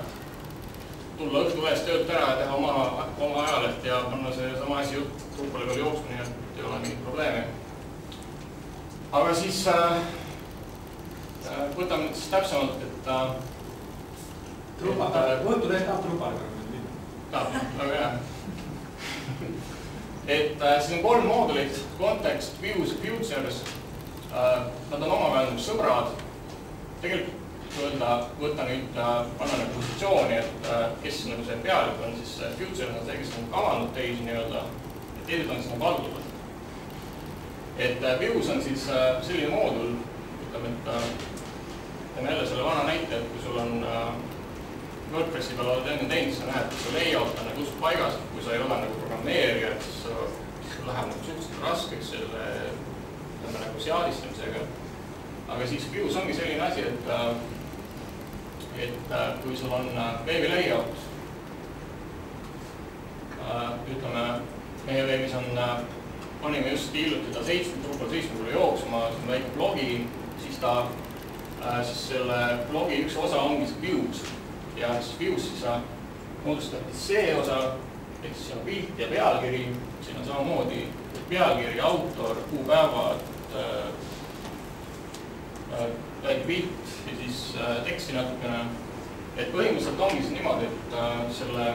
tulla õhtulehes töölt ära ja teha oma ajaleht ja panna see sama asi Drupali peal jooksma, nii et ei ole mingit probleemi. Aga siis võtame nüüd siis täpsemalt, et Õhtulehes tahab Drupali. Väga hea. Et siin on 3 moodulit, Context, Views ja Futures. Nad on omavahel nagu sõbrad. Tegelikult öelda, võtta nüüd, panna nagu positsiooni, et kes nagu see pealik on, siis Futures on see, kes on kavanud teisi nii-öelda, ja teised on siis nagu alluvad. Et Views on siis selline moodul, ütleme, et teeme jälle selle vana näite, et kui sul on WordPressi peal oled enne teinud, siis sa näed, et see layout on nagu just paigas, kui sa ei ole nagu programmeerija, siis läheb nagu suhteliselt raskeks selle nagu seadistamisega. Aga siis Views ongi selline asi, et kui sul on veebi layout, ütleme, meie veebis on, panime just hiljuti ta Drupal 7 jooksma, see on väike blogi, siis selle blogi üks osa ongi see Views. Ja siis Views siis moodustati see osa, ehk siis on pilt ja pealkiri, siin on samamoodi pealkiri, autor, kuupäevad, väike pilt ja siis teksti natukene. Et põhimõtteliselt ongi see niimoodi, et selle,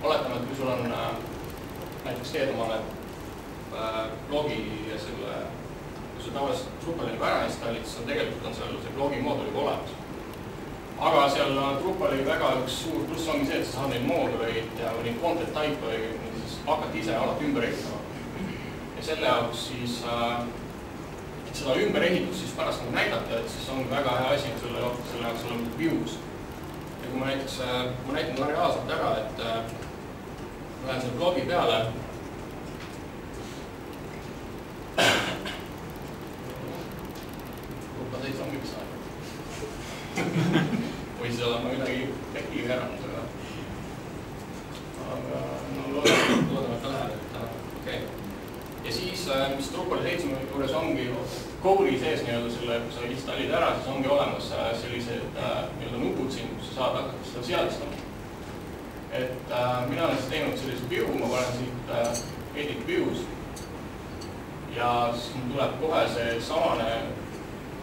oletame, et kui sul on näiteks teed omale blogi ja selle, kui sa tavaliselt Drupali ära installid, siis tegelikult on seal see blogi moodul juba olemas. Aga seal Drupali väga üks suur pluss ongi see, et sa saad neid mooduleid ja neid content type või siis hakata ise alati ümber ehitama. Ja selle jaoks siis, et seda ümberehitust siis pärast nagu näidata, et siis on väga hea asi, et selle jaoks on Views. Ja kui ma näiteks, ma näitan ka reaalselt ära, et ma lähen selle blogi peale. Drupal 7 ongi mis aeg. Või siis olema midagi tekkiga eranud, aga no loodame, et ta läheb, et okei. Ja siis, mis Drupal 7 juures ongi kooli sees nii-öelda selle, kui sa installid ära, siis ongi olemas sellised nii-öelda nupud siin, kus sa saad hakata seda seadistama. Et mina olen siis teinud sellise view, ma panen siit edit views ja siis tuleb kohe see samane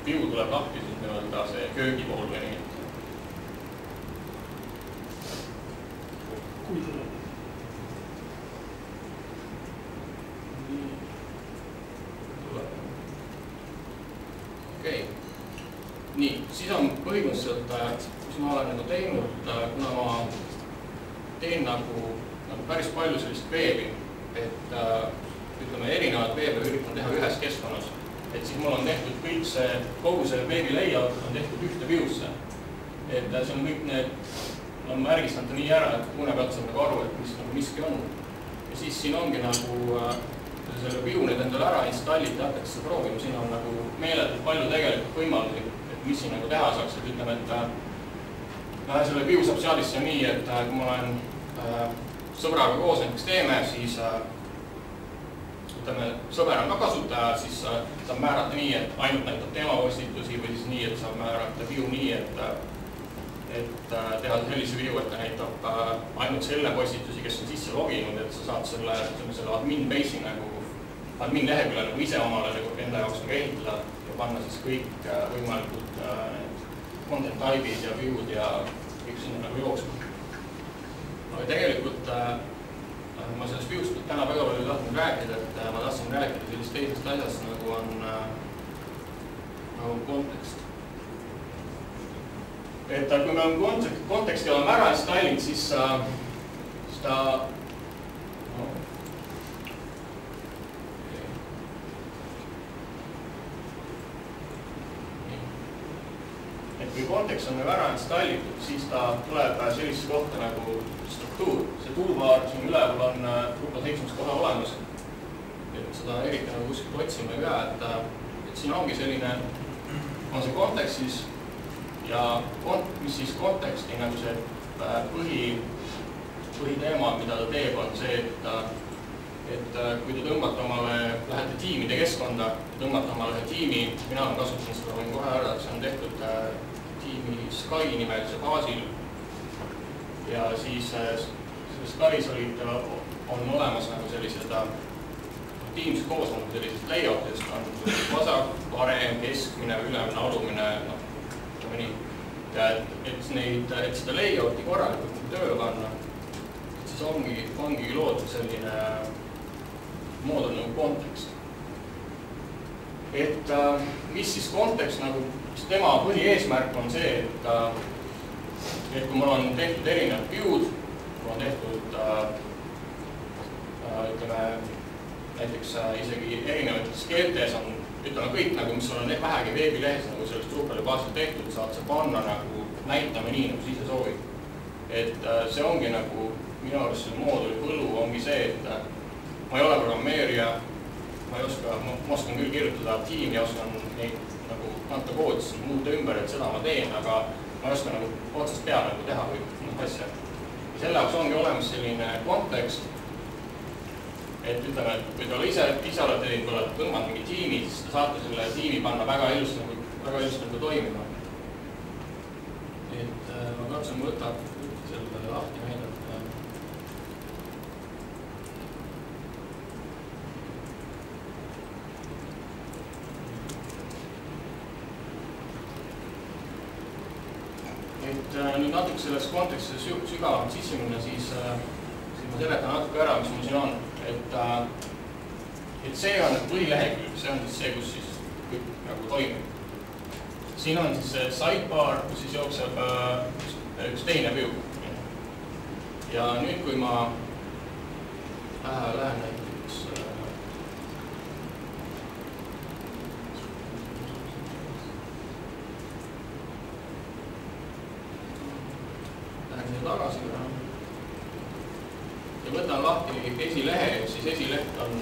view tuleb lahti siis nii-öelda see köögi pool või nii. Kui tuleb? Okei. Nii, siis on põhimõtteliselt, mis ma olen nagu teinud, kuna ma teen nagu päris palju sellist veebi, et ütleme erinevad veebe üritan teha ühes keskkonnas. Et siis mul on tehtud kõik see, kogu see veebi layout on tehtud ühte view'sse. Et see on kõik need, on märgistanud nii ära, et kuna pealt saab nagu aru, et mis nagu miski on. Ja siis siin ongi nagu selle view nüüd endale ära installid ja hakkaks seda proovima. Siin on nagu meeletult palju tegelikult võimalusi, et mis siin nagu teha saaks. Et ütleme, et selle view saab seadisse nii, et kui ma olen sõbraga koos näiteks teeme, siis ütleme, sõber on ka kasutaja, siis saab määrata nii, et ainult näitab tema postitusi või siis nii, et saab määrata view nii, et teha sellise view, et ta näitab ainult selle postitusi, kes on sisse loginud, et sa saad selle admin base'i nagu, admin leheküle nagu ise omale nagu enda jaoks nagu ehitada ja panna siis kõik võimalikud content type'id ja view'd ja kõik sinna nagu jooksma. Aga tegelikult ma sellest view'st täna väga palju tahtnud rääkida, et ma tahtsin rääkida sellist teisest asjast, nagu on nagu kontekst. Et kui me on konteksti oleme ära installinud, siis ta kui kontekst on ära installitud, siis ta tuleb sellisesse kohta nagu struktuur. See toolbar siin üleval on Drupal 7 kohe olemas. Et seda eriti nagu kuskilt otsima ei pea, et siin ongi selline, on see kontekstis ja mis siis konteksti nagu see põhiteema, mida ta teeb, on see, et kui te tõmbate omale, lähete tiimide keskkonda, tõmbate omale ühe tiimi, mina olen kasutanud seda, võin kohe öelda, et see on tehtud tiimi Sky nimelise baasil. Ja siis Skys on olemas nagu sellised tiimis koos nagu sellised layout'ist, on vasak, parem, keskmine, ülemine, alumine, ütleme nii. Ja et seda layout'i korralikult tööle panna, siis ongi loodud selline moodul nagu kontekst. Et mis siis kontekst nagu, tema põhieesmärk on see, et kui mul on tehtud erinevad view'd, mul on tehtud, ütleme, näiteks isegi erinevates keeltes on, ütleme kõik, nagu, mis sul on vähegi veebilehes nagu sellest Drupali baasil tehtud, saad sa panna nagu näitame nii, nagu sa ise soovid. Et see ongi nagu, minu arust see mooduli põlu ongi see, et ma ei ole programmeerija, ma oskan küll kirjutada tiimi ja oskan neid nagu kanta koodis muuta ümber, et seda ma teen, aga ma ei oska nagu otsast peale nagu teha või asja. Selle jaoks ongi olemas selline kontekst, et ütleme, et kui te ise olete tõmmanud mingi tiimi, siis te saate selle tiimi panna väga ilusti nagu toimima. Et ma katsun võtta selle lahti näidata. Et nüüd natuke selles kontekstis sügavamalt sisse minna, siis ma seletan natuke ära, mis mul siin on. Et see on põhilehekülg, see on siis see, kus siis kõik nagu toimib. Siin on siis see sidebar, kus siis jookseb üks teine view. Ja nüüd, kui ma lähen näiteks tagasi ja võtan lahti esilehe, siis esileht on,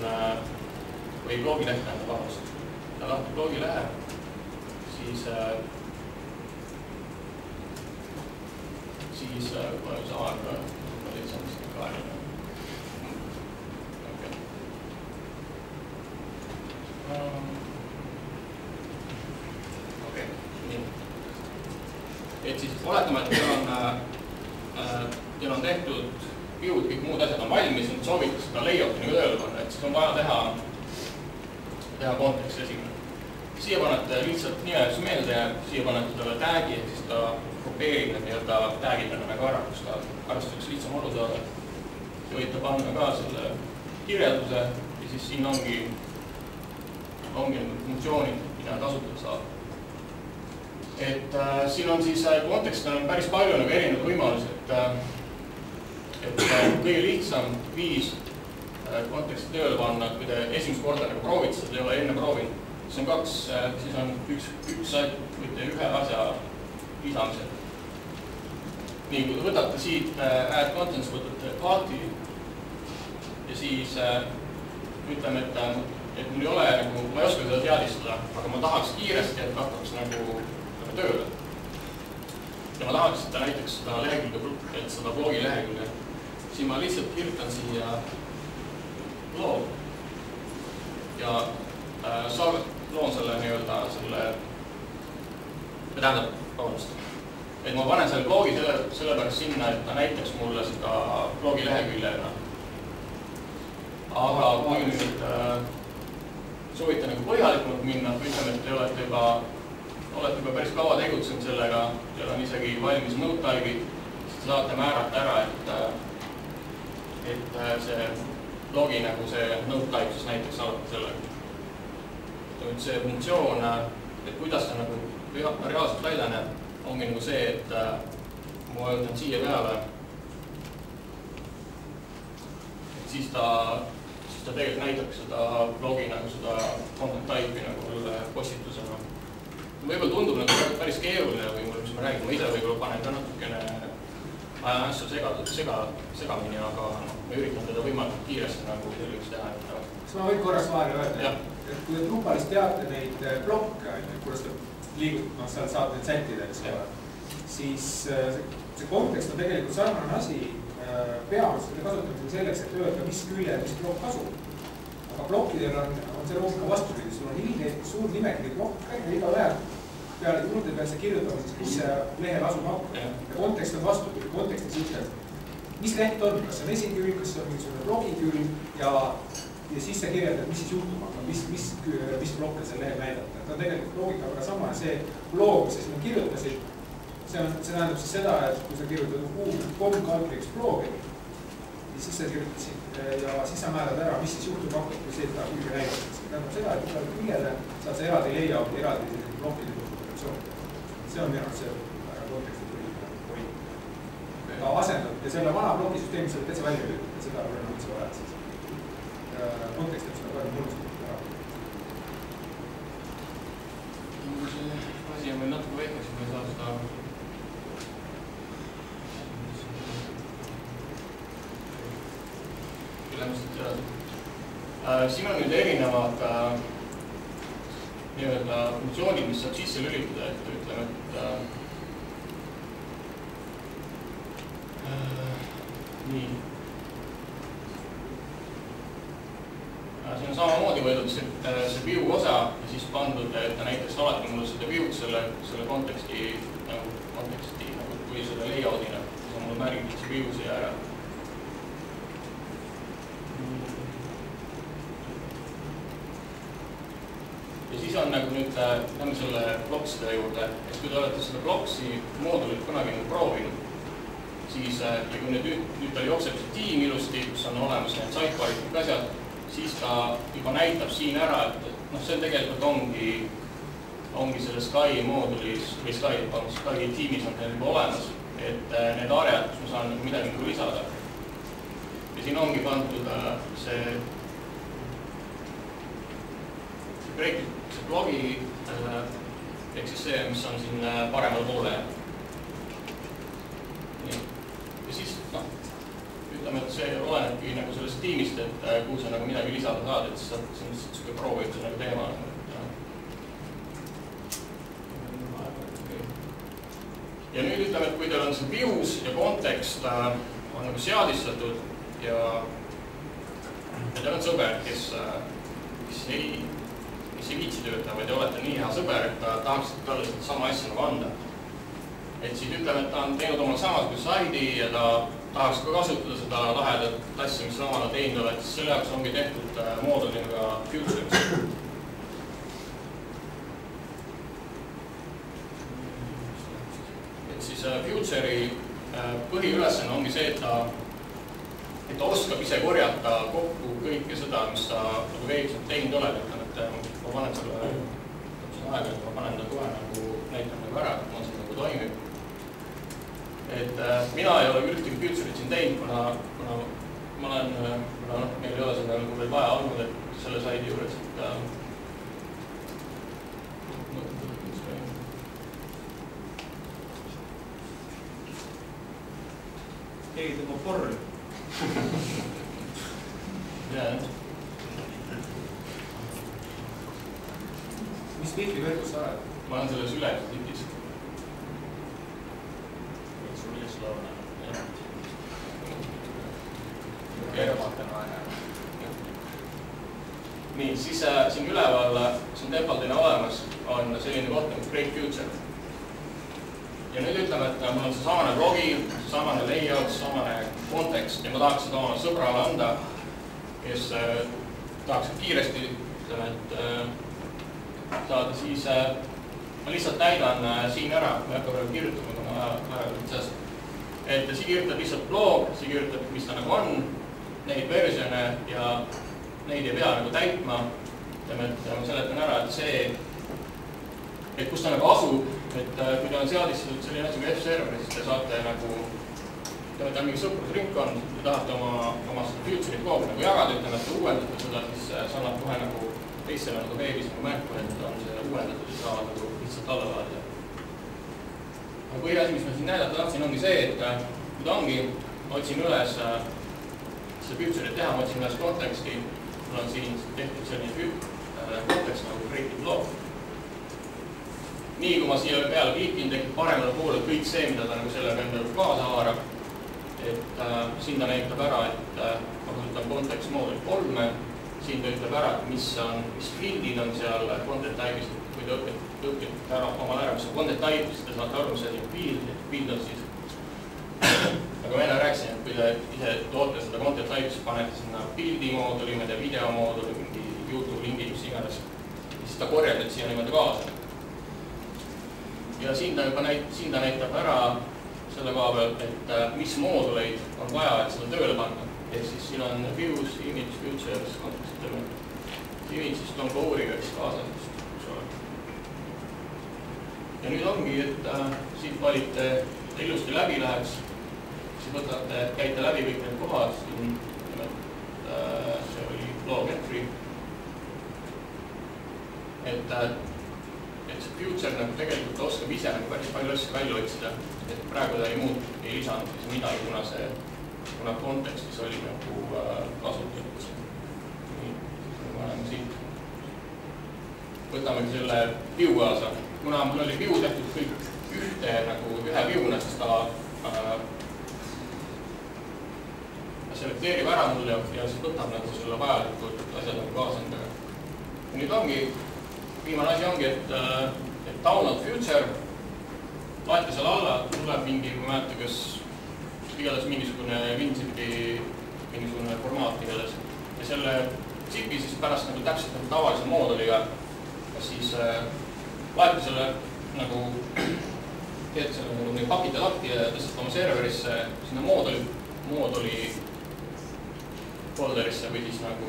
või blogileht on vabast. Võtan lahti blogilehe, siis kui on sama aega, ma lihtsalt seda kaarina. Okei, nii. Et siis oletame, et teil on tehtud view'd, kõik muud asjad on valmis, nüüd soovitakse seda layout'i nagu tööle panna, et siis on vaja teha kontekst esimene. Siia panete lihtsalt nimetus meelde ja siia panete talle tagi, et siis ta kopeerib need nii-öelda tagid nagu ära, kus ta arvestaks lihtsam olu saada. Te võite panna ka selle kirjelduse ja siis siin ongi funktsioonid, mida kasutada saab. Et siin on siis kontekst on päris palju nagu erinevad võimalused, et kõige lihtsam viis konteksti tööle panna, kui te esimest korda nagu proovite, seda ei ole enne proovinud. Siis on üks võite ühe asja lisamisel. Nii, kui te võtate siit add contents, võtate party ja siis ütleme, et mul ei ole nagu, ma ei oska seda teadistada, aga ma tahaks kiiresti, et hakkaks nagu tööle. Ja ma tahaks seda näiteks seda lehekülge, et seda blogi lehekülge, siis ma lihtsalt kirjutan siia blog ja loon selle nii-öelda selle, et ma panen selle blogi sellepärast sinna, et ta näitaks mulle seda blogi leheküljena. Aga kui nüüd soovite nagu põhjalikumalt minna, ütleme, et te olete juba päris kaua tegutsenud sellega, teil on isegi valmis node-type'id, siis saate määrata ära, et see blogi nagu see node-type siis näiteks alati sellega. Nüüd see funktsioon, et kuidas ta nagu reaalselt välja näeb, ongi nagu see, et ma vajutan siia peale, et siis ta tegelikult näitab seda blogi nagu seda content type'i nagu postitusena. võib-olla tundub nagu päris keeruline või mis ma räägin, ma ise võib-olla panen ka natukene ajan asju segamini, aga ma üritan teda võimalikult kiiresti nagu selgeks teha. Kas ma võin korraks vahele öelda, et kui te Drupalis teate neid blokke, kuidas te liigutab, seal saab need sättida, siis see kontekst on tegelikult sarnane asi. Peamiselt te kasutamisega selleks, et öelda, mis külje, mis blokk asub. Aga blokkidel on see loogika vastupidi, sul on suur nimekiri blokke ja iga ühe peale juurde peal see kirjutama, kus see lehel asub hakkab. Ja kontekst on vastupidi, kontekstis ütleb, mis leht on, kas see on esikülg, kas see on mingisugune blogikülg ja siis see kirjeldab, mis siis juhtuma hakkab, mis blokke see lehel näidata. Ta on tegelikult loogika väga sama ja see blog, mis sa sinna kirjutasid, see tähendab siis seda, et kui sa kirjutad com-kalkriks blogi, siis sa kirjutasid ja siis sa määrad ära, mis siis juhtuma hakkab, kui see ta külge näidatakse. See tähendab seda, et igal küljele saad sa eraldi layout, eraldi blokide konfiguratsioon. See on minu see konteksti point. Ta asendab ja selle vana blokisüsteemi saab täitsa välja lüüa, et seda on üldse vaja siis. Kontekst on seda palju mullustanud ära. See asi on meil natuke väikeks, kui ei saa seda siin on nüüd erinevad funktsioonid, mis saab sisse lülitada, et ütleme, et nii. Siin on samamoodi võidud see view osa ja siis pandud, et näiteks alati mulle seda view'd selle konteksti kui selle layout'ina, siis on mul märgitud see view siia ära. Ja siis on nagu nüüd lähme selle blokside juurde, et kui te olete seda bloksi moodulit kunagi proovinud, siis kui nüüd tal jookseb see tiim ilusti, kus on olemas need sidebar'id kõik asjad, siis ta juba näitab siin ära, et see tegelikult ongi selle Sky moodulis või Sky tiimis on teil juba olemas, et need aread, kus ma saan midagi lisada. Ja siin ongi pandud see blogi, ehk siis see, mis on siin paremal poole. Ja siis, ütleme, et see olenebki nagu sellest tiimist, et kuhu sa nagu midagi lisada saad, et see on niisugune proovimise nagu teema. Ja nüüd ütleme, et kui teil on see views ja kontekst on nagu seadistatud ja teil on sõber, kes ei viitsi tööta, või te olete nii hea sõber, et tahaksite talle seda sama asja nagu anda. Et siis ütleme, et ta on teinud omal samasuguse saidi ja ta tahaks ka kasutada seda lahedat asja, mis samana teinud oled, siis selle jaoks ongi tehtud moodulinaga Future'is. Et siis Future'i põhiülesanne ongi see, et ta oskab ise korjata kokku kõike seda, mis sa nagu veebselt teinud oled. Ma panen selle aega, et ma panen ta kohe nagu näitan nagu ära, et see nagu toimib. Et mina ei ole ühtegi Future'it siin teinud, kuna ma olen, meil ei ole seda nagu veel vaja olnud, et selle saidi juures, et keegi tõmbab porri. Jaa. Mis Wi-Fi võrgus sa oled? Ma olen selles üles tipis. Sul üles loona. Nii, siis siin üleval, see on defaultina olemas, on selline koht nagu Great Future. Ja nüüd ütleme, et mul on see samane blogi, samane layout, samane kontekst ja ma tahaks seda oma sõbrale anda, kes tahaks kiiresti, ütleme, et saada, siis ma lihtsalt näidan siin ära, ma ei hakka praegu kirjutama, kuna aega üldse. Et siin kirjutab lihtsalt blog, siin kirjutab, mis ta nagu on, neid versione ja neid ei pea nagu täitma. Ütleme, et ma seletan ära, et see, et kus ta nagu asub, et kui ta on seadistatud selline asi kui F-server, siis te saate nagu, ütleme, et on mingi sõprusringkond, te tahate oma seda Future'it kogu nagu jagada, ütleme, et te uuendate seda, siis see annab kohe nagu teistele nagu veebis nagu märku, et on see uuendatud, et saavad nagu lihtsalt alla laadida. Aga põhiasi, mis ma siin näidata tahtsin, ongi see, et nüüd ongi, ma otsin üles see future'i teha, ma otsin üles konteksti, mul on siin tehtud selline kontekst nagu creative law. Nii kui ma siia peale klikin, tekib paremale poole kõik see, mida ta nagu sellega endale kaasa haarab. Et siin ta näitab ära, et ma kasutan kontekst moodul 3, siin ta ütleb ära, et mis fieldid on seal content type'is, kui te õpite ära omal ära, mis on content type, siis te saate aru, mis see field on siis. Aga ma enne rääkisin, et kui te ise toote seda content type, siis panete sinna fieldi mooduli, video mooduli, mingi YouTube lingi, mis iganes, siis ta korjab, et siia niimoodi kaasa. Ja siin ta näitab ära selle koha pealt, et mis mooduleid on vaja, et seda tööle panna. Ehk siis siin on views, image, futures, kontekst, image, siis on ka uuriväks kaasas. Ja nüüd ongi, et siit valite, et ilusti läbi läheks, siis võtate, käite läbi kõik need kohad, siin see oli log entry. Et see future nagu tegelikult oskab ise nagu päris palju asja välja otsida, et praegu ta ei lisanud siis midagi, kuna kontekstis oli nagu kasutatud. Nii, paneme siit. Võtamegi selle view kaasa. Kuna mul oli view tehtud kõik ühe view'na, siis ta selekteerib ära mulle ja siis võtab nagu selle vajalikud asjad nagu kaasa endaga. Nüüd ongi viimane asi ongi, et download future, laete seal alla, tuleb mingi, kui mäleta, kas igatahes mingisugune WinZipi mingisugune formaat igatahes. Ja selle zipi siis pärast nagu täpselt nagu tavalise mooduliga, kas siis laete selle nagu, teete selle nagu pakite lahti ja tõstate oma serverisse sinna mooduli folderisse või siis nagu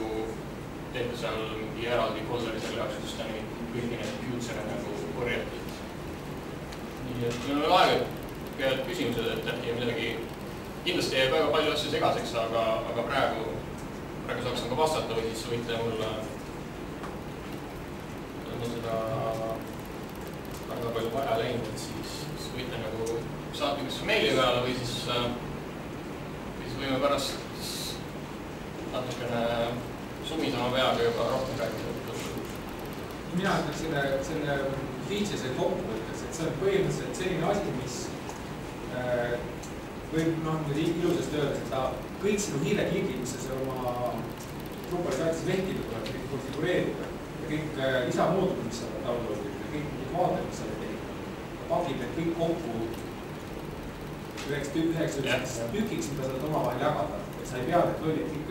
teete seal mingi eraldi folderi selle jaoks, kus ta kõiki need future'e nagu korjatud. Nii, et meil on aeg, et küsimused, et äkki midagi, kindlasti jäi väga palju asju segaseks, aga praegu saaks nagu vastata või siis võite mulle seda väga palju vaja läinud, et siis võite nagu saata kas meili peale või siis võime pärast natukene sumisama peaga juba rohkem rääkida. Mina ütleks selle feature'i kokkuvõttes, et see on põhimõtteliselt selline asi, mis võib ilusasti öelda, et ta kõik sinu hiireklikid, mis sa oma Drupali saatis vehtinud tuleb, kõik konfigureerida ja kõik lisamoodulid, mis sa downloadid ja kõik vaated, mis sa tegid, ta pakib need kõik kokku üheks tükiks, mida saad omavahel jagada, et sa ei pea need lollid kõik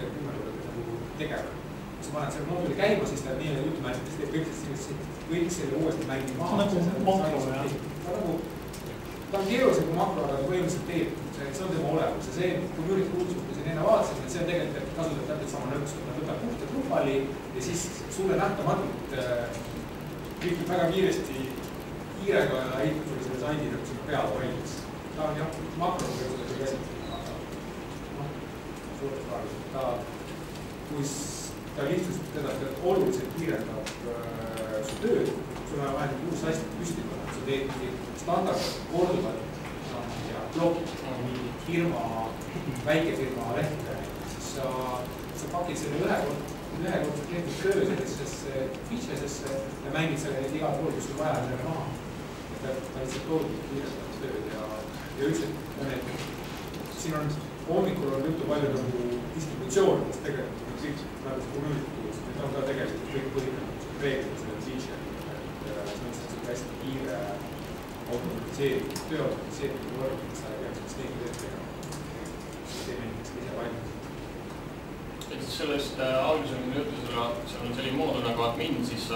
tegema. Kui sa paned selle mooduli käima, siis ta nii jutumärkides teeb kõik selle uuesti mängib maha. Ta on keerulisem kui makro, aga ta põhimõtteliselt teeb. See on tema olemus ja see, kui Jürit kuulsud, kui siin enne vaatasin, et see on tegelikult kasutab täpselt sama nõks, et ta võtab puhta Drupali ja siis sulle nähtamatult rikub väga kiiresti kiirega ja heitab sulle selle saidi nagu sinna peale valmis. Ta on jah, makro võivad käsitleda, aga suurtes praegu. Kui ta lihtsalt teda oluliselt kiirendab su tööd, sul on vaja uus asja püsti panna, sa teed standard korduvalt blokid, firma, väikefirma lehte, siis sa pakid selle ühekordselt tehtud töö sellisesse feature'sesse ja mängid selle igal pool, kus sul vaja selle maha. Ta lihtsalt toodud kiirendab tööd ja üldiselt siin on hommikul on juttu palju nagu distributsioonidest tegelikult, kõik nagu see community, need on ka tegelikult kõik põhinenud reeglid selle feature, et see on selline hästi kiire automatiseeritud, töö automatiseeritud vorm, et sa ei peaks mis teegi teed tegema. See meeldikski ise valmis. Et sellest alguses on juttu, seal on selline moodul nagu admin, siis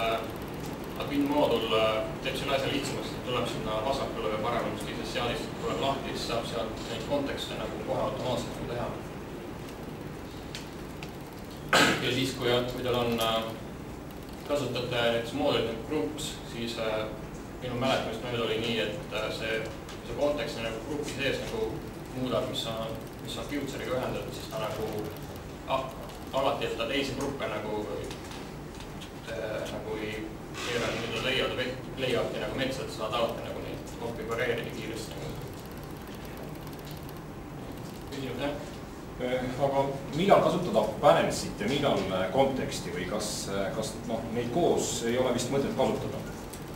admin moodul teeb selle asja lihtsamaks, et tuleb sinna vasakule või paremale teises seadist, tuleb lahti, siis saab sealt neid kontekste nagu kohe automaatselt teha. Ja siis, kui teil on kasutate näiteks moodulid groups, siis minu mäletamist mööda oli nii, et see kontekst nagu grupi sees nagu muudab, mis on future'iga ühendatud, siis ta nagu alati jätta teisi gruppe nagu nagu ei keera nii-öelda layout'i nagu metsa, et saad alati nagu neid konfigureerida kiiresti. Küsimus, jah? Aga millal kasutada panelsit ja millal konteksti või kas neid koos ei ole vist mõtet kasutada?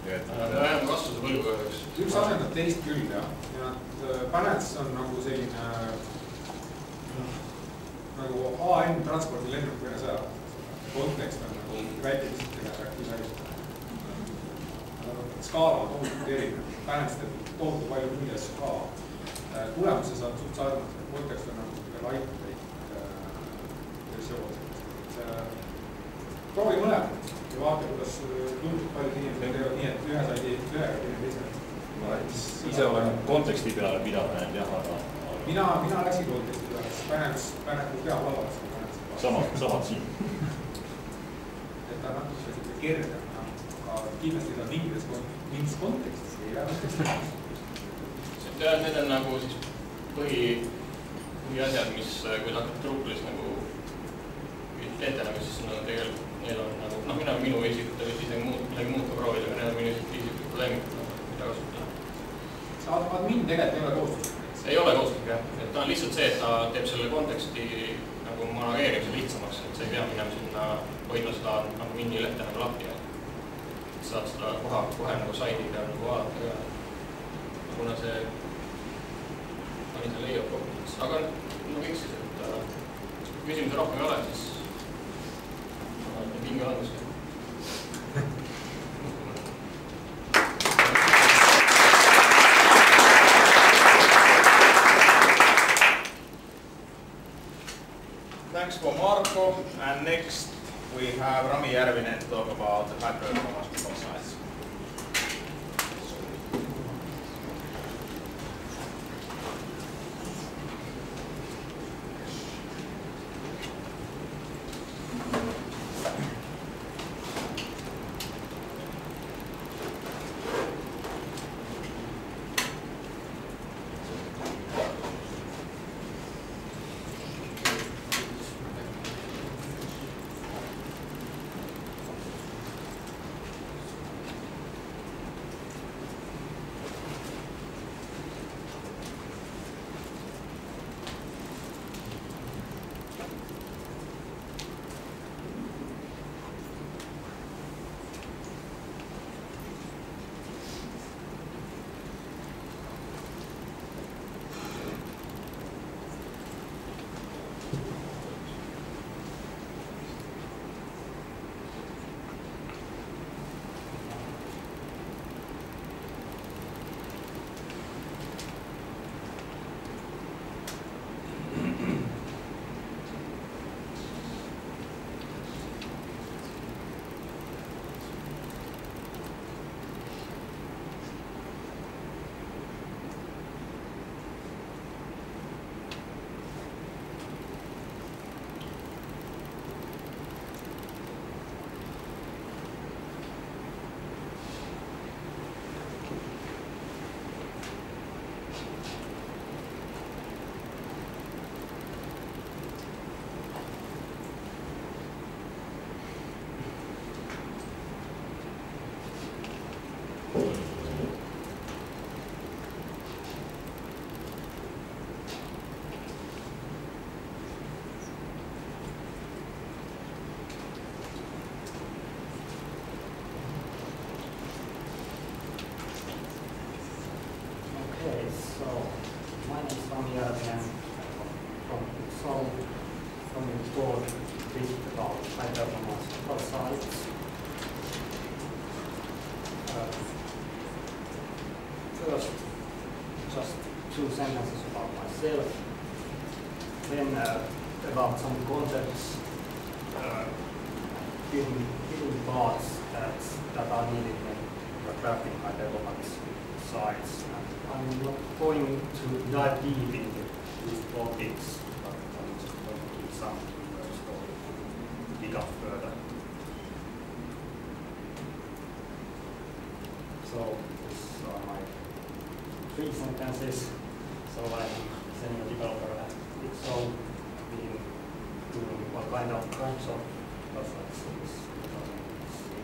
Me vähem vastuse võlgu üheks. Üks asendab teist küll, jah. Ja panels on nagu selline nagu AN transpordi lennuk üle sõja. Kontekst on nagu väikeliselt skaala on tohutult erinev. Panels teeb tohutu palju muid asju ka. Tulemuse saab suht sarnast. Kontekst on nagu lightweight versioon. Proovi mõlemad ja vaata, kuidas tundub paljud inimesed teevad nii, et ühe sai ühega, teine teise. Ma ise olen konteksti peale pidanud, jah, aga... Mina läksin konteksti peale, sest Panels peab valvaks. Samad siin. Et ta natuke kergem, aga kindlasti ta mingis kontekstis ei jää. Need on nagu siis põhiasjad, mis kui sa hakkad Drupalis nagu etenema, siis tegelikult neil on nagu, minu isiklikult võiks isegi midagi muud ka proovida, aga need on minu isiklikud probleemid, mida kasutada. Admin tegelikult ei ole kohustuslik. Ei ole kohustuslik, jah. Ta on lihtsalt see, et ta teeb selle konteksti nagu manageerimise lihtsamaks, et sa ei pea minema sinna hoidma seda admini lehte nagu lahti. Saad seda kohe nagu saidi peal nagu vaadata ka. Kuna see pani see layout kokku. Aga no kõik siis, et küsimusi rohkem ei ole, siis pinge algus. Thanks for Marko, and next we have Rami Järvinen to talk about the high performance control sites. First, just two sentences about myself, then about some concepts, building parts that are needed when you're crafting high performance sites. I'm not going to dive deep into these topics, but I'm just going to give some keywords to dig up further. So these are my 3 sentences. So I'm a senior developer at Ipso, been doing all kinds of websites since 2006.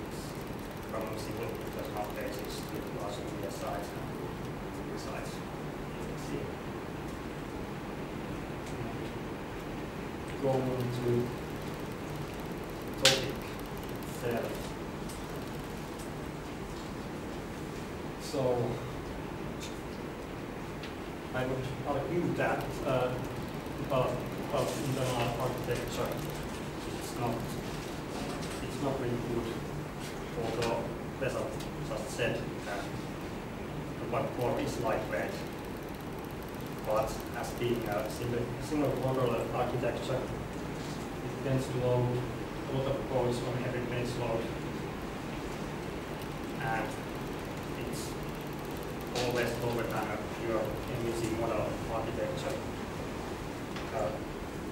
from single decimal places to large media sites and media sites. Going to topic itself. So I would argue that about internal architecture, it's not really good. Although Vesa just said that the core is lightweight, but as being a single controller architecture, it tends to load a lot of codes on every page load, and it's always lower than your MVC model architecture.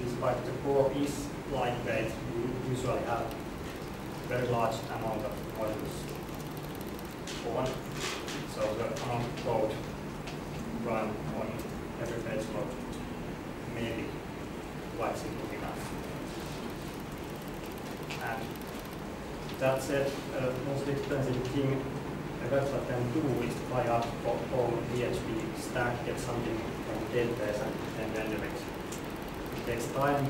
Despite the core is lightweight, you usually have very large amount of modules on, so the amount of code run on every page load may be quite significant. And that said, most expensive thing a website can do is to fly up all PHP stack, get something from the database and then render it. It takes time,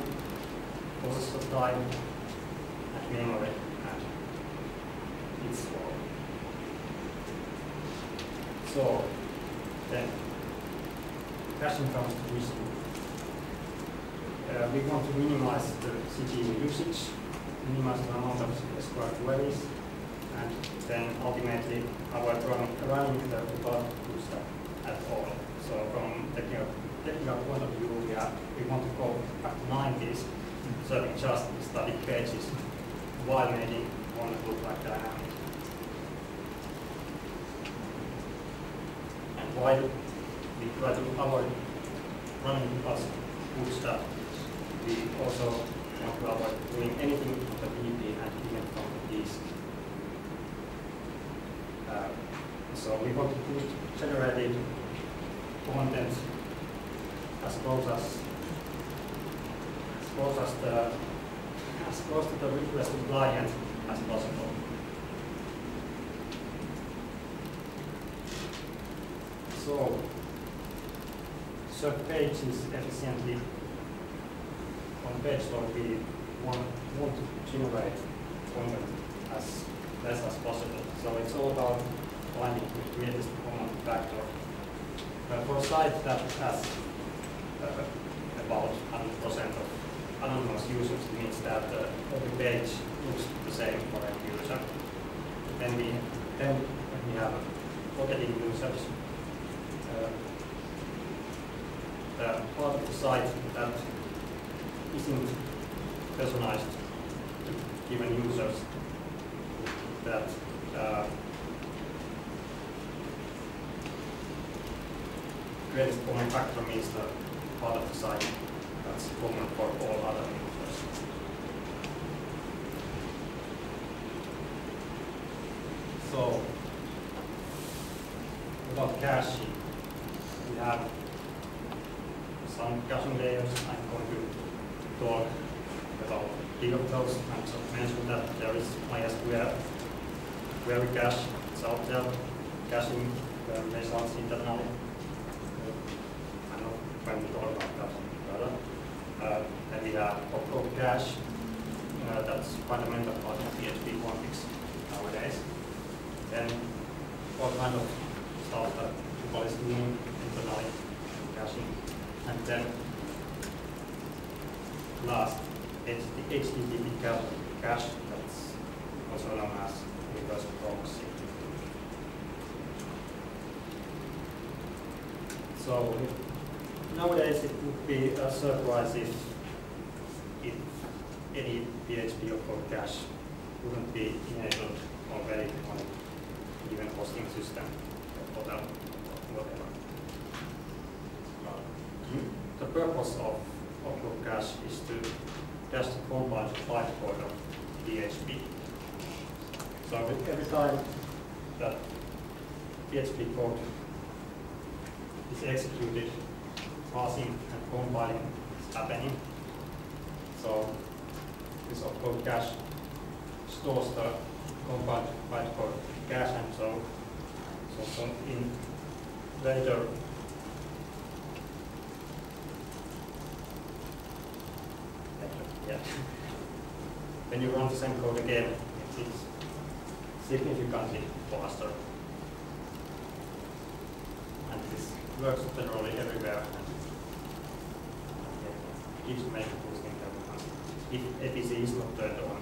processor time, and memory, and it's slow. So then, caching comes to issue. We want to minimize the CPU usage, minimize the amount of SQL queries, and then ultimately avoid running the Drupal bootstrap at all. So from technical point of view, we want to go back to 90s, serving just static pages while making one look like dynamic. And while we try to avoid running Drupal's bootstrap, we also want to avoid doing anything on the PP and even from the disk. So we want to put generated content as close to the requested client as possible. So serve pages efficiently on page load. We want to generate content as less as possible. So it's all about finding the greatest common factor. For a site that has about 100% of anonymous users, it means that every page looks the same for every user. Then when we have pocketing users, the part of the site that isn't personalized to given users, that greatest common factor means the part of the site that's common for all other users. So, about caching, we have some caching layers. I'm going to talk about three of those. I just mentioned that there is MySQL query cache. It's out there, caching the results internally. I'm not going to talk about that further. Then we have opcode cache. That's fundamental part of PHP configs nowadays. Then all kind of stuff that Drupal is doing internally, caching. And then last, HTTP cache, that's also known as reverse proxy. So nowadays it would be a surprise if any PHP opcode cache wouldn't be enabled already on even hosting system or whatever. The purpose of opcode cache is to cache the compiled bytecode of PHP. So every time that PHP code is executed, parsing and compiling is happening. So this opcode cache stores the compound bytecode cache, and so in later yeah. When you run the same code again, it's significantly faster. And this works generally everywhere and keeps making boosting everyone. If APC is not turned on,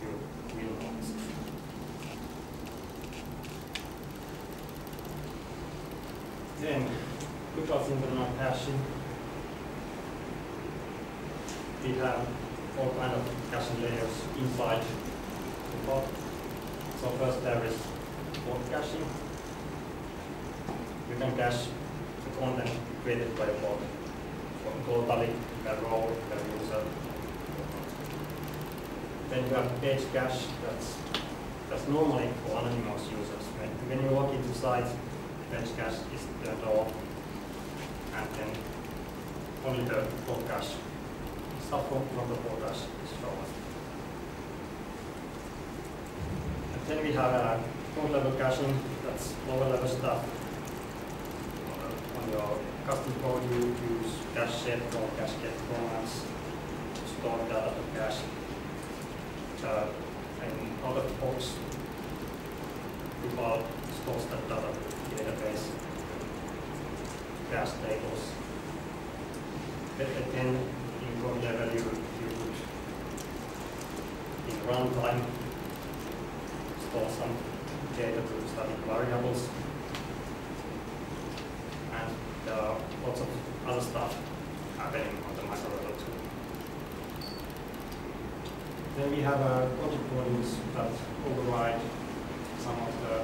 you will notice it. Then, Drupal's internal caching. We have all kind of caching layers inside Drupal. So first there is port caching. You can cache the content created by a bot totally per row, per user. Then you have page cache that's normally for anonymous users. When you log into site, page cache is turned off, and then only the port cache, stuff from the port cache is shown. And then we have code level caching, that's lower level stuff. On your custom code, you use cache set or cache get commands to store data to cache. And out of the box, Drupal stores that data database, cache tables. But then in code level, you would in runtime store some data to static variables. And there are lots of other stuff happening on the macro level too. Then we have project modules that override some of the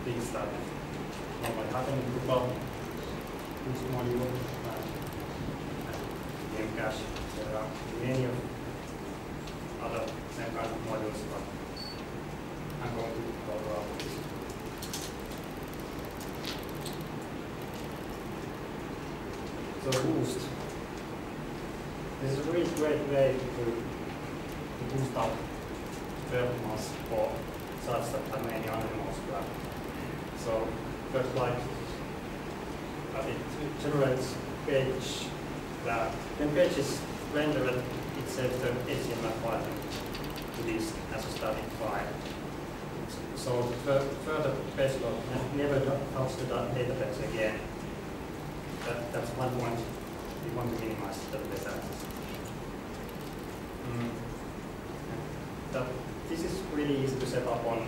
things that normally happen in Drupal. This module and game cache. There are many of other same kind of modules, but I'm going to go around this. So boost. This is a really great way to boost up performance for sites that have many anonymous graph. So first, like it generates page that when page is rendered, it saves the HTML file to this as a static file. So further page load never touch the database again. That's one point. We want to minimize the database access. This is really easy to set up on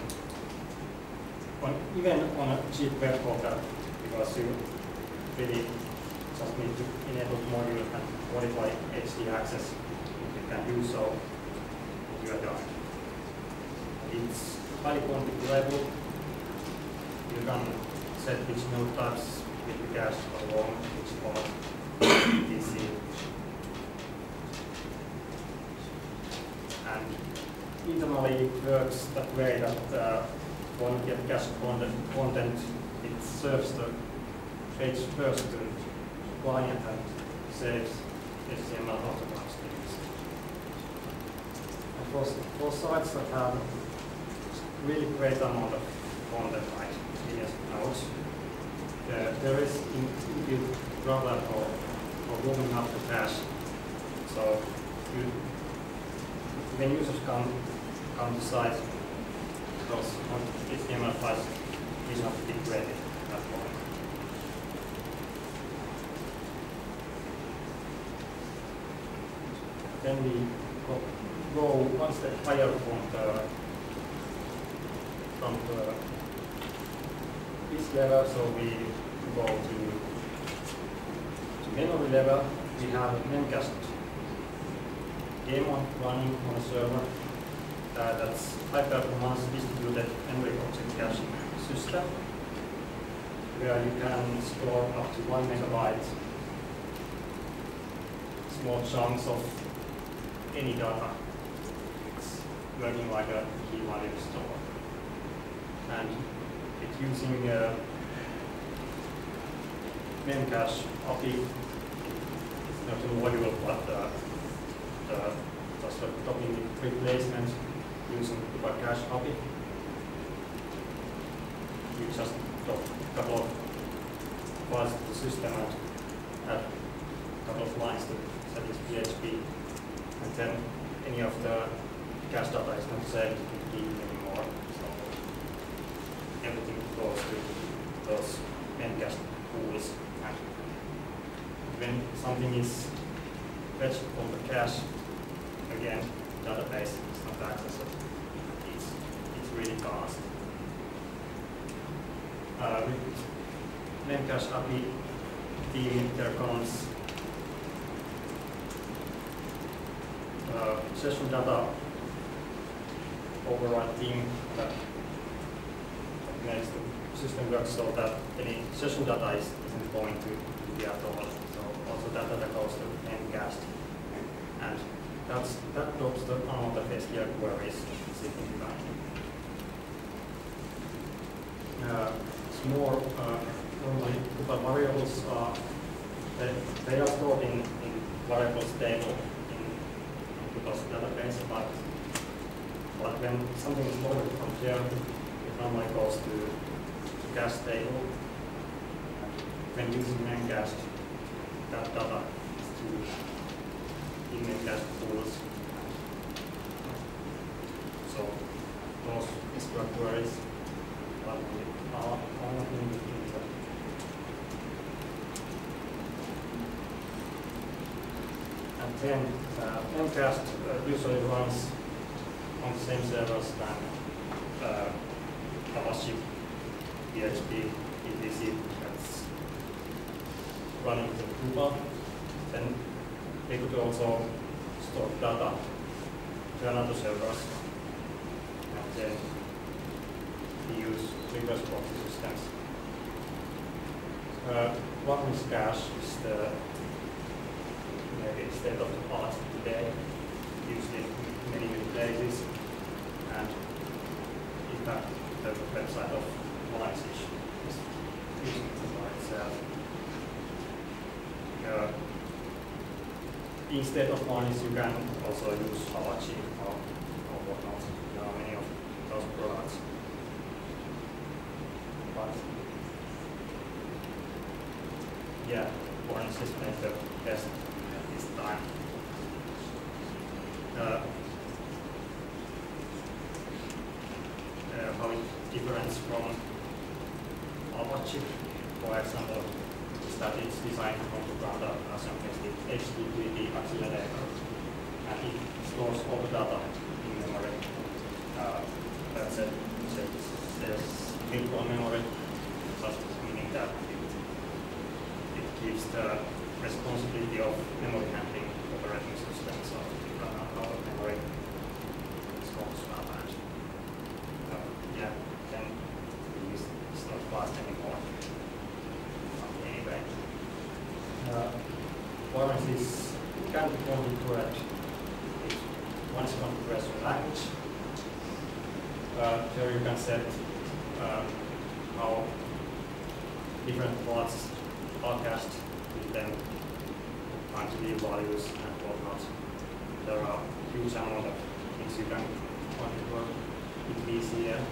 even on a cheap web portal, because you really just need to enable the module and modify HD access. If you can do so, you are done. It's highly configurable. You can set which node types will be cached for long, which part, etc. And internally it works that way that when you get cached content, it serves the page first to the client and saves HTML autographs. And for sites that have really great amount of content, like millions of nodes, there is inbuilt drawback for warming up the cache. So when users come to site, those HTML files is not be created at that point. Then we go one step higher from this level, so we go to memory level. We have a memcached daemon running on a server that's high-performance distributed memory object caching system, where you can store up to 1 megabyte small chunks of any data. It's working like a key value store. And it's using memcache API. It's not a module, but just a token replacement. using DrupalCamp API. You just drop a couple of files to the system and add a couple of lines to set this PHP, and then any of the cache data is not saved in DB anymore, so everything goes to those memcache pools. And when something is fetched from the cache, again, database is not accessible. It's really fast. With memcache API theme, there comes session data override theme that makes the system work so that any session data isn't going to be at all. So also that data goes to memcached, and that drops the amount of SQL queries significantly. It's more normally Drupal variables are they are stored in variables table in Drupal's database, but when something is loaded from there, it normally goes to cache table. When using memcached, that data is to in memcached pools. So those SQL queries are not needed in the and then memcached usually runs on the same servers than Apache, PHP, etc. that's running the Drupal. Then they could also store data to another servers, and then we use reverse proxy systems. Warming cache is the maybe state of the art today, used in many places, and in fact the website of Lines is using it by itself. Instead of Lines, you can also use Apache or whatnot. There are many of those products. But yeah, Lines is made the best at this time. How it differs from Apache, for example, is that it's designed from the ground up as an HTTP accelerator, and it stores all the data in memory. That's it. So there's virtual memory, just meaning that it gives the responsibility of memory handling operating system. So if you run out of memory, it's going to stop, and yeah, then it's not fast anymore. Anyway, warranties can be configured with once configuration language. There you can set how different parts are cached with them, quantity values and whatnot. There are huge amount of things you can configure with VCL.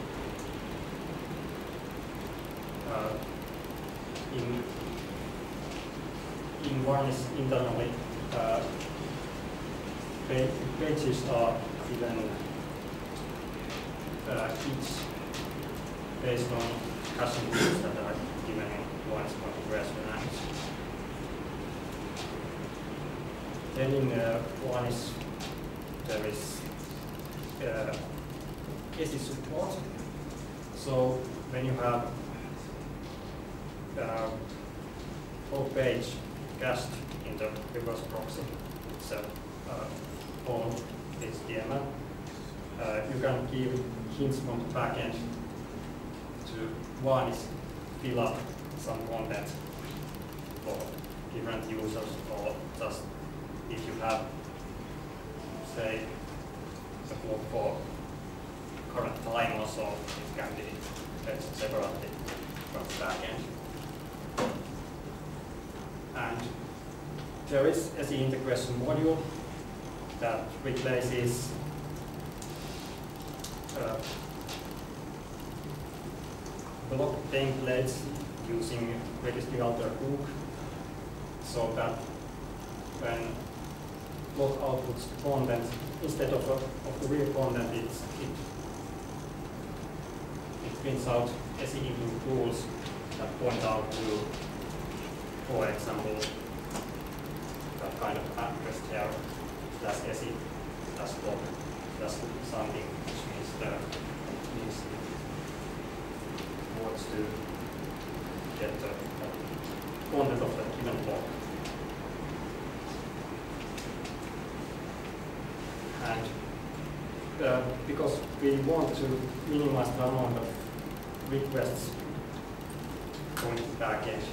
In Varnish internally, pages are given each based on caching rules that are given in Varnish configuration language. Then in Varnish there is case support. So when you have whole page cached in the reverse proxy, it's a whole HTML. You can give hints from the backend to one is fill up some content for different users, or just if you have, say, a clock for current time or so, it can be fetched separately from the backend. And there is a SE integration module that replaces block templates using registry alter hook, so that when block outputs content, instead of the real content, it prints out SE include rules that point out to, for example, that kind of address here, that's SE, that's block, that's something, which means it wants to get the content of the given block. And because we want to minimize the amount of requests going to the backend,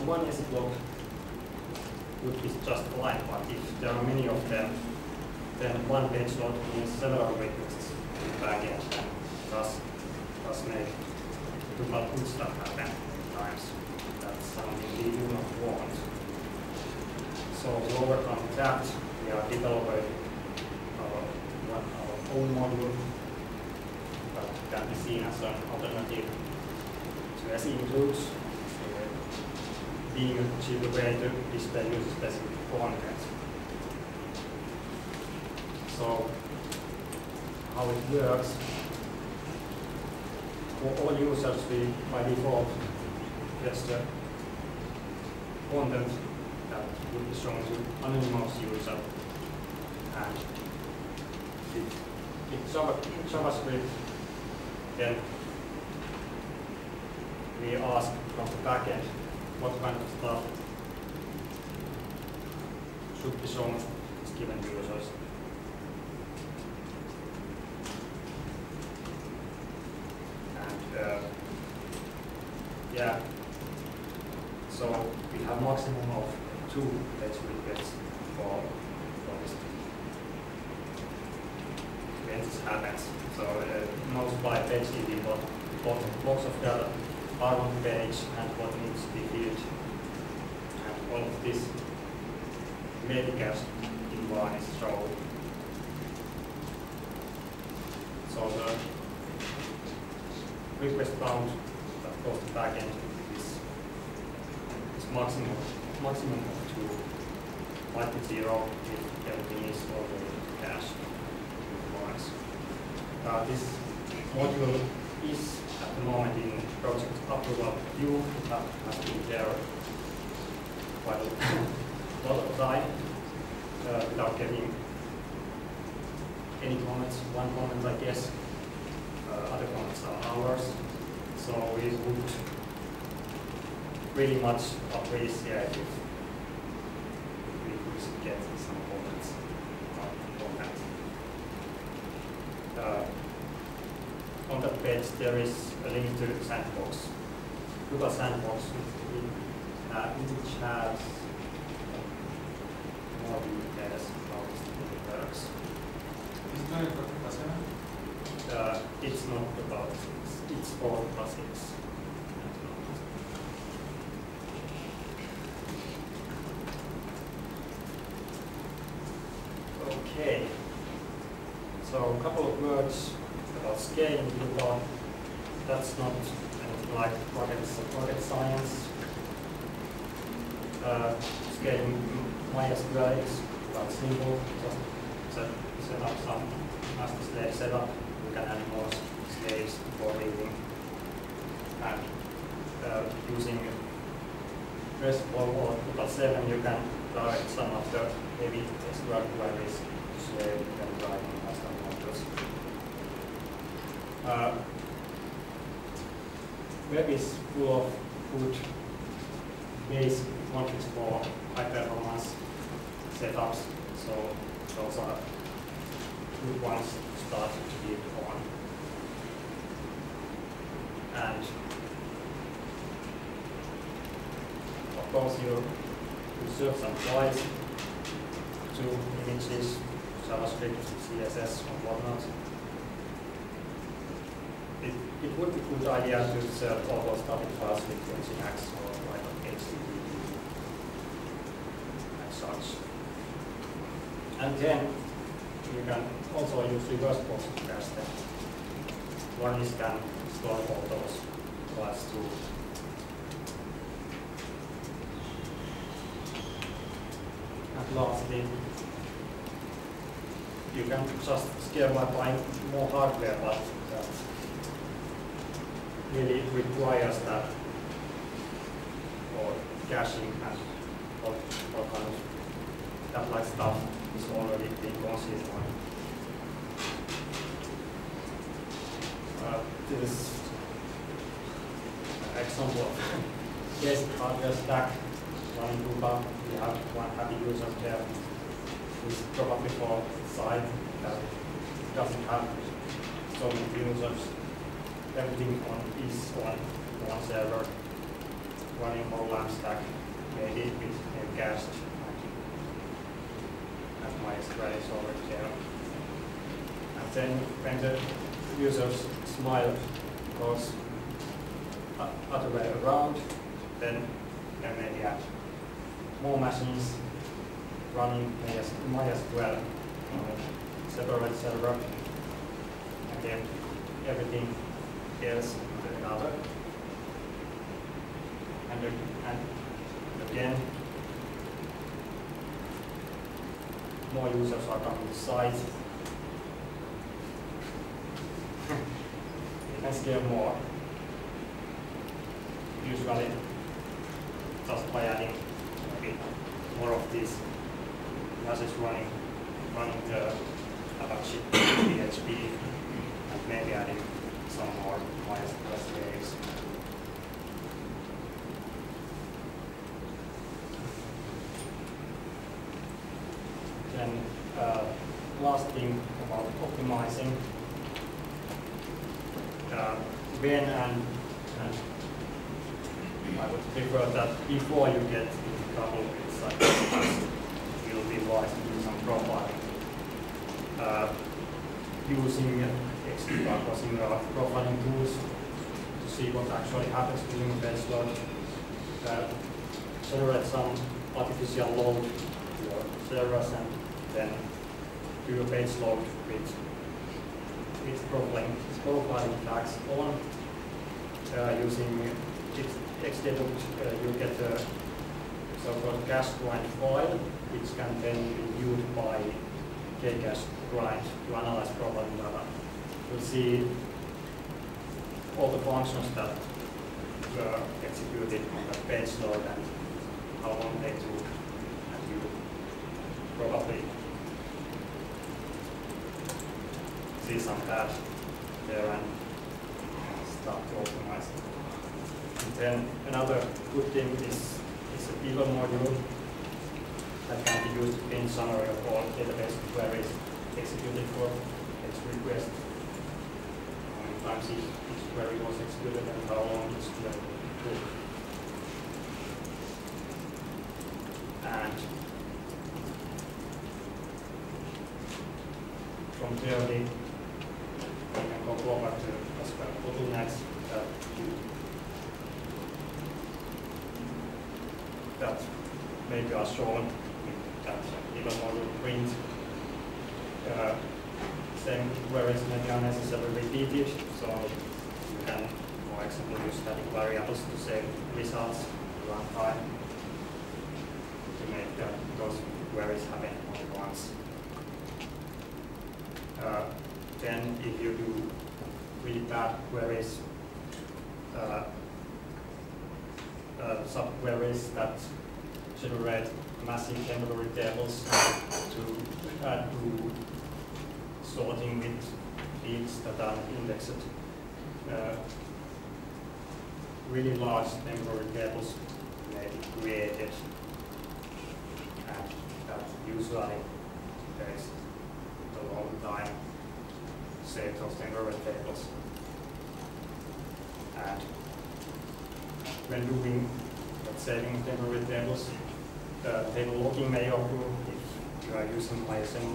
one SE block would be just fine, but if there are many of them, then one page load means several requests to the backend, and thus make Drupal good stuff happen at times. That's something we do not want. So to overcome that, we are developing our own module that can be seen as an alternative to SE includes, being a cheaper way to display user-specific content. So how it works, for all users, we by default get the content that would be shown to anonymous user, and in JavaScript, then we ask from the backend what kind of stuff should be shown to given users. And yeah, so we have maximum of 2 page requests for this when this happens. So multiply page DB, what blocks of data are on the page and what needs to be filled, and all of this metacast in one is shown. So the request count that goes to backend is maximum of 2, might be 0 if everything is already cached once. This module is at the moment in project approval queue, that has been there quite a lot of time without getting any comments. One comment, I guess. Other comments are ours. So we would really much appreciate if we could get some comments on that. On that page there is a link to Sandbox. Drupal Sandbox, which has more details about this works. Is it only for Drupal 7? It's not about, it's for Drupal 6. Okay, so a couple of words about scaling Drupal. That's not anything like rocket science. Scaling MySQL is quite simple. Just set up some master slave setup. You can add more slaves for reading. And using RESTful or Drupal 7, you can direct some of the heavy SQL queries to slave and writing master modules. Web is full of good basic configs for high performance setups, so those are good ones to start to build on. And of course you serve some files to images, JavaScript, CSS, and whatnot. It would be a good idea to serve all those static files with Nginx or like HTTP and such. And then you can also use reverse cache. One is can store all those files too. And lastly, you can just scale by buying more hardware, but that really requires that for caching and all kind of that like stuff is already being considered on. This is an example of basic hardware stack running Drupal. We have one happy user there who is probably for site that doesn't have so many users. Everything is on one server running whole LAMP stack, maybe with a cached and MySQL is already there. And then when the users smile goes other way around, then maybe add more machines running MySQL on a separate server, and then everything else on another. And again, more users are coming to site. You can scale more. Usually, just by adding maybe more of these messages running the Apache PHP, and maybe adding some more MySQL slaves. Then last thing about optimizing. When and I would prefer that before you get into trouble with such things, it will be wise to do some profiling. Using similar profiling tools to see what actually happens during the page load. Generate some artificial load to your servers and then do a page load with profiling flags on. Using XDebug, you get a so-called cache grind file, which can then be viewed by kcache grind to analyze profiling data. You'll see all the functions that were executed on the page load and how long they took, and you probably see some bad there and start to optimize it. And then another good thing is a people module that can be used in summary of all database queries executed for each request. How many times each query was executed and how long each query took. And from there we can go forward to as well bottlenecks that maybe are shown with that even module print. Same queries maybe are necessarily repeated, so you can, for example, use static variables to save results at runtime to make those queries happen only once. Then if you do really bad queries, sub-queries that generate massive temporary tables to do sorting with fields that are indexed. Really large temporary tables may be created, and that usually takes a long time to save those temporary tables. And when doing saving temporary tables, table locking may occur if you are using ISM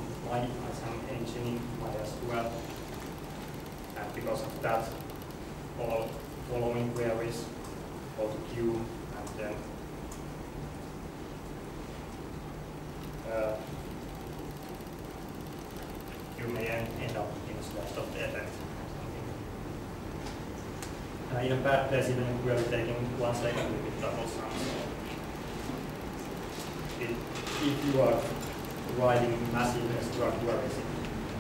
engine, MySQL, and because of that, all following queries go to queue, and then instead of the effect. In a bad place, even if we are taking 1 second with double sounds. If you are writing massive SQL queries, it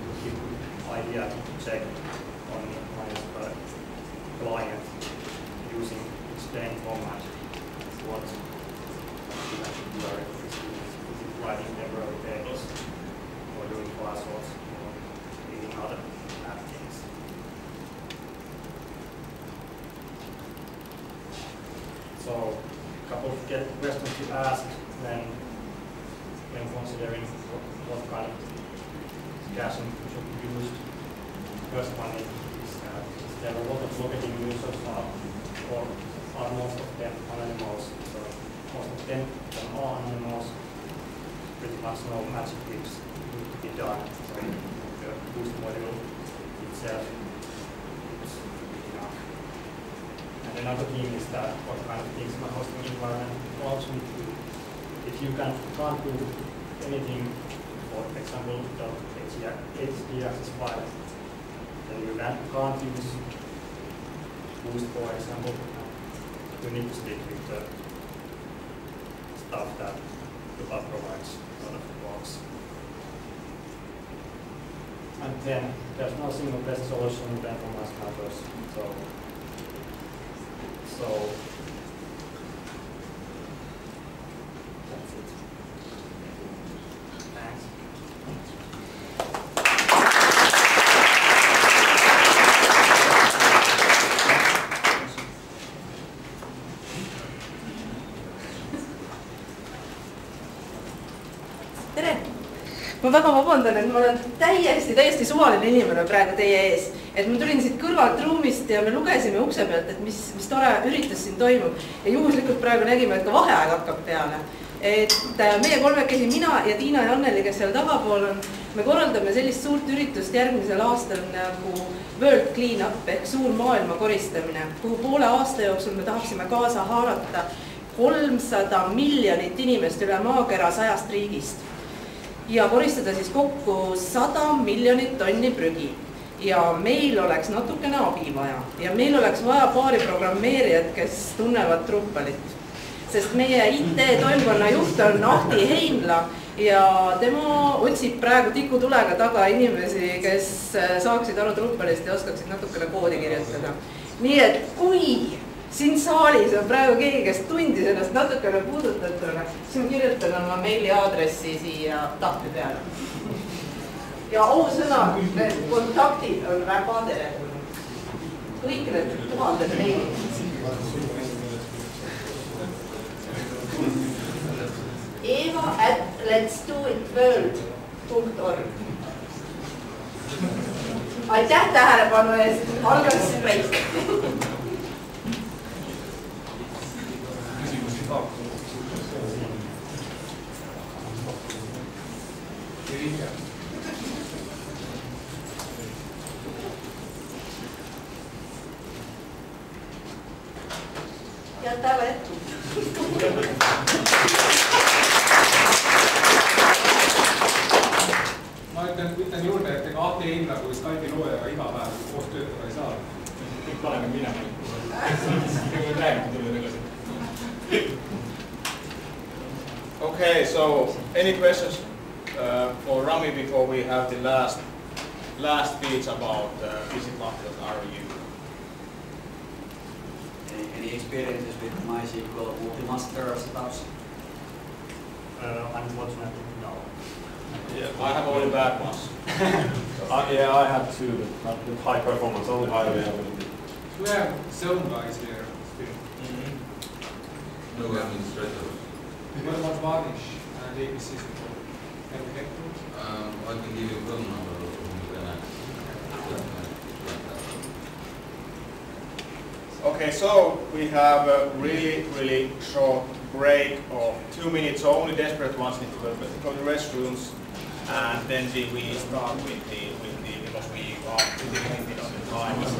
would be a good idea to check on your client using explain format what you actually query. Is it writing temporary tables or doing class sorts or doing other bad things. So, a couple of questions to ask when considering what kind of caching should be used. First one is there are a lot of locating users or are most of them anonymous. So most of them are anonymous. Pretty much no magic tricks need to be done. So the boost module itself is enough. And another thing is that what kind of things my hosting environment allows me to do. If you can't do anything, for example, the HDAccess file, then you can't use Boost, for example. You need to stick with the stuff that Drupal provides out of the box. And then there's no single best solution in performance matters. So that's it. Thanks. Tere! Ma väga vabandan, et ma olen täiesti suvaline inimene praegu teie ees. Et ma tulin siit kõrvalt ruumist ja me lugesime ukse pealt, et mis tore üritus siin toimub. Ja juhuslikult praegu nägime, et ka vaheaeg hakkab peale. Et meie kolmekesi, mina ja Tiina ja Anneli, kes seal tagapool on, me korraldame sellist suurt üritust järgmisel aastal nagu World Cleanup ehk suur maailma koristamine, kuhu poole aasta jooksul me tahaksime kaasa haarata 300 miljonit inimest üle maakera 100 riigist. Ja koristada siis kokku 100 miljonit tonni prügi. Ja meil oleks natukene abi vaja. Ja meil oleks vaja paari programmeerijat, kes tunnevad Drupalit. Sest meie IT-toimkonna juht on Ahti Heinla ja tema otsib praegu tikutulega taga inimesi, kes saaksid aru Drupalist ja oskaksid natukene koodi kirjutada. Nii et kui siin saalis on praegu keegi, kes tundis ennast natukene puudutatuna, siis ma kirjutan oma meili aadressi siia tahte peale. Ja ausõna, need kontaktid on väga teretulnud. Kõik need 1000 meilid. eva@letsdoitworld.org. Aitäh tähelepanu eest, algas breik. Head päeva jätku! Ma ütlen juurde, et ega Ahti Heinla kui Skype'i loojaga iga päev koos töötada ei saa. Kõik paneme minema. Okay, so any questions for Rami before we have the last speech about visitlock.ru? Any experiences with MySQL multi-master setups? Unfortunately, no. Yeah, I have only bad ones. Yeah, I have two, but not with high performance, only high availability. We have zone guys here still. No administrators. What about Varnish and ABC support? Can we get to? I can give you a phone number of whom you can access. Okay, so we have a really short break of 2 minutes. So only desperate ones need to go to the restrooms, and then we start with the because we are pretty limited on the time. So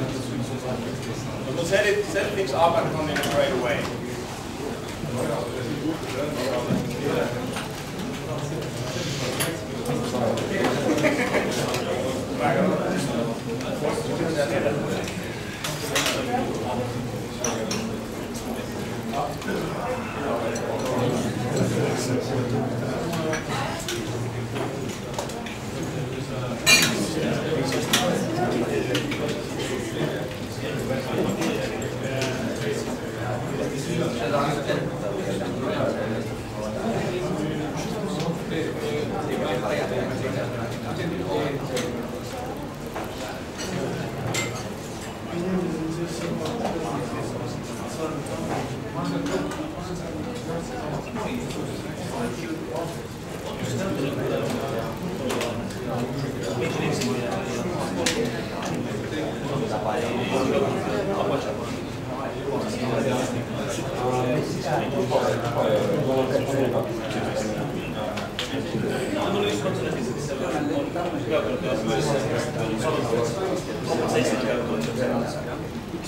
we'll set things up and continue straight away.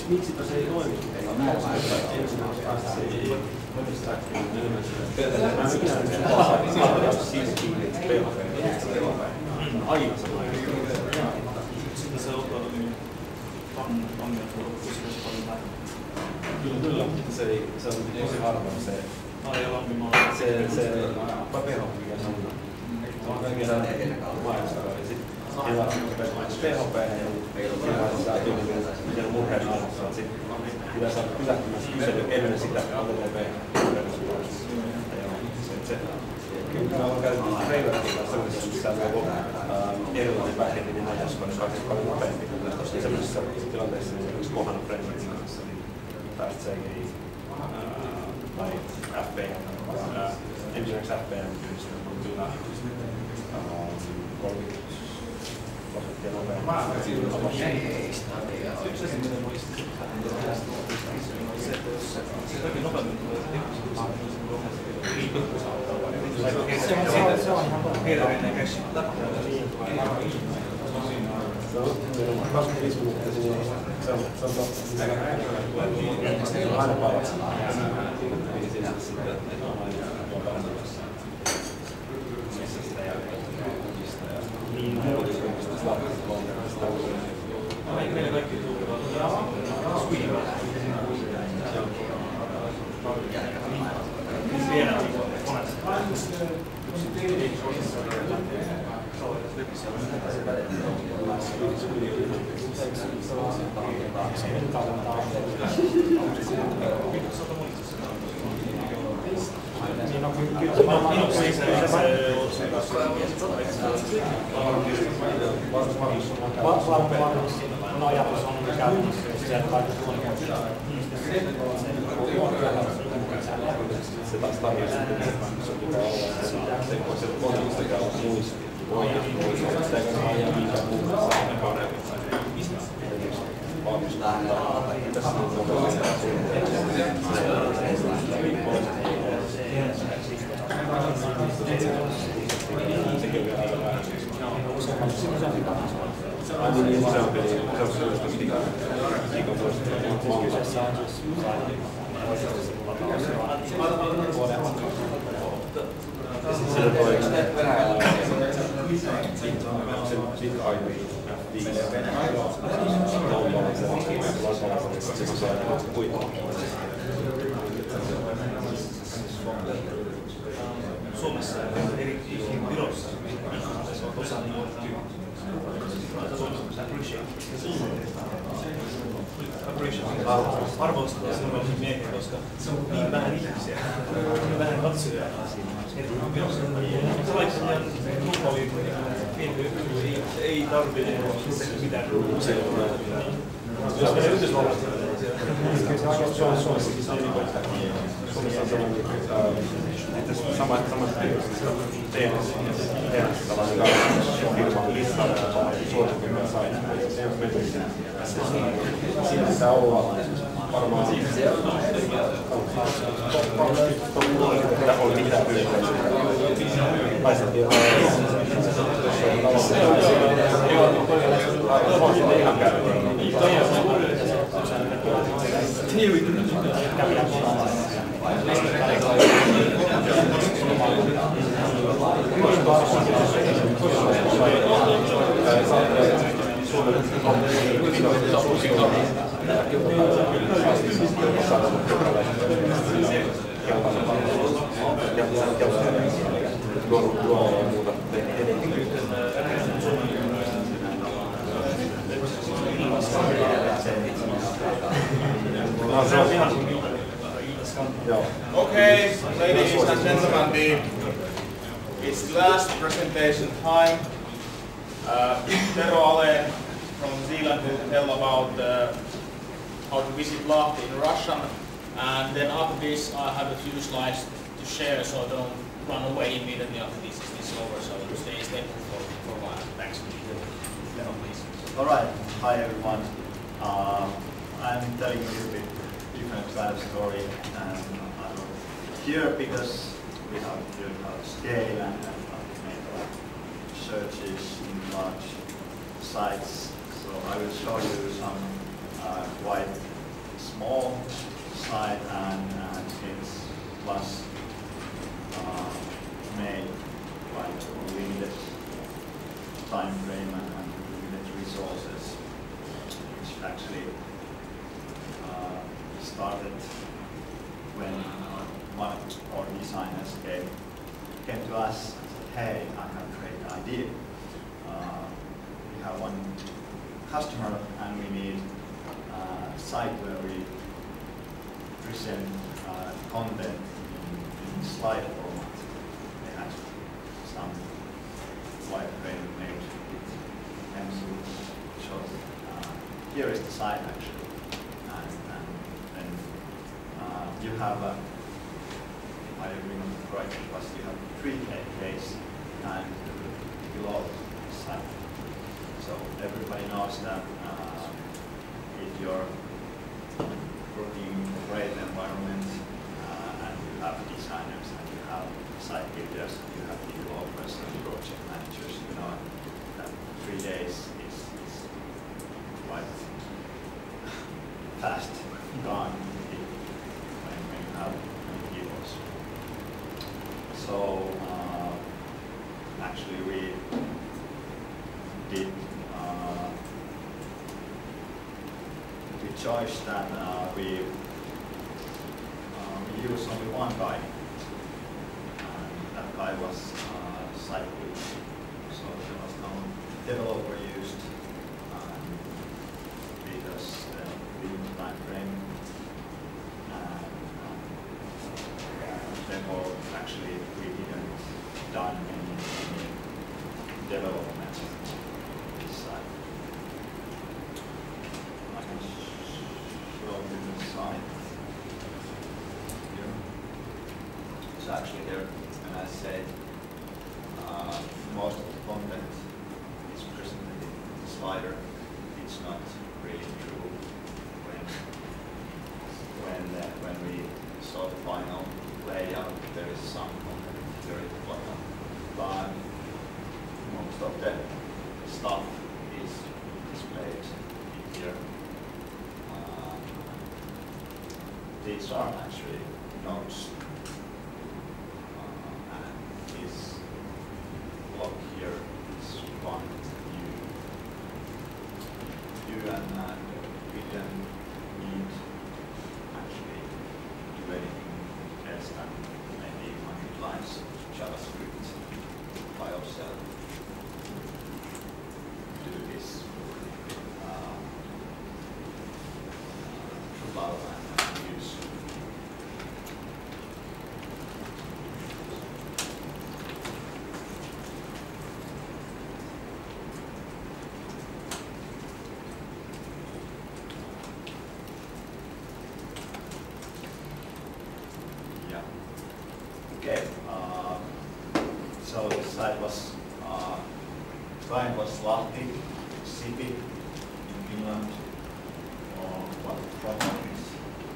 Miksipä se ei toimi? Aina sama. Kyllä, se on tosi harvoin se papero, mikä se on. Mikä on maailmassa. Heillä on PHP ja saa miten murheen arvossa. Sitten pitää saada pysähtymässä kysely ennen sitä HTTP. Kyllä on käytetty Trailerin kanssa sellaisessa, missä on erilainen paketti, niin ajas, koska se on paljon nopeampi. Sellaisessa tilanteessa esimerkiksi Kohana Frameworkin kanssa, niin FastCGI tai FPM, Nginx FPM on kyllä 30% nopeampi. Aina palatsi. Ajatus on käytännössä, jos se kaikki se taas tarjoaa sitten, se pitää olla se konteksti pitää olla muisti. Sitä ei kannata ajaa mitään muuta. Suomessa erityisesti Virossa osa arvostaa sellaisia miehiä, koska se on niin vähän ihmisiä, niin vähän katsojia. Se vaikka ei tarvitse mitään jos meidän Yhdysvalloista se on Suomessakin Suomessa on sellainen samasta tehdessä tällainen firman listalla suosikkimia saitteita. Se on mennyt. Siinä pitää olla varmaan tätä oli mitään yhteydessä. Laiset tietoa. Ihan käytetään. Okay, ladies and gentlemen, it's last presentation time. Tero Ale from New Zealand will tell about how to visit Lahti in Russian, and then after this I have a few slides to share, so don't run away immediately after this is over, so you stay for a while. Thanks. Tero, please. All right. Hi everyone. I'm telling you a little bit different kind of story, and I'm here because we have to learn how to scale and make searches in large sites. So I will show you some quite small site, and it's plus made quite limited time frame and limited resources, which actually started when one of our designers came to us and said, hey, I have a great idea. We have one customer and we need a site where we present content in slide format. They had some wireframe made with pencil shows. Here is the site actually. You have, if I remember correctly, you have 3 days and below the site. So everybody knows that if you're working in a great environment and you have designers and you have site builders, you have developers and project managers, you know that 3 days is quite fast gone. So actually we did the choice that we use only one guy, and that guy was site builder. So there was no developer used because the time frame. Therefore, actually, we didn't done any development this side. I can show you the site here. So actually here, when I said most of the content is presented in the slider, it's not really true. When we saw the final layout, there is some content here at the bottom, but most of the stuff is displayed here. These are actually notes, and this block here is one view, and we can need actually do anything else than maybe 100 lines of JavaScript by ourselves. Do this Drupal and use. Okay, so the site was, client was Lahti city in Finland, what promotes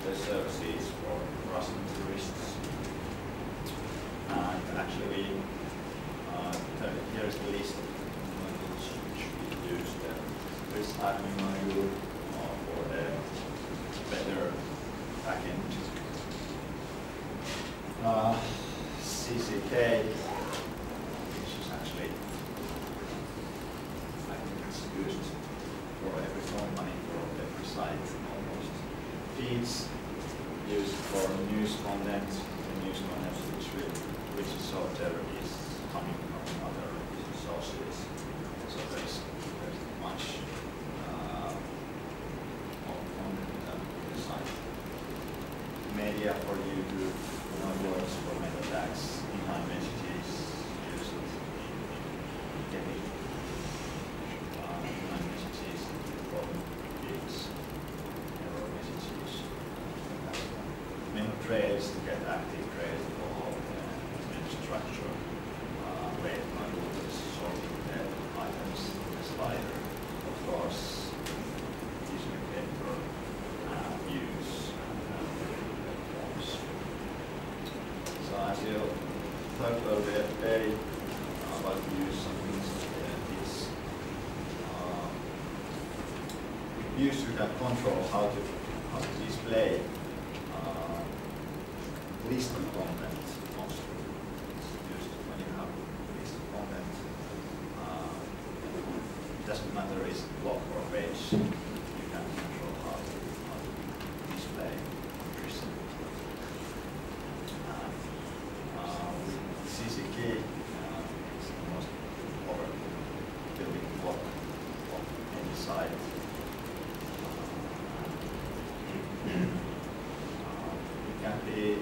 the services for Russian tourists. And actually we, here is the list of modules which we use. There is admin module for the better backend. CCK, which is actually, I think use it for news content. The news content which is out there is coming from other sources. So there's much on the site. Media for you to works for meta tags, inline messages, use it in getting inline messages, problem gigs, error messages. Menu trails to get active trails for menu structure, rate models, sorting the items, the slider, of course, user paper, views, forms. So as you talked about the day about use some things, views should have control how to display list of content mostly. It's used when you have list of content. It doesn't matter is it blog or page. You can control how to display present. With CCK, it's the most powerful building block of any site. It can be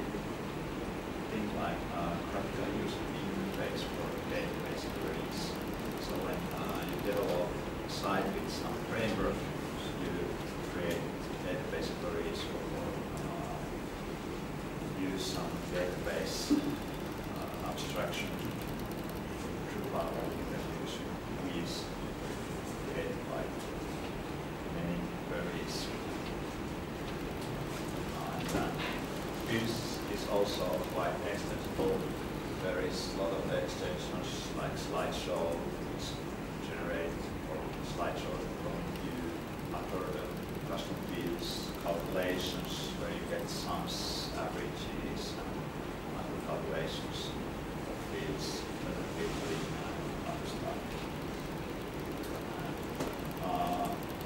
things like graphical user interface for database queries. So when you develop a site with some framework, you create database queries or use some database abstraction. Drupal you can use queries created by many queries. This is also quite extensible. There is a lot of extensions like slideshow, which generate or slideshow from view, algorithm, custom fields, calculations, where you get sums, averages, and other calculations of fields, better filtering, and other stuff.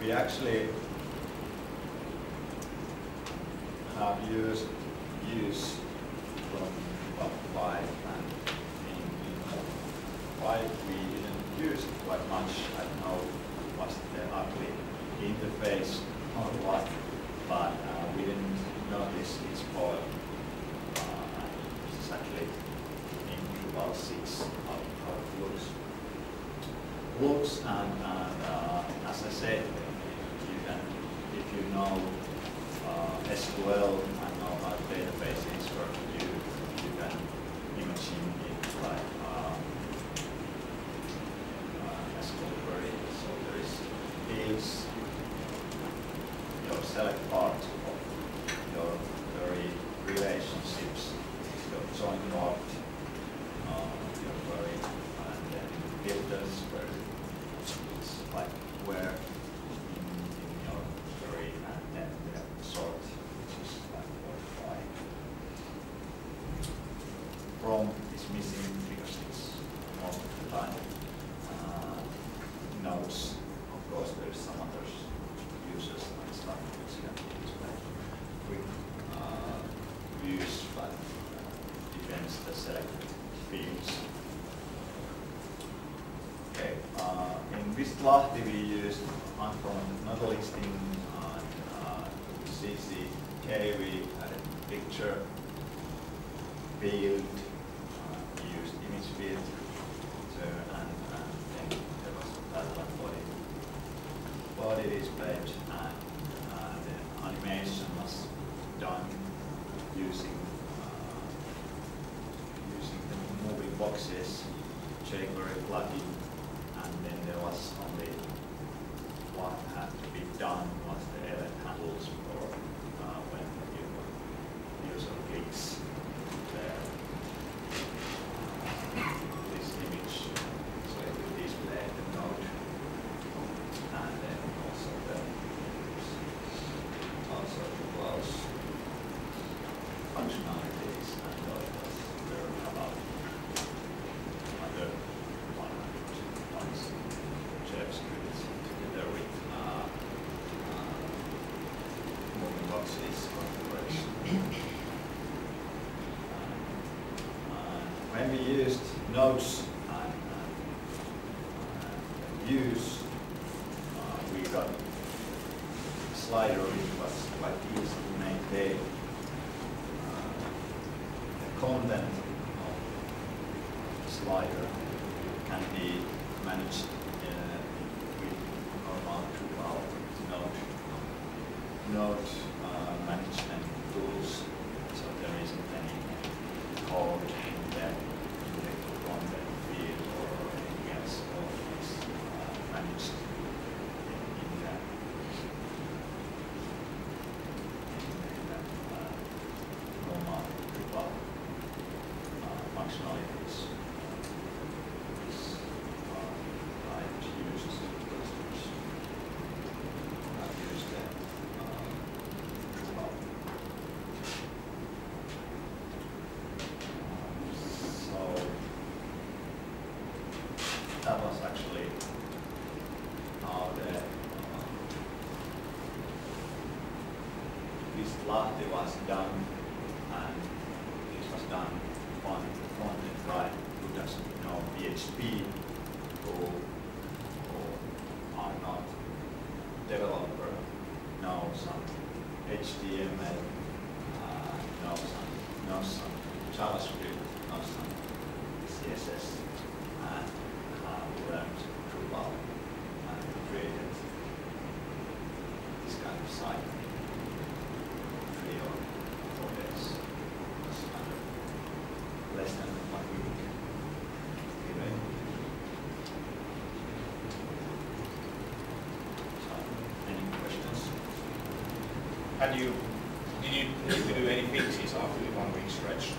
We actually have used from 5 and in 5 we didn't use it quite much. I don't know what's the ugly interface or what, but we didn't notice its spoil. This is actually in Drupal 6 how it looks. And as I said, you can, if you know SQL and know how databases work, you can imagine it like SQL query. So there is fields, your select part of your query relationships, your join part, your query, and then filters where it's like where in your query, and then the sort, which is like modify. From is missing because it's most of the time nodes. Of course, there's some other users and stuff which can display quick views, but depends the selected fields. Okay, in Vistlahti we used unformed node listing. CCK we had a picture field, we used image field, and then there was that one body displayed, and the animation was done using the moving boxes jQuery plugin, and then there was only what had to be done was the event handles for when the user clicks this image, so it will display the node, and then also the close functionalities, and those were about other 100 points JavaScript together with moving boxes configuration. when we used nodes and views, we got a slider which was quite easy to maintain. The content of the slider can be managed with normal Drupal node management tools, so there isn't any code in the content field or anything else. All is managed in the normal Drupal functionalities. I've used customers. I've used Drupal. So that was actually how this latte was done, and this was done on content guy who doesn't know PHP, who are not developer, know some HTML, know some JavaScript, know some CSS, and learned Drupal and created this kind of site. 3 or 4 days. It was kind of less than 1 week. Anyway. So, any questions? Did you need to do any fixes after the 1 week stretch?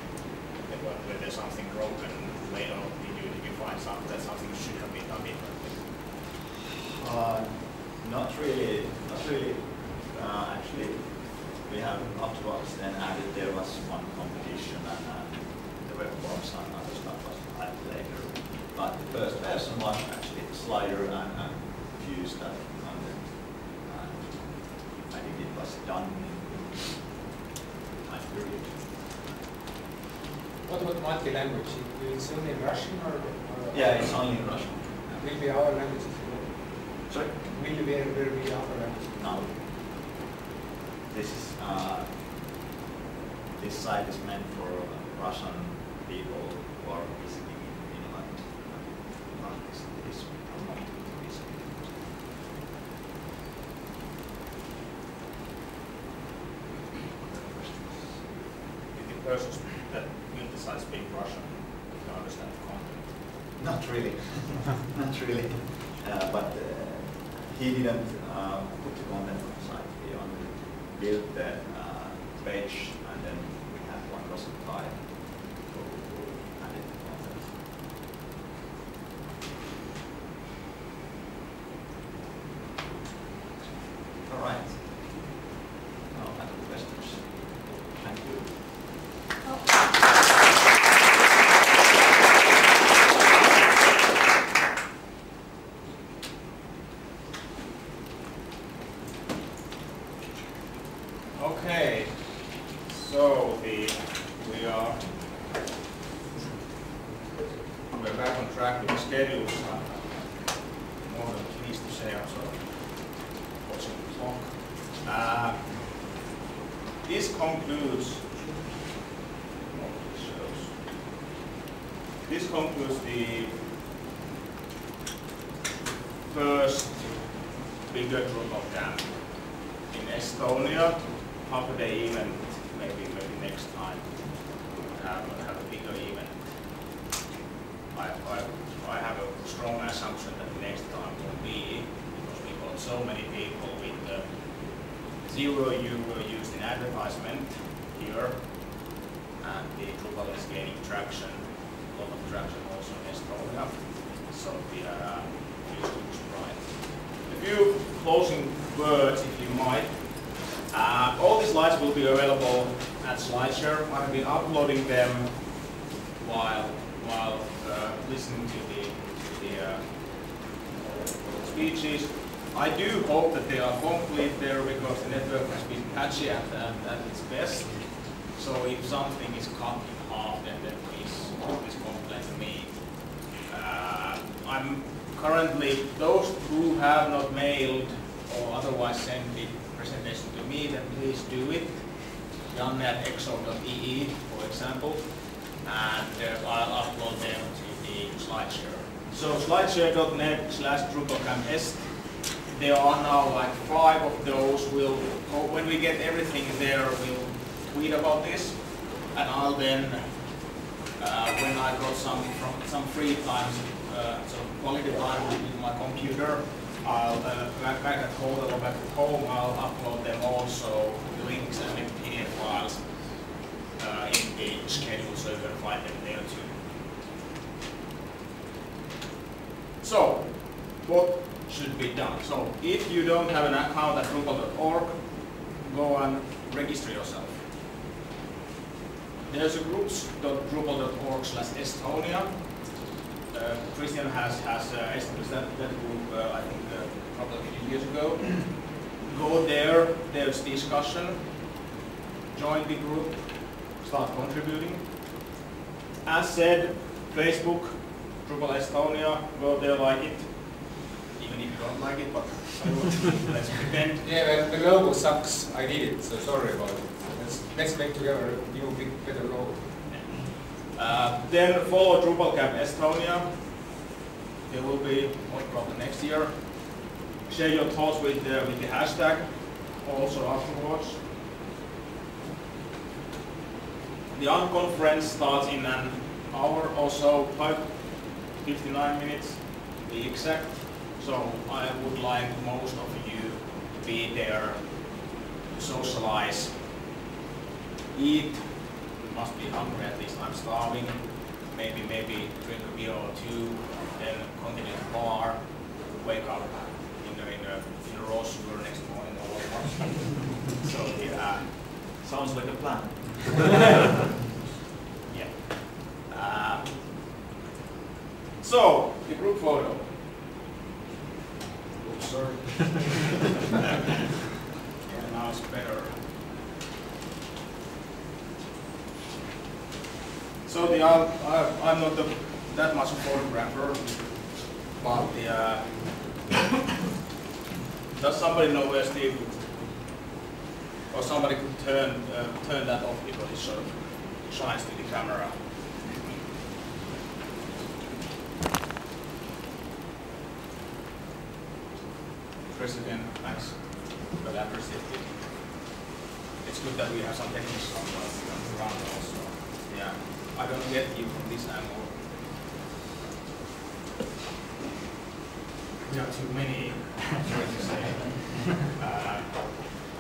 Were there something broken later on? Did you find that something should have been done differently? Not really. Actually, we have afterwards then added there was one competition and the web forms and other stuff was added later. But the first version was actually the slider and views that content. And I think it was done in time period. What about multi-language? It's only in Russian or? Yeah, it's only in Russian. Will be our languages? Sorry? Will be our languages? No. This is this site is meant for Russian people who are visiting in Finland. This is promoted to visit. Did the persons that built the site speak Russian? Did you understand the content? Not really, not really. But he didn't put the content on the site. He only built the page, and then we had one Russian guy who added the content. All right. No other questions. Thank you. Okay, so we're back on track with the schedules. More than pleased to say, I'm sort of watching the clock. This concludes the first bigger DrupalCamp in Estonia. Half-a-day event, maybe next time we'll have a bigger event. I have a strong assumption that the next time will be, because we got so many people with €0 used in advertisement here, and the Drupal is gaining traction, a lot of traction also in Estonia, so the future looks bright. A few closing words, if you might. All the slides will be available at SlideShare. I've been uploading them while listening to the speeches. I do hope that they are complete there because the network has been patchy at its best. So if something is cut in half, then please complain to me. I'm currently, those who have not mailed or otherwise sent the presentation to me, then please do it. Janne at exo.ee, for example, and I'll upload them to the SlideShare. So slideshare.net/DrupalCamp Est. There are now like 5 of those. When we get everything there, we'll tweet about this, and I'll then, when I got some free time, some quality time with my computer, I'll back at home, I'll upload them also, the links and the PDF files in the schedule, so you can find them there too. So, what should be done? So, if you don't have an account at Drupal.org, go and register yourself. There's a groups.drupal.org/Estonia. Christian has established that group, I think, probably a few years ago. Go there, there's discussion, join the group, start contributing. As said, Facebook, Drupal Estonia, go there, like it. Even if you don't like it, but let's pretend. Yeah, the logo sucks. I did it, so sorry about it. Let's make together a new, big, better logo. Then follow DrupalCamp Estonia. There will be most probably next year. Share your thoughts with the hashtag also afterwards. The unconference starts in an hour or so, 59 minutes to be exact. So I would like most of you to be there, socialize, eat. Must be hungry, at least I'm starving. Maybe drink a beer or two, then continue the bar, wake up in a raw sugar next morning or what. So yeah, Sounds like a plan. yeah. So the group photo. Oops, sorry. Yeah, now it's better. So I'm not that much a photographer, but does somebody know where Steve? Or somebody could turn that off because it sort of shines to the camera. Chris again, thanks. But I appreciate it. It's good that we have some technicians around also. Yeah. I don't get you from this angle. We have too many words to say.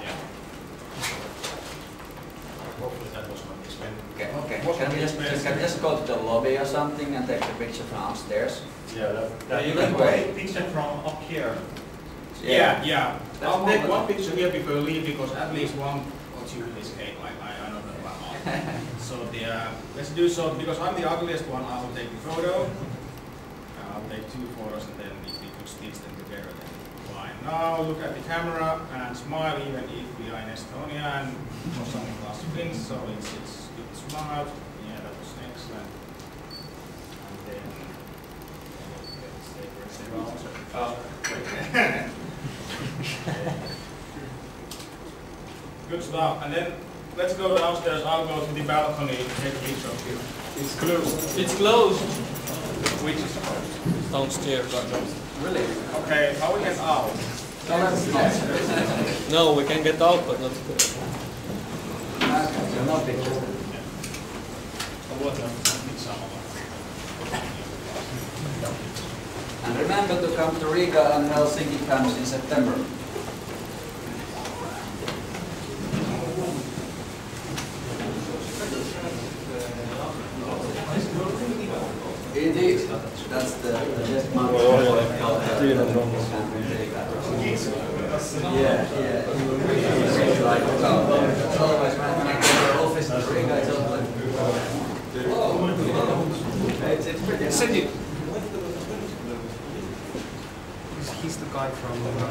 Yeah. Hopefully that was not expensive. Okay. Can we just go to the lobby or something and take a picture from upstairs? Yeah, You you can can wait. take a picture from up here. Yeah. That's I'll take more one picture here before we leave because at least one or two escape. I know that about. So let's do so because I'm the ugliest one. I will take the photo. I'll take 2 photos and then if we could stitch them together, then fine. Now look at the camera and smile even if we are in Estonia and for some class things. So it's good to smile. Yeah, that was excellent. And then good stuff. And then let's go downstairs. I'll go to the balcony and take a picture of you. It's closed. It's closed. Which is closed? Downstairs. Really? Okay, how we get out? No, we can get out, but not. So no pictures. And remember to come to Riga and Helsinki camps in September. Indeed, that's the best model. Yeah. Like, otherwise, when our office in Riga is open. It's pretty. He's the guy from